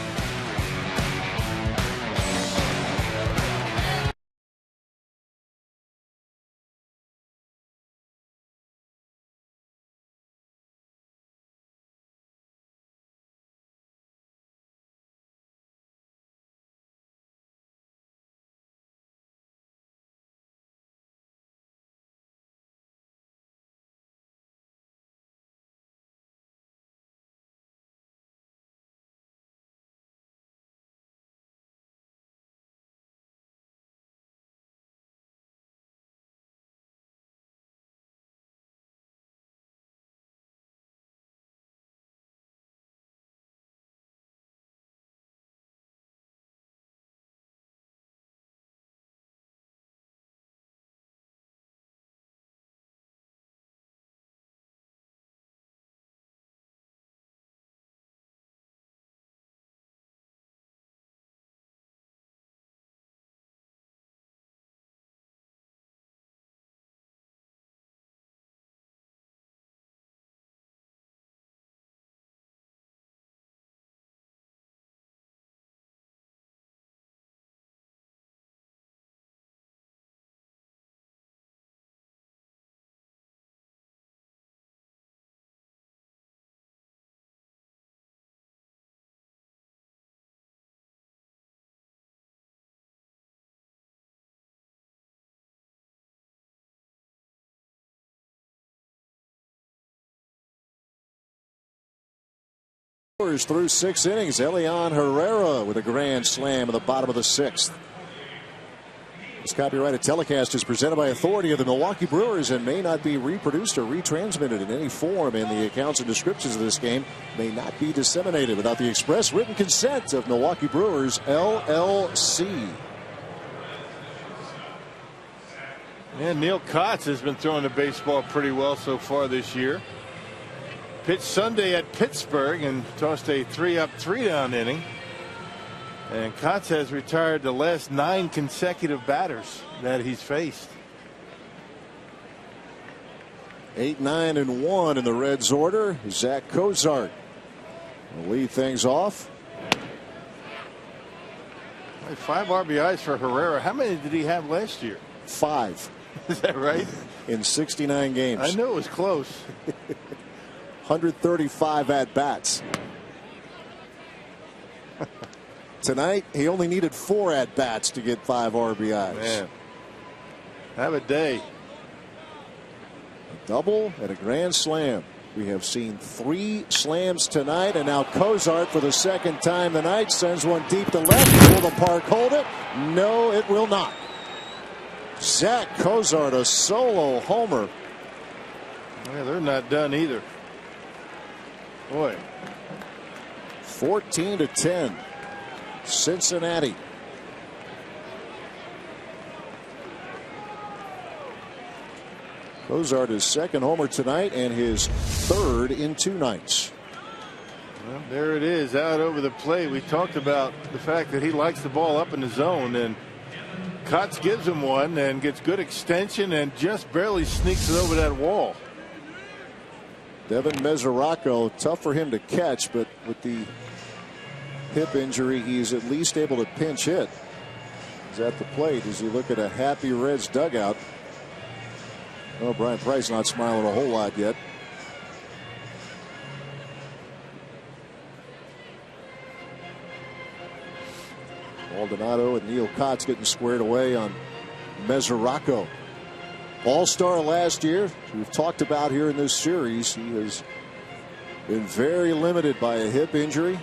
Brewers through 6 innings. Elian Herrera with a grand slam in the bottom of the 6th. This copyrighted telecast is presented by authority of the Milwaukee Brewers and may not be reproduced or retransmitted in any form, and the accounts and descriptions of this game may not be disseminated without the express written consent of Milwaukee Brewers, LLC. And Neil Kotz has been throwing the baseball pretty well so far this year. Pitched Sunday at Pittsburgh and tossed a 3-up, 3-down inning. And Kotz has retired the last 9 consecutive batters that he's faced. 8-9-1 in the Reds order. Zach Cozart will lead things off. 5 RBIs for Herrera. How many did he have last year? 5. Is that right? In 69 games. I knew it was close. 135 at-bats. Tonight, he only needed 4 at-bats to get 5 RBIs. Man, have a day. A double and a grand slam. We have seen 3 slams tonight, and now Cozart for the second time tonight sends one deep to left. Will the park hold it? No, it will not. Zach Cozart, a solo homer. Yeah, they're not done either. Boy. 14-10. Cincinnati. Cozart his second homer tonight and his 3rd in 2 nights. Well, there it is, out over the plate. We talked about the fact that he likes the ball up in the zone, and Kotz gives him one and gets good extension and just barely sneaks it over that wall. Devin Mesoraco, tough for him to catch, but with the hip injury, he's at least able to pinch hit. He's at the plate as you look at a happy Reds dugout. Oh, Brian Price not smiling a whole lot yet. Maldonado and Neil Kotz getting squared away on Mesoraco. All-star last year. We've talked about here in this series. He has been very limited by a hip injury.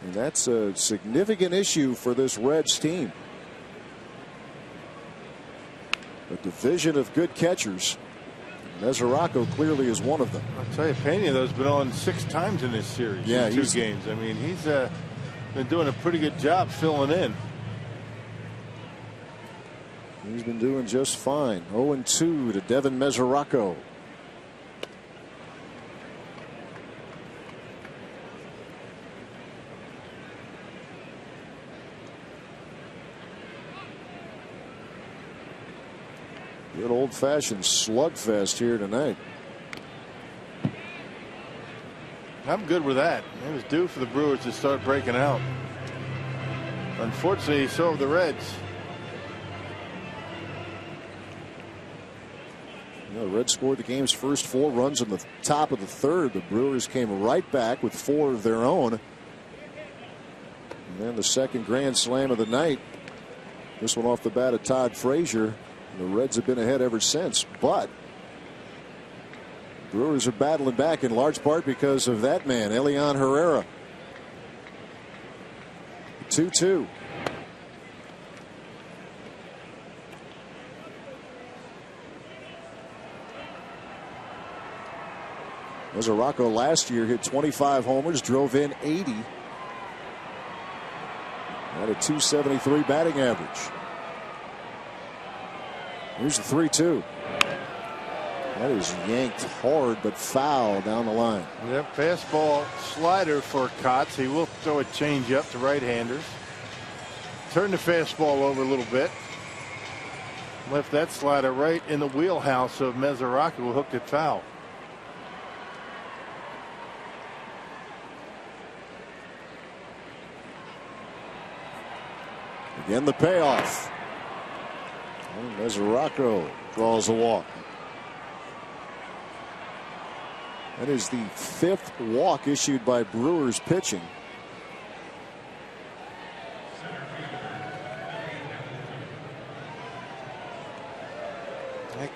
And that's a significant issue for this Reds team. A division of good catchers. Mesoraco clearly is one of them. I'll tell you, Pena, though, has been on 6 times in this series. Yeah, in 2 games. I mean, he's been doing a pretty good job filling in. He's been doing just fine. 0-2 to Devin Mesoraco. Good old-fashioned slugfest here tonight. I'm good with that. It was due for the Brewers to start breaking out. Unfortunately, so have the Reds. The Reds scored the game's first 4 runs in the top of the 3rd. The Brewers came right back with 4 of their own. And then the second grand slam of the night. This one off the bat of Todd Frazier. The Reds have been ahead ever since, but the Brewers are battling back in large part because of that man, Elian Herrera. 2-2. Mesoraco last year hit 25 homers, drove in 80. Had a .273 batting average. Here's the 3-2. That is yanked hard but foul down the line. Yep, fastball slider for Kotz. He will throw a changeup to right-handers. Turn the fastball over a little bit. Left that slider right in the wheelhouse of Mesoraco, who hooked it foul. Again, the payoff. And Mesoraco draws a walk. That is the 5th walk issued by Brewers pitching.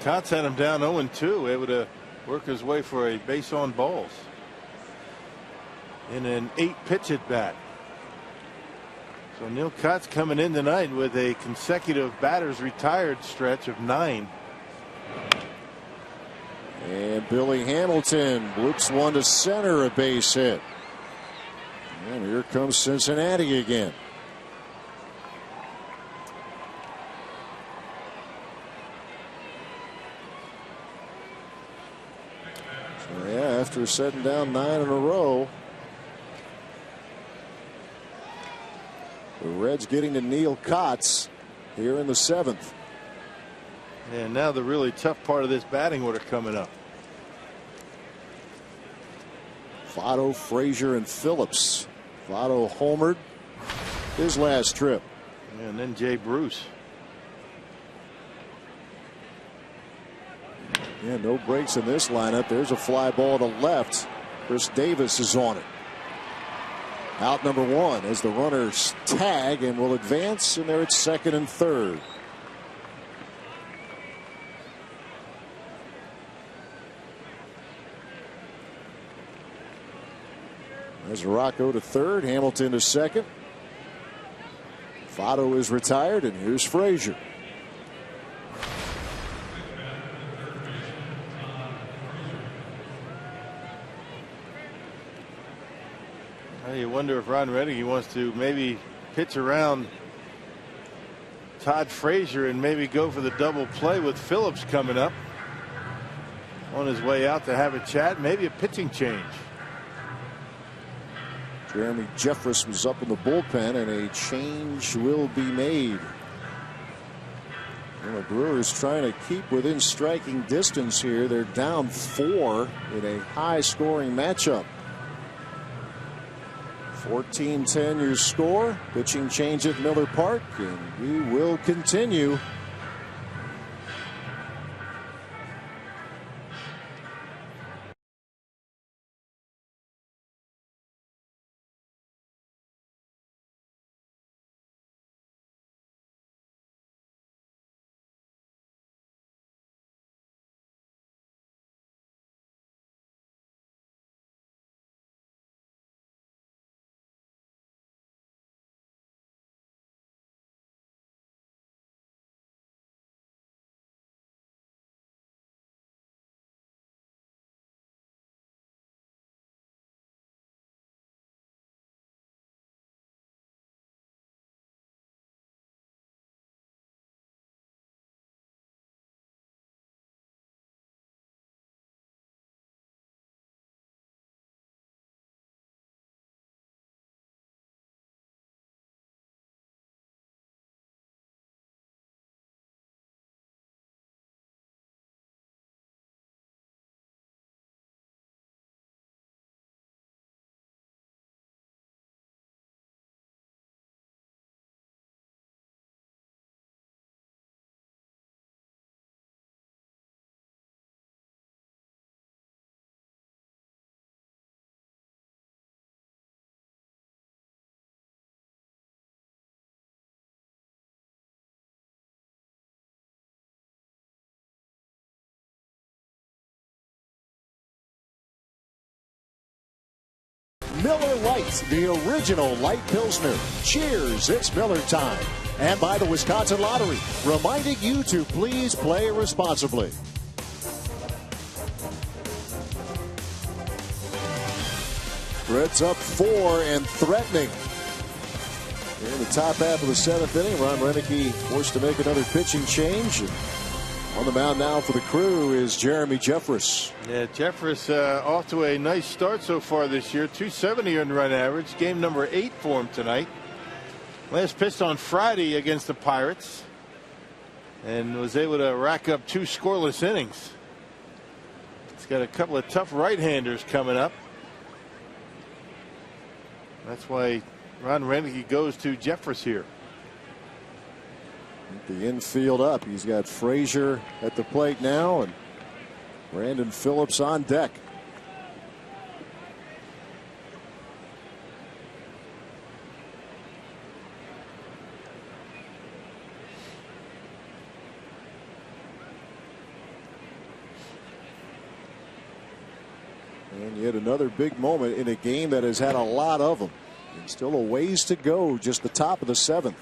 Kotz had him down 0-2, able to work his way for a base on balls in an 8-pitch at bat. So Neil Cott's coming in tonight with a consecutive batters retired stretch of 9. And Billy Hamilton loops one to center, a base hit. And here comes Cincinnati again. So yeah, after setting down 9 in a row, the Reds getting to Neil Kotz here in the 7th. And now the really tough part of this batting order coming up. Votto, Frazier, and Phillips. Votto homered his last trip. And then Jay Bruce. Yeah, no breaks in this lineup. There's a fly ball to left. Chris Davis is on it. Out number 1 as the runners tag and will advance, and they're at second and third. There's Rocco to third, Hamilton to second. Votto is retired, and here's Frazier. You wonder if Ron Rennick wants to maybe pitch around Todd Frazier and maybe go for the double play with Phillips coming up on his way out to have a chat, maybe a pitching change. Jeremy Jeffress was up in the bullpen, and a change will be made. And the Brewers trying to keep within striking distance here. They're down 4 in a high-scoring matchup. 14-10 your score. Pitching change at Miller Park, and we will continue. Miller Lite, the original light Pilsner. Cheers, it's Miller time. And by the Wisconsin Lottery, reminding you to please play responsibly. Reds up 4 and threatening. In the top half of the 7th inning, Ron Renicky forced to make another pitching change. On the mound now for the Crew is Jeremy Jeffress. Yeah, Jeffress off to a nice start so far this year. 270 earned run average. Game number 8 for him tonight. Last pitched on Friday against the Pirates, and was able to rack up 2 scoreless innings. He's got a couple of tough right-handers coming up. That's why Ron Renicky goes to Jeffress here. The infield up. He's got Frazier at the plate now, and Brandon Phillips on deck. And yet another big moment in a game that has had a lot of them. And still a ways to go, just the top of the 7th.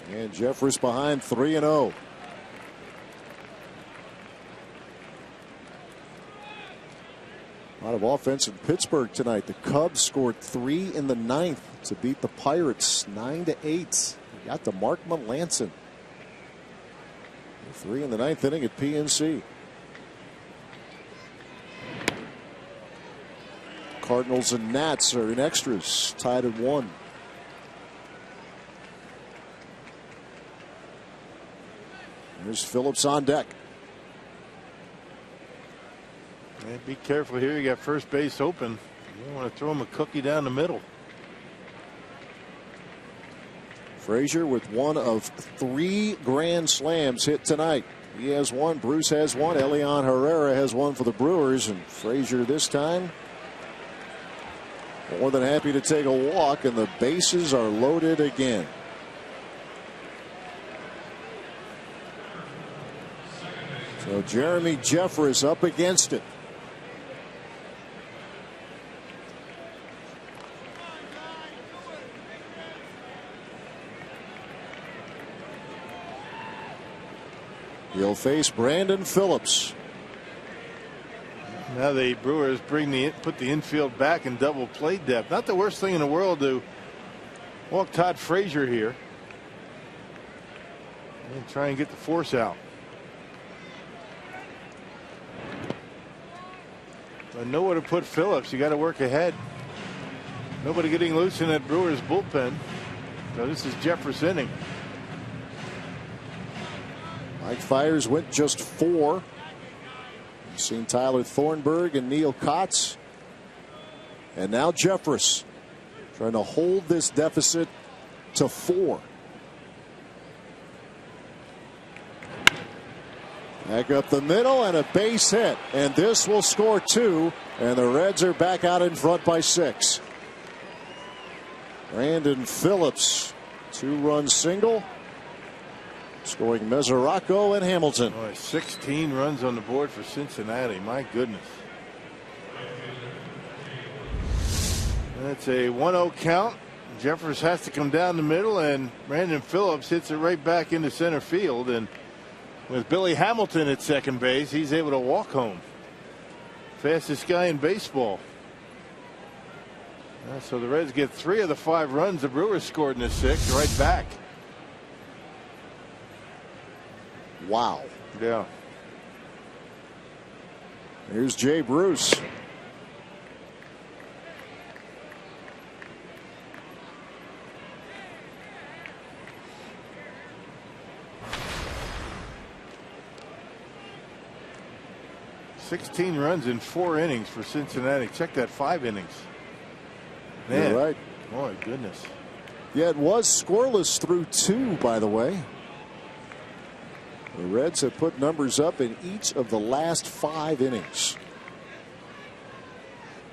And Jeffress behind 3-0. A lot of offense in Pittsburgh tonight. The Cubs scored 3 in the 9th to beat the Pirates 9-8. We got to Mark Melanson. 3 in the 9th inning at PNC. Cardinals and Nats are in extras, tied at 1. There's Phillips on deck. Man, be careful here. You got first base open. You don't want to throw him a cookie down the middle. Frazier with one of 3 grand slams hit tonight. He has one. Bruce has one. Elian Herrera has one for the Brewers. And Frazier this time more than happy to take a walk. And the bases are loaded again. So Jeremy Jeffress up against it. He'll face Brandon Phillips. Now the Brewers put the infield back in double play depth. Not the worst thing in the world to walk Todd Frazier here and try and get the force out. But nowhere to put Phillips. You got to work ahead. Nobody getting loose in that Brewers bullpen. So this is Jeffress' inning. Mike Fiers went just 4. You've seen Tyler Thornburg and Neil Kotz. And now Jeffress trying to hold this deficit to 4. Back up the middle and a base hit. And this will score 2. And the Reds are back out in front by 6. Brandon Phillips, 2-run single. Scoring Mesoraco and Hamilton. Boy, 16 runs on the board for Cincinnati. My goodness. That's a 1-0 count. Jeffress has to come down the middle, and Brandon Phillips hits it right back into center field. And with Billy Hamilton at second base, he's able to walk home. Fastest guy in baseball. So the Reds get 3 of the 5 runs the Brewers scored in the 6th right back. Wow. Yeah. Here's Jay Bruce. $16 runs in 4 innings for Cincinnati. Check that, 5 innings. Man. You're right. Oh, my goodness. Yeah, it was scoreless through 2, by the way. The Reds have put numbers up in each of the last 5 innings.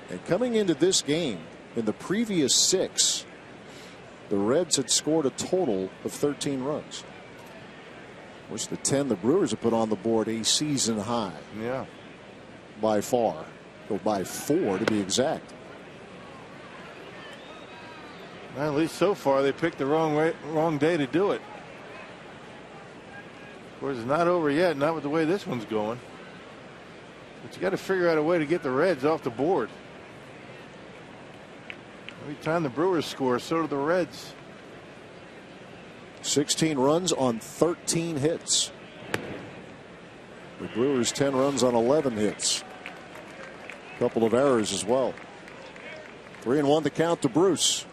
And coming into this game, in the previous 6, the Reds had scored a total of 13 runs. Which the 10 the Brewers have put on the board a season high. Yeah. By far. Or by 4 to be exact. Well, at least so far they picked the wrong day to do it. Of course, it's not over yet, not with the way this one's going. But you got to figure out a way to get the Reds off the board. Every time the Brewers score, so do the Reds. 16 runs on 13 hits. The Brewers 10 runs on 11 hits. A couple of errors as well. 3-1 the count to Bruce.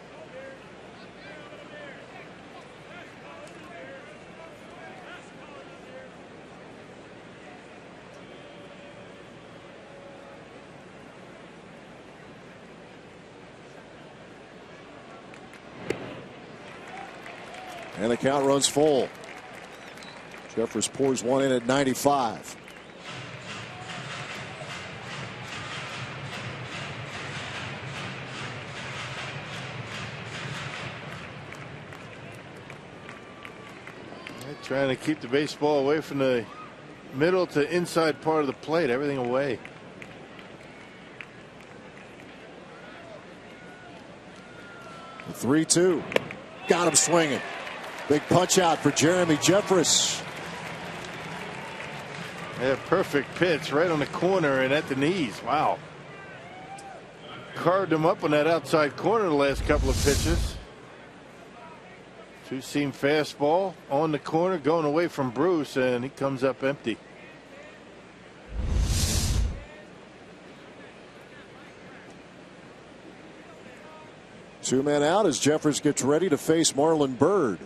And the count runs full. Jeffress pours one in at 95. They're trying to keep the baseball away from the middle to inside part of the plate, everything away. The 3-2. Got him swinging. Big punch out for Jeremy Jeffress. Yeah, perfect pitch right on the corner and at the knees. Wow. Carved him up on that outside corner the last couple of pitches. Two-seam fastball on the corner going away from Bruce, and he comes up empty. Two men out as Jeffress gets ready to face Marlon Byrd.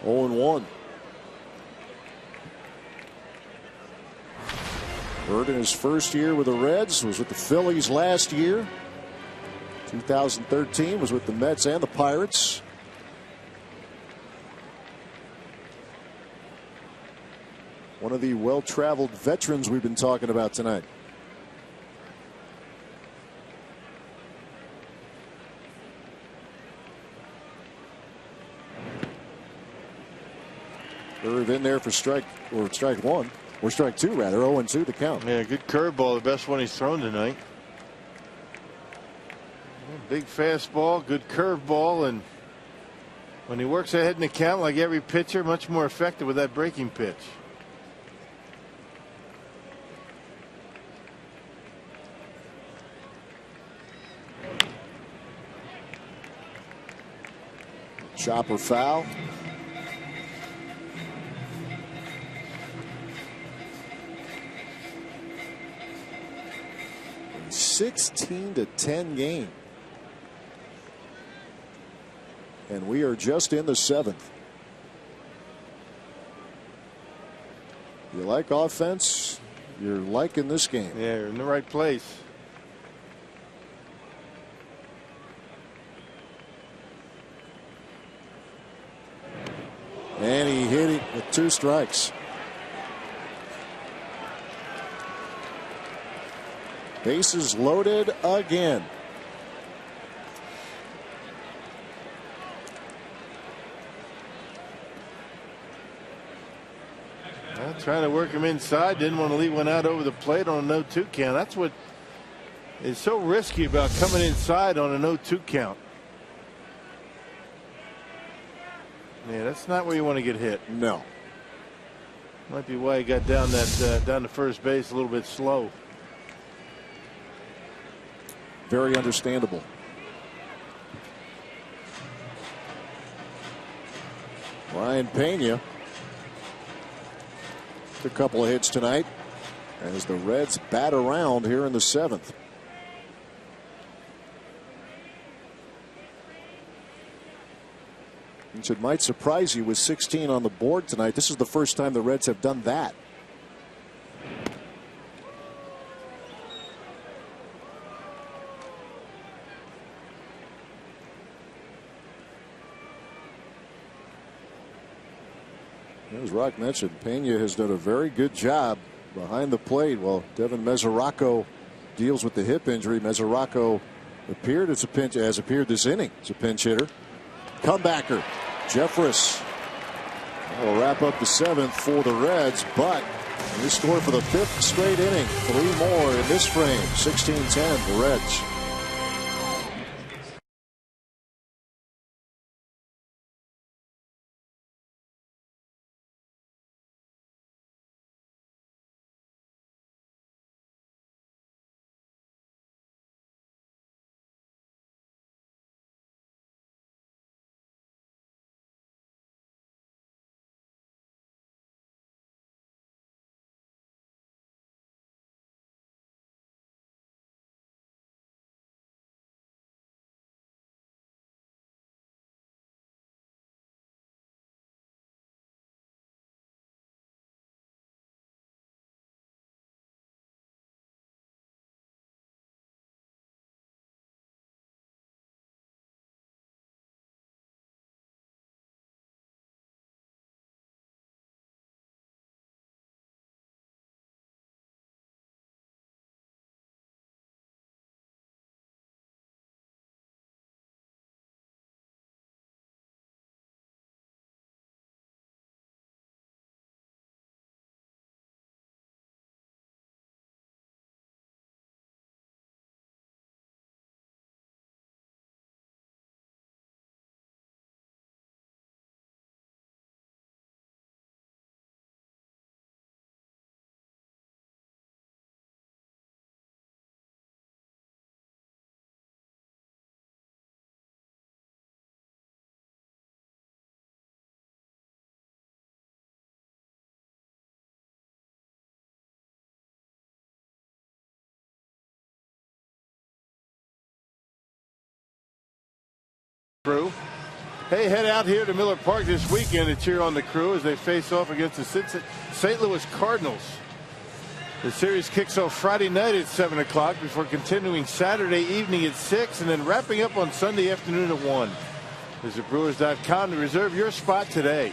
Oh, 0-1. Byrd in his first year with the Reds was with the Phillies last year. 2013 was with the Mets and the Pirates. One of the well-traveled veterans we've been talking about tonight. Irv in there for strike one, or strike two rather. 0-2 the count. Yeah, good curveball, the best one he's thrown tonight. Big fastball, good curveball, and when he works ahead in the count like every pitcher, much more effective with that breaking pitch. Chopper foul. A 16-10 game. And we are just in the seventh. You like offense, you're liking this game. Yeah, you're in the right place. And he hit it with 2 strikes. Bases loaded again. Trying to work him inside, didn't want to leave one out over the plate on a 0-2 count. That's what is so risky about coming inside on a 0-2 count. Yeah, that's not where you want to get hit. No. Might be why he got down to first base a little bit slow. Very understandable. Ryan Pena. A couple of hits tonight as the Reds bat around here in the seventh. Which it might surprise you with 16 on the board tonight. This is the first time the Reds have done that. As Rock mentioned, Pena has done a very good job behind the plate while Devin Mesoraco deals with the hip injury. Mesoraco has appeared this inning as a pinch hitter. Comebacker, Jeffress will wrap up the seventh for the Reds, but they score for the 5th straight inning. 3 more in this frame. 16-10, the Reds. Crew. Hey, head out here to Miller Park this weekend to cheer on the Crew as they face off against the St. Louis Cardinals. The series kicks off Friday night at 7 o'clock before continuing Saturday evening at 6 and then wrapping up on Sunday afternoon at 1. Visit Brewers.com to reserve your spot today.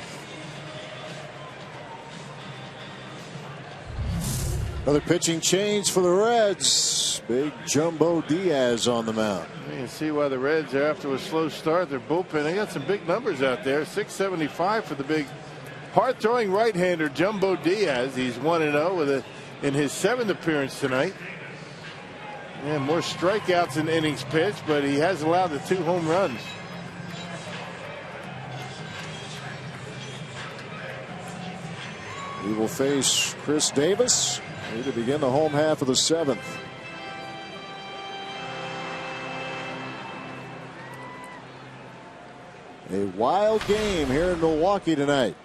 Another pitching change for the Reds. Big Jumbo Diaz on the mound. You can see why the Reds are after a slow start. Their bullpen, they got some big numbers out there. 675 for the big hard-throwing right-hander Jumbo Diaz. He's 1-0 in his 7th appearance tonight. And more strikeouts in innings pitched, but he has allowed the 2 home runs. He will face Chris Davis to begin the home half of the 7th. A wild game here in Milwaukee tonight.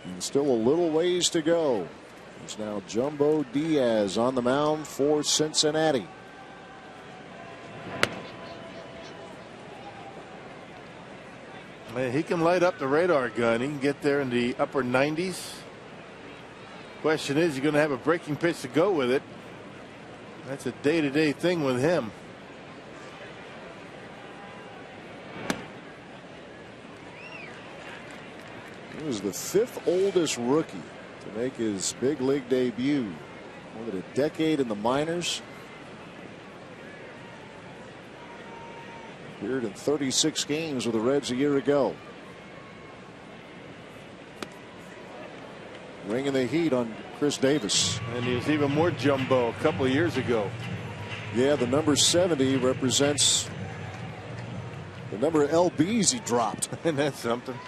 And still a little ways to go. It's now Jumbo Diaz on the mound for Cincinnati. Man, he can light up the radar gun. He can get there in the upper 90s. Question is, you're going to have a breaking pitch to go with it. That's a day-to-day thing with him. He was the 5th oldest rookie to make his big league debut. More than a decade in the minors. Appeared in 36 games with the Reds a year ago. Ringing the heat on Chris Davis. And he was even more jumbo a couple of years ago. Yeah, the number 70 represents the number of LBs he dropped. And that's something.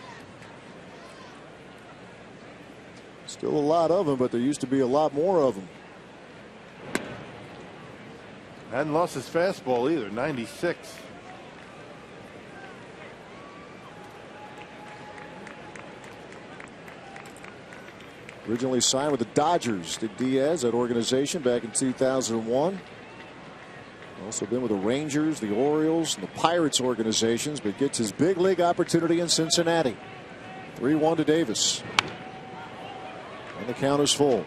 Still a lot of them, but there used to be a lot more of them. Hadn't lost his fastball either. 96. Originally signed with the Dodgers, did Diaz, that organization, back in 2001. Also been with the Rangers, the Orioles, and the Pirates organizations, but gets his big league opportunity in Cincinnati. 3-1 to Davis. And the count is full.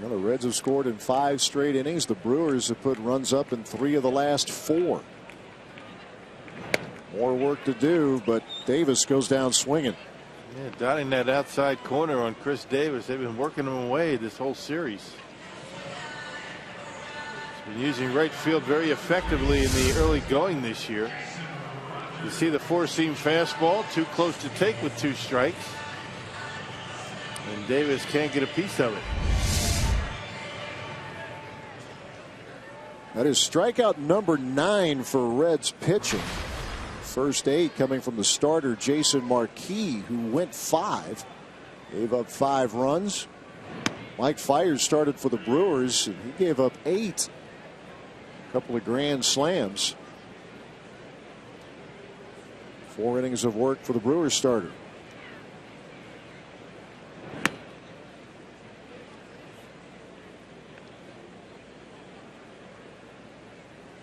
Well, the Reds have scored in 5 straight innings. The Brewers have put runs up in 3 of the last 4. More work to do, but Davis goes down swinging. Yeah, dotting that outside corner on Chris Davis. They've been working him away this whole series. He's been using right field very effectively in the early going this year. You see the 4-seam fastball, too close to take with 2 strikes. And Davis can't get a piece of it. That is strikeout number 9 for Reds pitching. First 8 coming from the starter Jason Marquis, who went 5. Gave up 5 runs. Mike Fiers started for the Brewers, and he gave up 8. A couple of grand slams. 4 innings of work for the Brewers starter.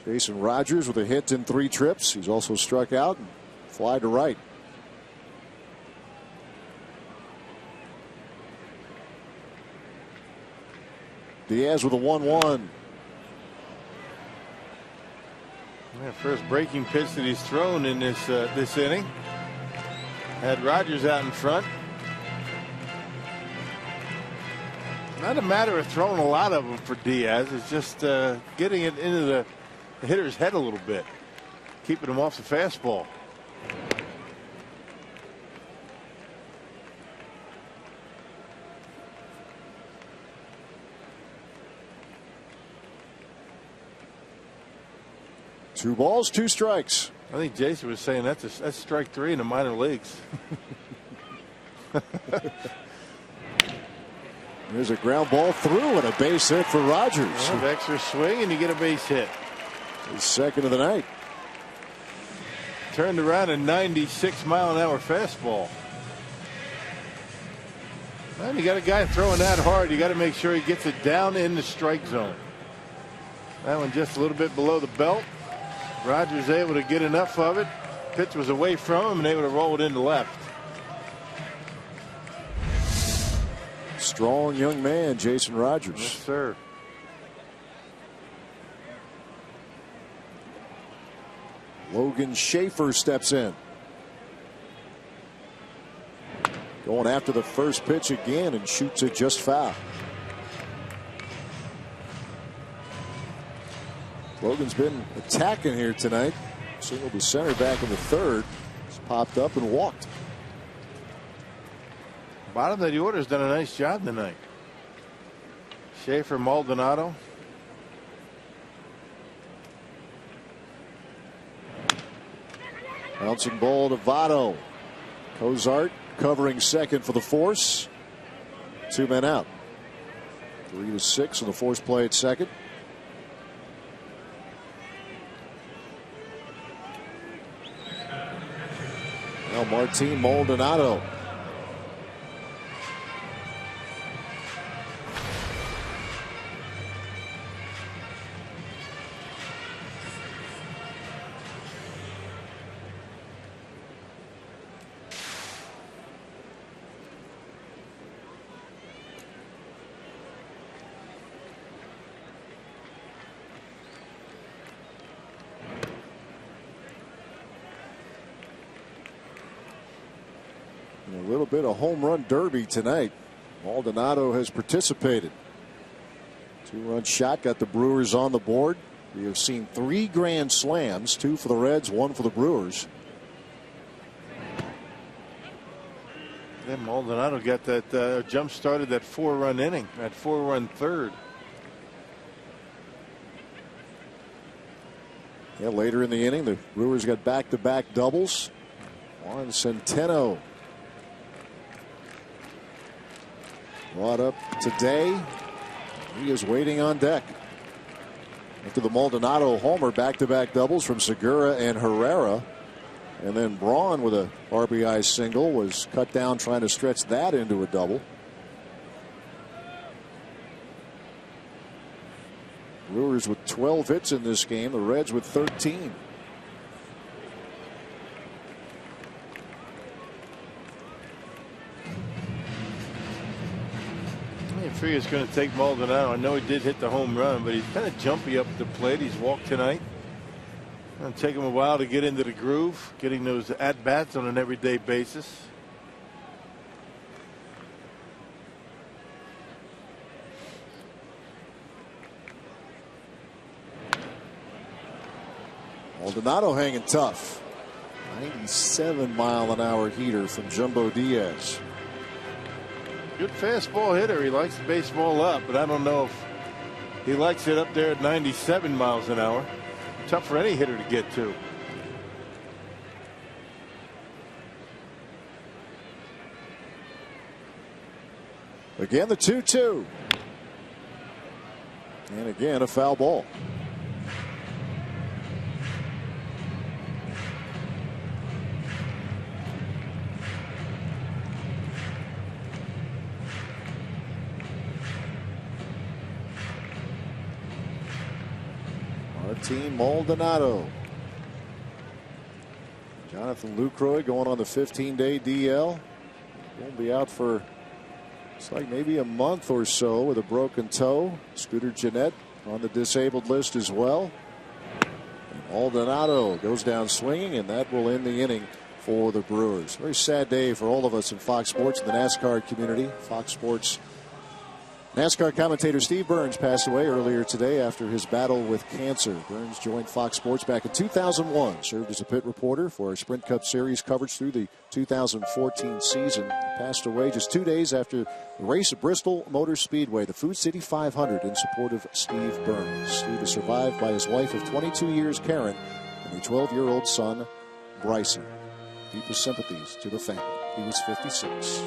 Jason Rogers with a hit in 3 trips. He's also struck out and fly to right. Diaz with a 1-1. First breaking pitch that he's thrown in this inning. Had Rogers out in front. Not a matter of throwing a lot of them for Diaz. It's just getting it into the hitter's head a little bit, keeping him off the fastball. Two balls, 2 strikes. I think Jason was saying that's strike 3 in the minor leagues. There's a ground ball through and a base hit for Rogers. Well, extra swing and you get a base hit. His second of the night. Turned around a 96-mile-an-hour fastball. Well, you got a guy throwing that hard. You got to make sure he gets it down in the strike zone. That one just a little bit below the belt. Rogers able to get enough of it. Pitch was away from him and able to roll it into left. Strong young man, Jason Rogers. Yes, sir. Logan Schaefer steps in. Going after the first pitch again and shoots it just foul. Logan's been attacking here tonight. Singled the center back in the third. Just popped up and walked. Bottom of the order's done a nice job tonight. Schaefer, Maldonado. Bouncing ball to Votto. Cozart covering second for the force. 2 men out. 3-6 in the force play at second. Now Martin Maldonado. A little bit of home run derby tonight. Maldonado has participated. 2-run shot got the Brewers on the board. We have seen 3 grand slams, 2 for the Reds, 1 for the Brewers. Then Maldonado got that jump started that 4-run inning, that 4-run third. Yeah, later in the inning, the Brewers got back-to-back doubles. Juan Centeno brought up today. He is waiting on deck. After the Maldonado homer, back-to-back doubles from Segura and Herrera. And then Braun with a RBI single was cut down trying to stretch that into a double. Brewers with 12 hits in this game, the Reds with 13. I figure it's going to take Maldonado. I know he did hit the home run, but he's kind of jumpy up at the plate. He's walked tonight. It'll take him a while to get into the groove, getting those at-bats on an everyday basis. Maldonado hanging tough. 97-mile-an-hour heater from Jumbo Diaz. Good fastball hitter. He likes the baseball up, but I don't know if he likes it up there at 97 miles an hour. Tough for any hitter to get to. Again, the 2-2. And again, a foul ball. Martin Maldonado. Jonathan Lucroy going on the 15-day DL. Won't be out for, it's like maybe a month or so with a broken toe. Scooter Gennett on the disabled list as well. And Maldonado goes down swinging, and that will end the inning for the Brewers. Very sad day for all of us in Fox Sports and the NASCAR community. Fox Sports NASCAR commentator Steve Burns passed away earlier today after his battle with cancer. Burns joined Fox Sports back in 2001, served as a pit reporter for our Sprint Cup Series coverage through the 2014 season. He passed away just 2 days after the race at Bristol Motor Speedway, the Food City 500, in support of Steve Burns. Steve is survived by his wife of 22 years, Karen, and their 12-year-old son, Bryson. Deepest sympathies to the family. He was 56.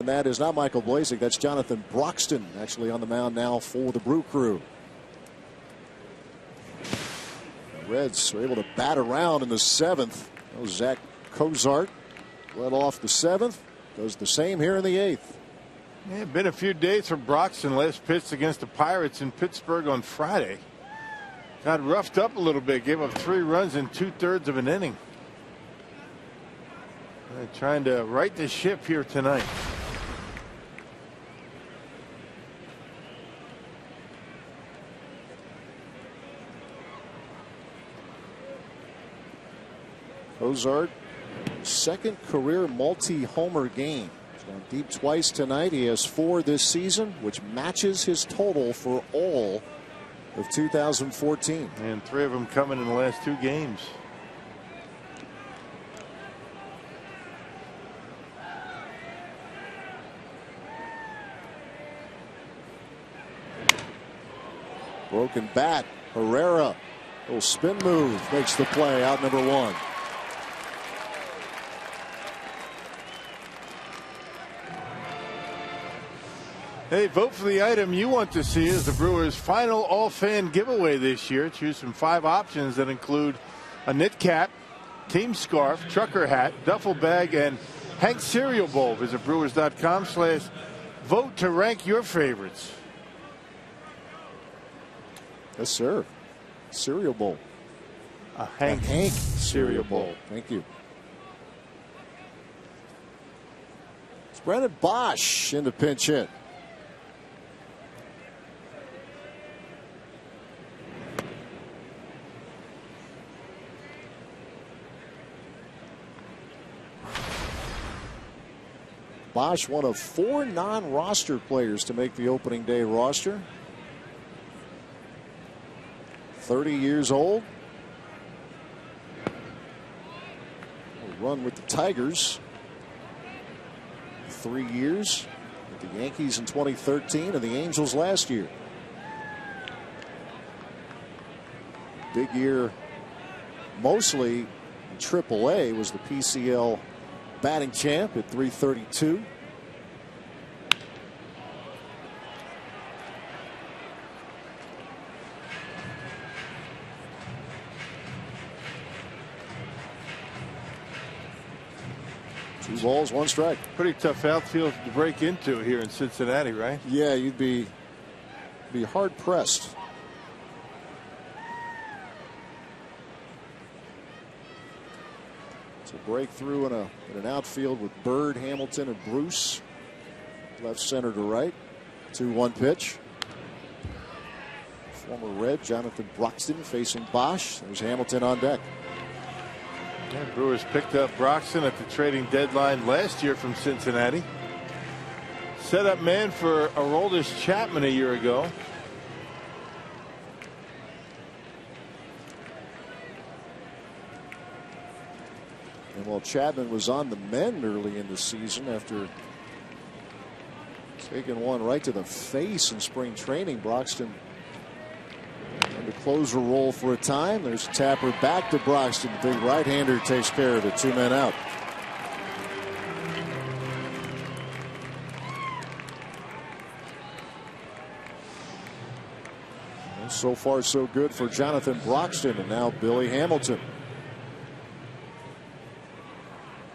And that is not Michael Blazek. That's Jonathan Broxton, actually on the mound now for the Brew Crew. The Reds are able to bat around in the 7th. That was Zach Cozart led off the 7th. Does the same here in the 8th. Yeah, been a few days for Broxton. Last pitched against the Pirates in Pittsburgh on Friday. Got roughed up a little bit. Gave up 3 runs in 2/3 of an inning. Trying to right the ship here tonight. Cozart, second career multi-homer game. He's gone deep twice tonight. He has 4 this season, which matches his total for all of 2014. And 3 of them coming in the last 2 games. Broken bat. Herrera. Little spin move. Makes the play. Out number 1. Hey, vote for the item you want to see as the Brewers' final all-fan giveaway this year. Choose from 5 options that include a knit cap, team scarf, trucker hat, duffel bag, and Hank's cereal bowl. Visit brewers.com/vote to rank your favorites. Yes, sir. Cereal bowl. A Hank cereal bowl. Thank you. It's Brennan Bosch in the pinch hit. Bosch, one of 4 non-roster players to make the opening day roster. 30 years old. Will run with the Tigers. 3 years with the Yankees in 2013 and the Angels last year. Big year mostly in AAA, was the PCL batting champ at .332. Two balls, 1 strike. Pretty tough outfield to break into here in Cincinnati, right? Yeah, you'd be hard pressed. It's a breakthrough in an outfield with Bird, Hamilton, and Bruce. Left, center to right. 2-1 pitch. Former Red Jonathan Broxton facing Bosch. There's Hamilton on deck. Yeah, Brewers picked up Broxton at the trading deadline last year from Cincinnati. Set up man for Aroldis Chapman a year ago. And while Chapman was on the mend early in the season after taking one right to the face in spring training, Broxton in the closer role for a time. There's Tapper back to Broxton. Big right-hander takes care of it. 2 men out. And so far so good for Jonathan Broxton, and now Billy Hamilton.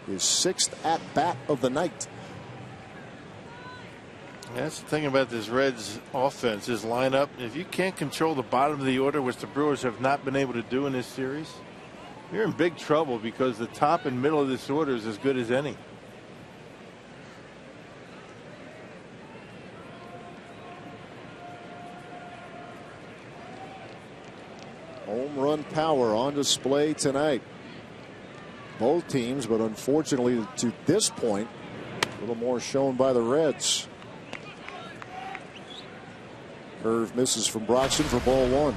His 6th at bat of the night. That's the thing about this Reds offense, this lineup. If you can't control the bottom of the order, which the Brewers have not been able to do in this series, you're in big trouble, because the top and middle of this order is as good as any. Home run power on display tonight. Both teams, but unfortunately to this point, a little more shown by the Reds. Curve misses from Broxton for ball 1.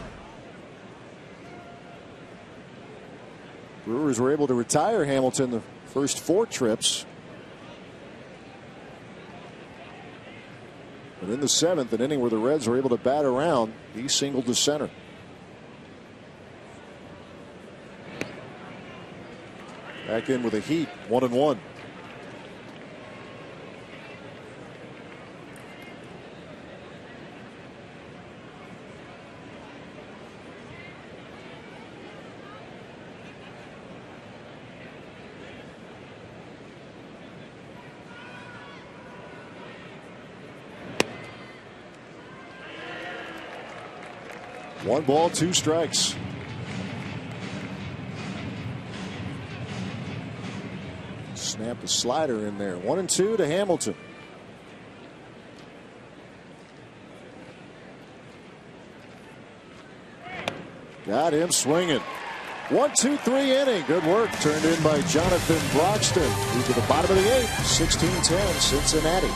Brewers were able to retire Hamilton the first 4 trips. But in the 7th, an inning where the Reds were able to bat around, he singled to center. Back in with a heat, 1-1. 1 ball, 2 strikes. Snap the slider in there. 1-2 to Hamilton. Got him swinging. 1-2-3 inning. Good work turned in by Jonathan Broxton. Move to the bottom of the 8th. 16-10 Cincinnati.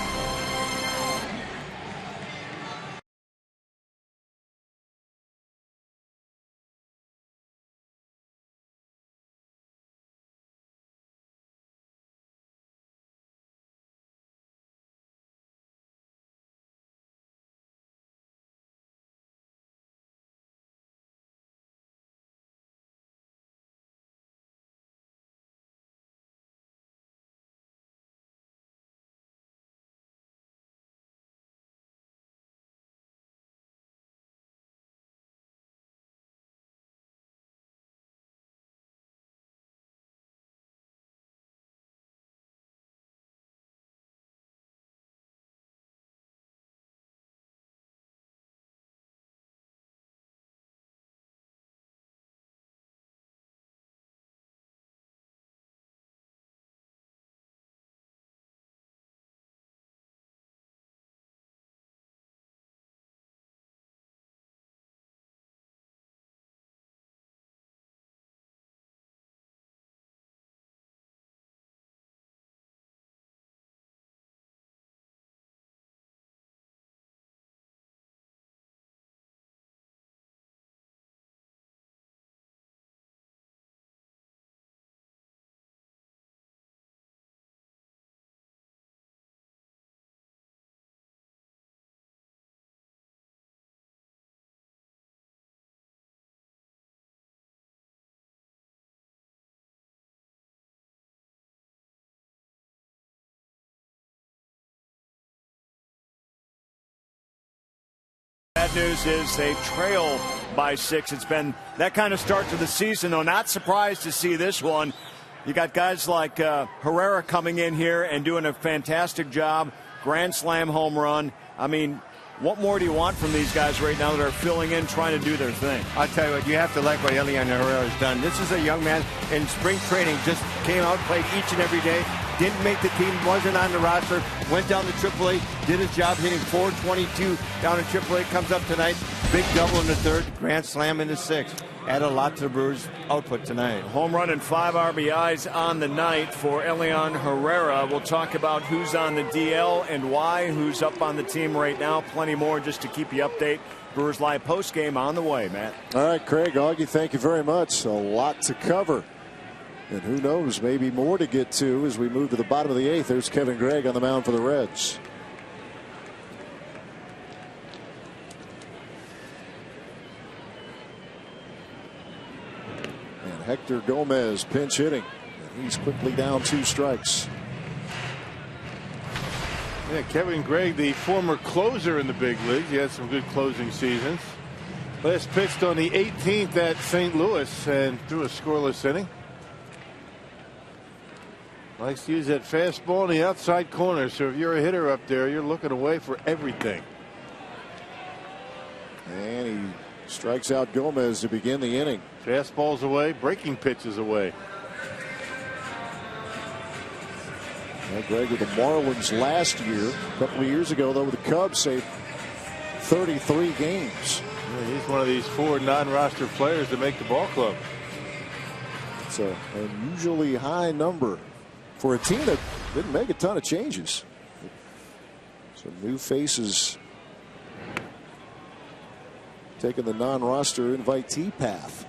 Bad news is they trail by 6. It's been that kind of start to the season, though. Not surprised to see this one. You got guys like Herrera coming in here and doing a fantastic job. Grand slam home run. I mean, what more do you want from these guys right now that are filling in, trying to do their thing? I'll tell you what, you have to like what Elian Herrera has done. This is a young man in spring training, just came out, played each and every day, didn't make the team, wasn't on the roster, went down to AAA, did his job hitting .422 down in AAA, comes up tonight, big double in the 3rd, grand slam in the 6th. Add a lot to the Brewers' output tonight. Home run and 5 RBIs on the night for Elian Herrera. We'll talk about who's on the DL and why, who's up on the team right now. Plenty more just to keep you updated. Brewers Live postgame on the way, Matt. All right, Craig, Augie, thank you very much. A lot to cover. And who knows, maybe more to get to as we move to the bottom of the 8th. There's Kevin Gregg on the mound for the Reds. And Hector Gomez pinch hitting. And he's quickly down 2 strikes. Yeah, Kevin Gregg, the former closer in the big leagues. He had some good closing seasons. Last pitched on the 18th at St. Louis and threw a scoreless inning. Likes to use that fastball in the outside corner. So if you're a hitter up there, you're looking away for everything. And he strikes out Gomez to begin the inning. Fastballs away, breaking pitches away. Well, Greg with the Marlins last year. A couple of years ago, though, with the Cubs, saved 33 games. Yeah, he's one of these 4 non-roster players that make the ball club. It's an unusually high number for a team that didn't make a ton of changes. Some new faces taking the non-roster invitee path.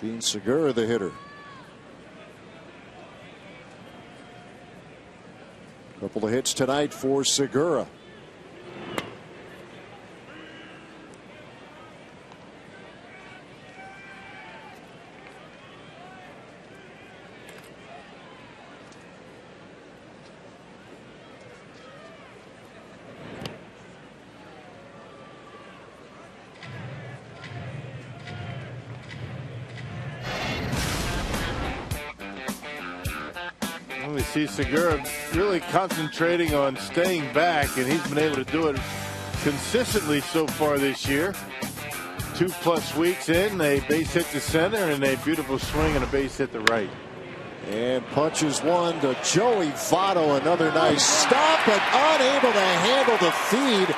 Dean Segura, the hitter. Couple of hits tonight for Segura. We see Segura really concentrating on staying back, and he's been able to do it consistently so far this year. 2+ weeks in, a base hit to center and a beautiful swing and a base hit to right. And punches one to Joey Votto. Another nice stop, but unable to handle the feed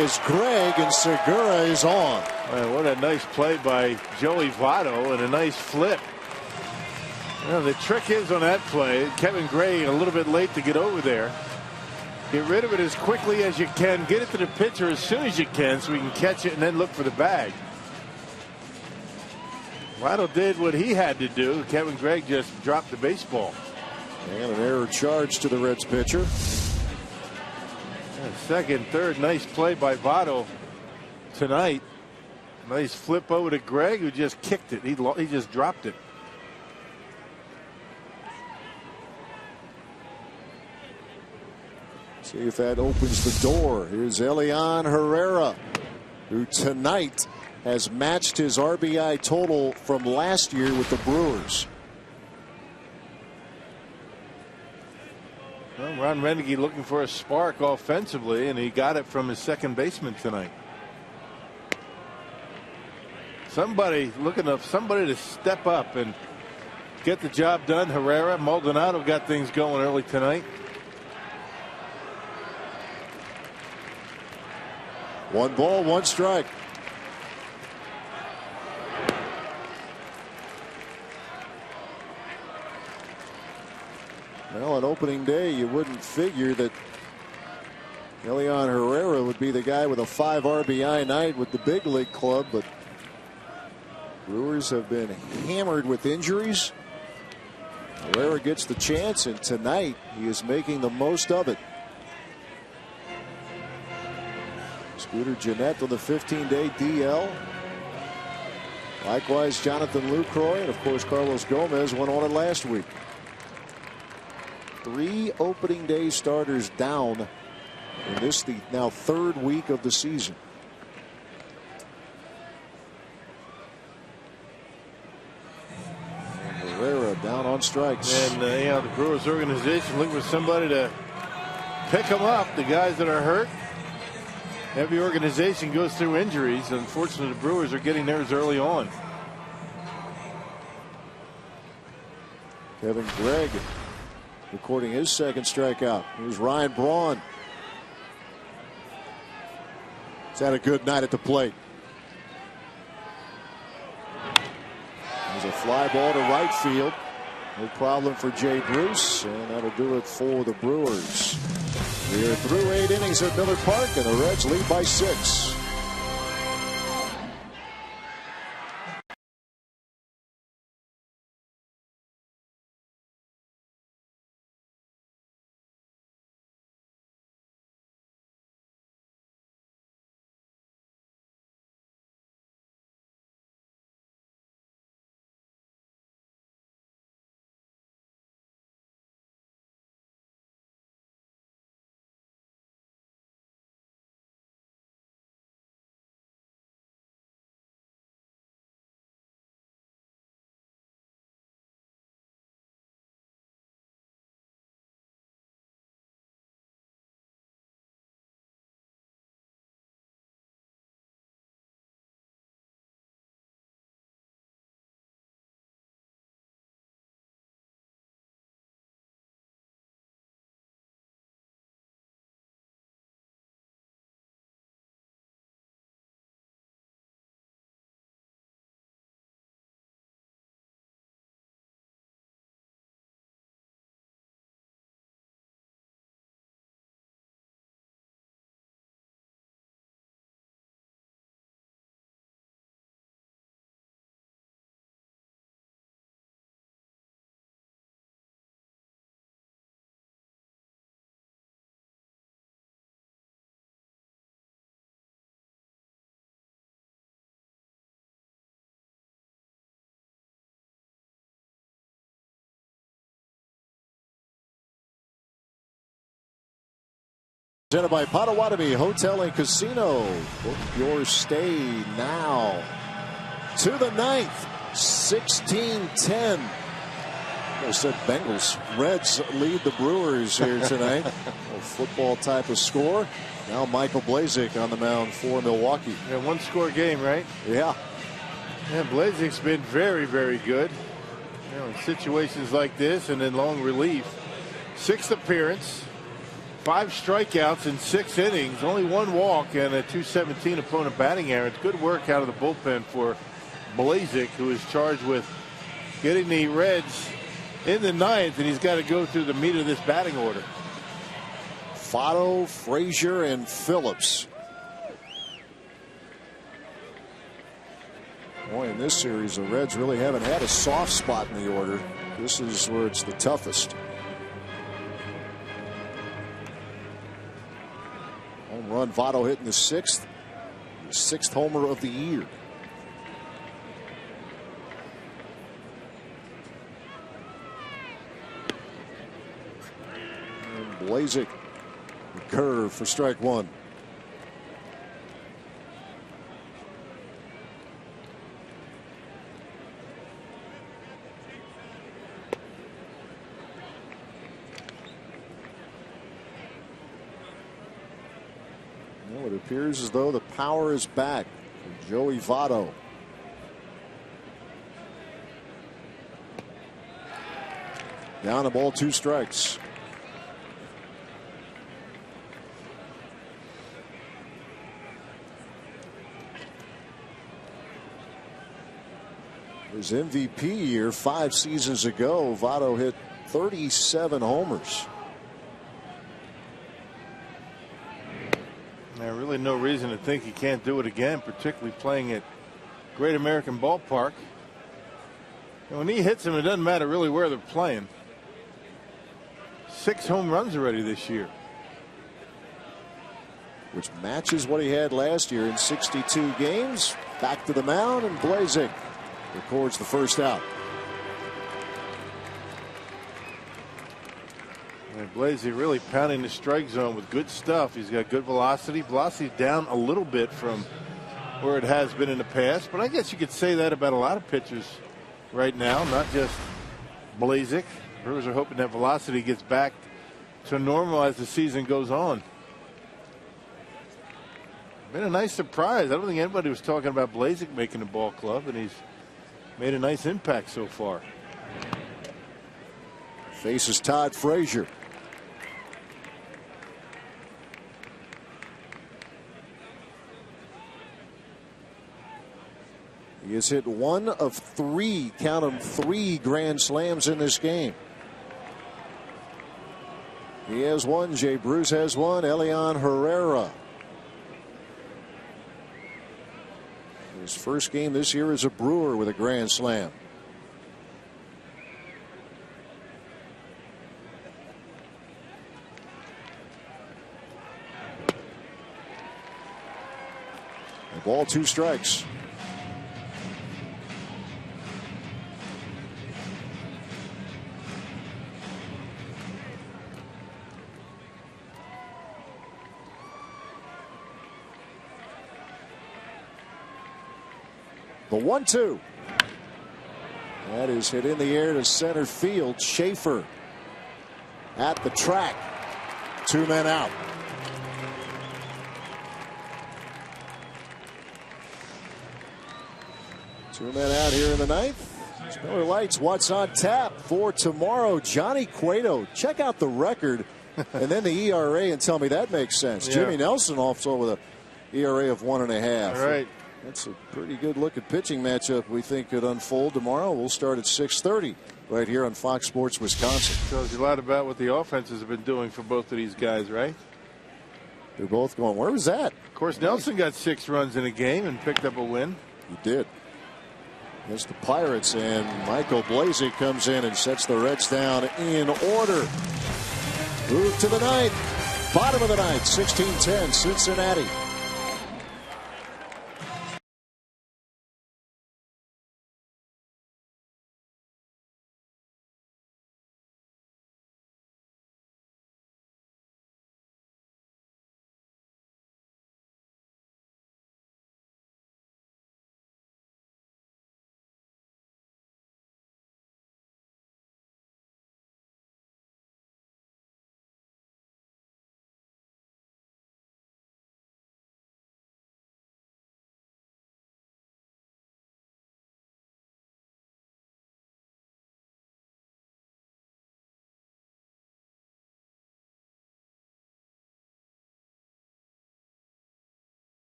is Greg, and Segura is on. Man, what a nice play by Joey Votto and a nice flip. Well, the trick is on that play, Kevin Gray a little bit late to get over there. Get rid of it as quickly as you can. Get it to the pitcher as soon as you can so we can catch it and then look for the bag. Votto did what he had to do. Kevin Gray just dropped the baseball. And an error charge to the Reds pitcher. And second, third, nice play by Votto tonight. Nice flip over to Greg, who just kicked it. He just dropped it. See if that opens the door. Here's Elian Herrera, who tonight has matched his RBI total from last year with the Brewers. Well, Ron Renege looking for a spark offensively, and he got it from his second baseman tonight. Somebody looking up, somebody to step up and get the job done. Herrera, Maldonado got things going early tonight. 1 ball, 1 strike. Well, on opening day, you wouldn't figure that Elian Herrera would be the guy with a 5 RBI night with the big league club, but Brewers have been hammered with injuries. Herrera gets the chance, and tonight he is making the most of it. Scooter Gennett on the 15-day DL. Likewise, Jonathan Lucroy, and of course Carlos Gomez went on it last week. 3 opening day starters down in this, the now 3rd week of the season. And Herrera down on strikes. And the Brewers organization looking for somebody to pick them up. The guys that are hurt. Every organization goes through injuries. Unfortunately, the Brewers are getting theirs early on. Kevin Gregg recording his 2nd strikeout. Here's Ryan Braun. He's had a good night at the plate. There's a fly ball to right field. No problem for Jay Bruce, and that'll do it for the Brewers. We are through 8 innings at Miller Park, and the Reds lead by 6. Presented by Potawatomi Hotel and Casino. Book your stay now. To the 9th, 16-10. I said Bengals. Reds lead the Brewers here tonight. A football type of score. Now Michael Blazek on the mound for Milwaukee. Yeah, one-score game, right? Yeah. Yeah, Blazek's been very, very good. You know, in situations like this and in long relief. 6th appearance, 5 strikeouts in 6 innings, only 1 walk and a .217 opponent batting average. Good work out of the bullpen for Blazek, who is charged with getting the Reds in the 9th, and he's got to go through the meat of this batting order. Votto, Frazier, and Phillips. Boy, in this series, the Reds really haven't had a soft spot in the order. This is where it's the toughest. Home run, Votto hitting the 6th. The 6th homer of the year. And Blazek, the curve for strike 1. Well, it appears as though the power is back for Joey Votto. Down a ball, 2 strikes. His MVP year 5 seasons ago, Votto hit 37 homers. There's really no reason to think he can't do it again, particularly playing at Great American Ballpark. And when he hits them, it doesn't matter really where they're playing. 6 home runs already this year, which matches what he had last year in 62 games. Back to the mound, and Blazek records the first out. And Blazek really pounding the strike zone with good stuff. He's got good velocity. Velocity down a little bit from where it has been in the past, but I guess you could say that about a lot of pitchers right now, not just Blazek. Brewers are hoping that velocity gets back to normal as the season goes on. Been a nice surprise. I don't think anybody was talking about Blazek making the ball club, and he's made a nice impact so far. Faces Todd Frazier. He has hit 1 of 3, count them, 3 grand slams in this game. He has 1. Jay Bruce has 1. Elian Herrera. His first game this year as a Brewer with a grand slam. A ball, 2 strikes. The 1-2. That is hit in the air to center field. Schaefer at the track. 2 men out. Two men out here in the 9th. Miller Lights, what's on tap for tomorrow? Johnny Cueto. Check out the record and then the ERA and tell me that makes sense. Yeah. Jimmy Nelson also with an ERA of 1.5. All right. That's a pretty good looking pitching matchup we think could unfold tomorrow. We'll start at 6:30 right here on Fox Sports Wisconsin. Tells you a lot about what the offenses have been doing for both of these guys, right? They're both going, where was that? Of course, Nelson got 6 runs in a game and picked up a win. He did. Against the Pirates, and Michael Blazek comes in and sets the Reds down in order. Move to the 9th. Bottom of the 9th, 16-10 Cincinnati.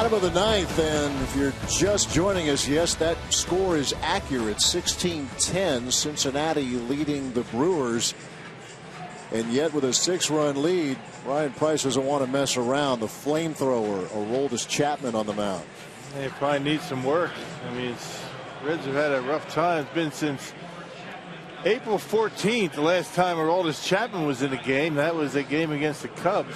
Bottom of the ninth, and if you're just joining us, yes, that score is accurate. 16-10, Cincinnati leading the Brewers. And yet with a 6-run lead, Ryan Price doesn't want to mess around. The flamethrower, Aroldis Chapman on the mound. They probably need some work. I mean, Reds have had a rough time. It's been since April 14th, the last time Aroldis Chapman was in a game. That was a game against the Cubs.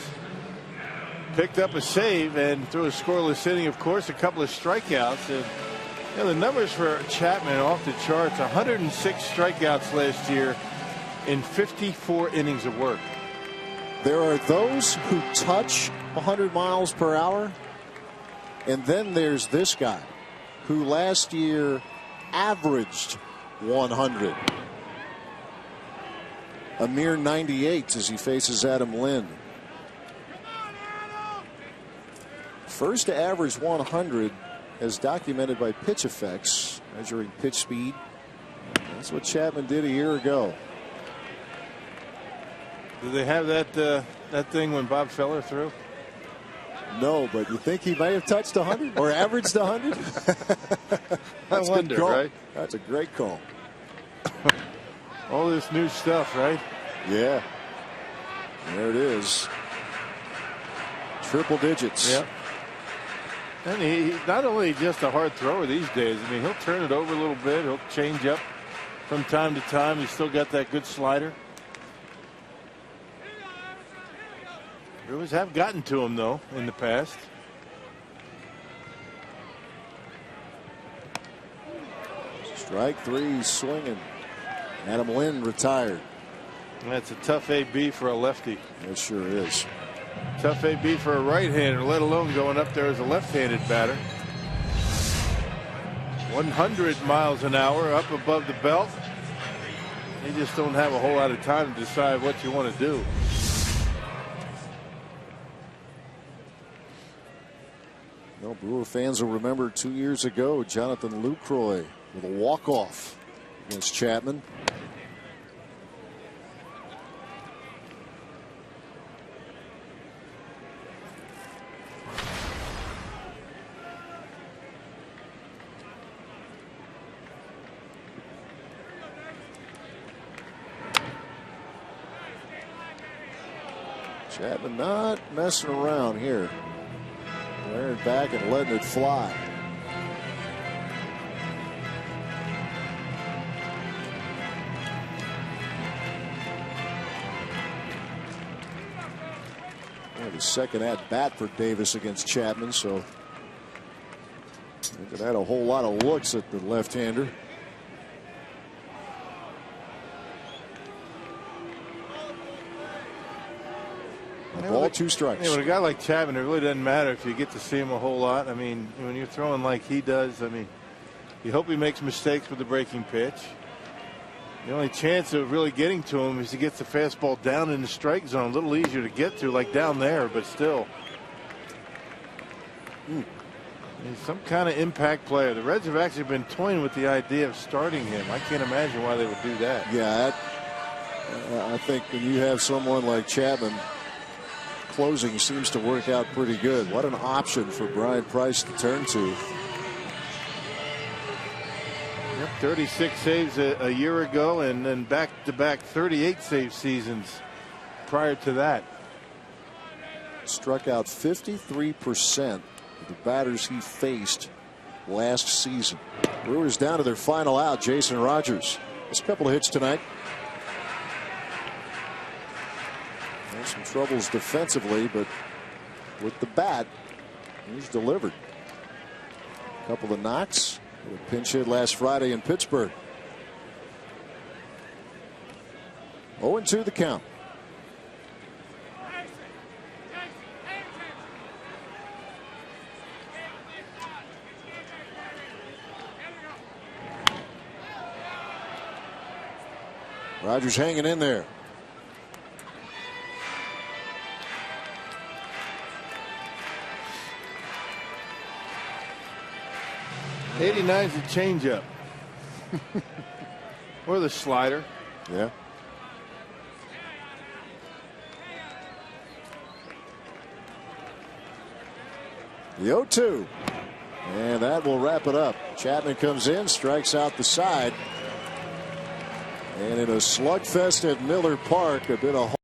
Picked up a save and threw a scoreless inning, of course, a couple of strikeouts. And the numbers for Chapman are off the charts. 106 strikeouts last year in 54 innings of work. There are those who touch 100 miles per hour, and then there's this guy who last year averaged 100. A mere 98 as he faces Adam Lind. First to average 100 as documented by Pitch Effects, measuring pitch speed. That's what Chapman did a year ago. Did they have that thing when Bob Feller threw? No, but you think he may have touched 100 or averaged 100? I wonder, right? That's a great call. All this new stuff, right? Yeah. There it is. Triple digits. Yep. And he's not only just a hard thrower these days. I mean, he'll turn it over a little bit. He'll change up from time to time. He's still got that good slider. Brewers have gotten to him, though, in the past. Strike three, swinging. Adam Lind retired. That's a tough AB for a lefty. It sure is. Tough AB for a right-hander, let alone going up there as a left-handed batter. 100 miles an hour up above the belt. You just don't have a whole lot of time to decide what you want to do. Well, Brewer fans will remember 2 years ago, Jonathan Lucroy with a walk-off against Chapman. Chapman not messing around here. Wearing back and letting it fly. Well, the second at bat for Davis against Chapman, so they had a whole lot of looks at the left-hander. Ball, 2 strikes. With a guy like Chapman, it really doesn't matter if you get to see him a whole lot. I mean, when you're throwing like he does, I mean, you hope he makes mistakes with the breaking pitch. The only chance of really getting to him is he gets the fastball down in the strike zone, a little easier to get to, like down there, but still. He's some kind of impact player. The Reds have actually been toying with the idea of starting him. I can't imagine why they would do that. Yeah, I think when you have someone like Chapman, closing seems to work out pretty good. What an option for Brian Price to turn to. Yep, 36 saves a year ago, and then back-to-back 38 save seasons prior to that. Struck out 53% of the batters he faced last season. Brewers down to their final out. Jason Rogers. There's a couple of hits tonight. Some troubles defensively, but with the bat, he's delivered. A couple of knocks. A pinch hit last Friday in Pittsburgh. 0-2 the count. Rogers hanging in there. '89's a changeup. Or the slider. Yeah. The 0-2. And that will wrap it up. Chapman comes in, strikes out the side. And in a slugfest at Miller Park, a bit of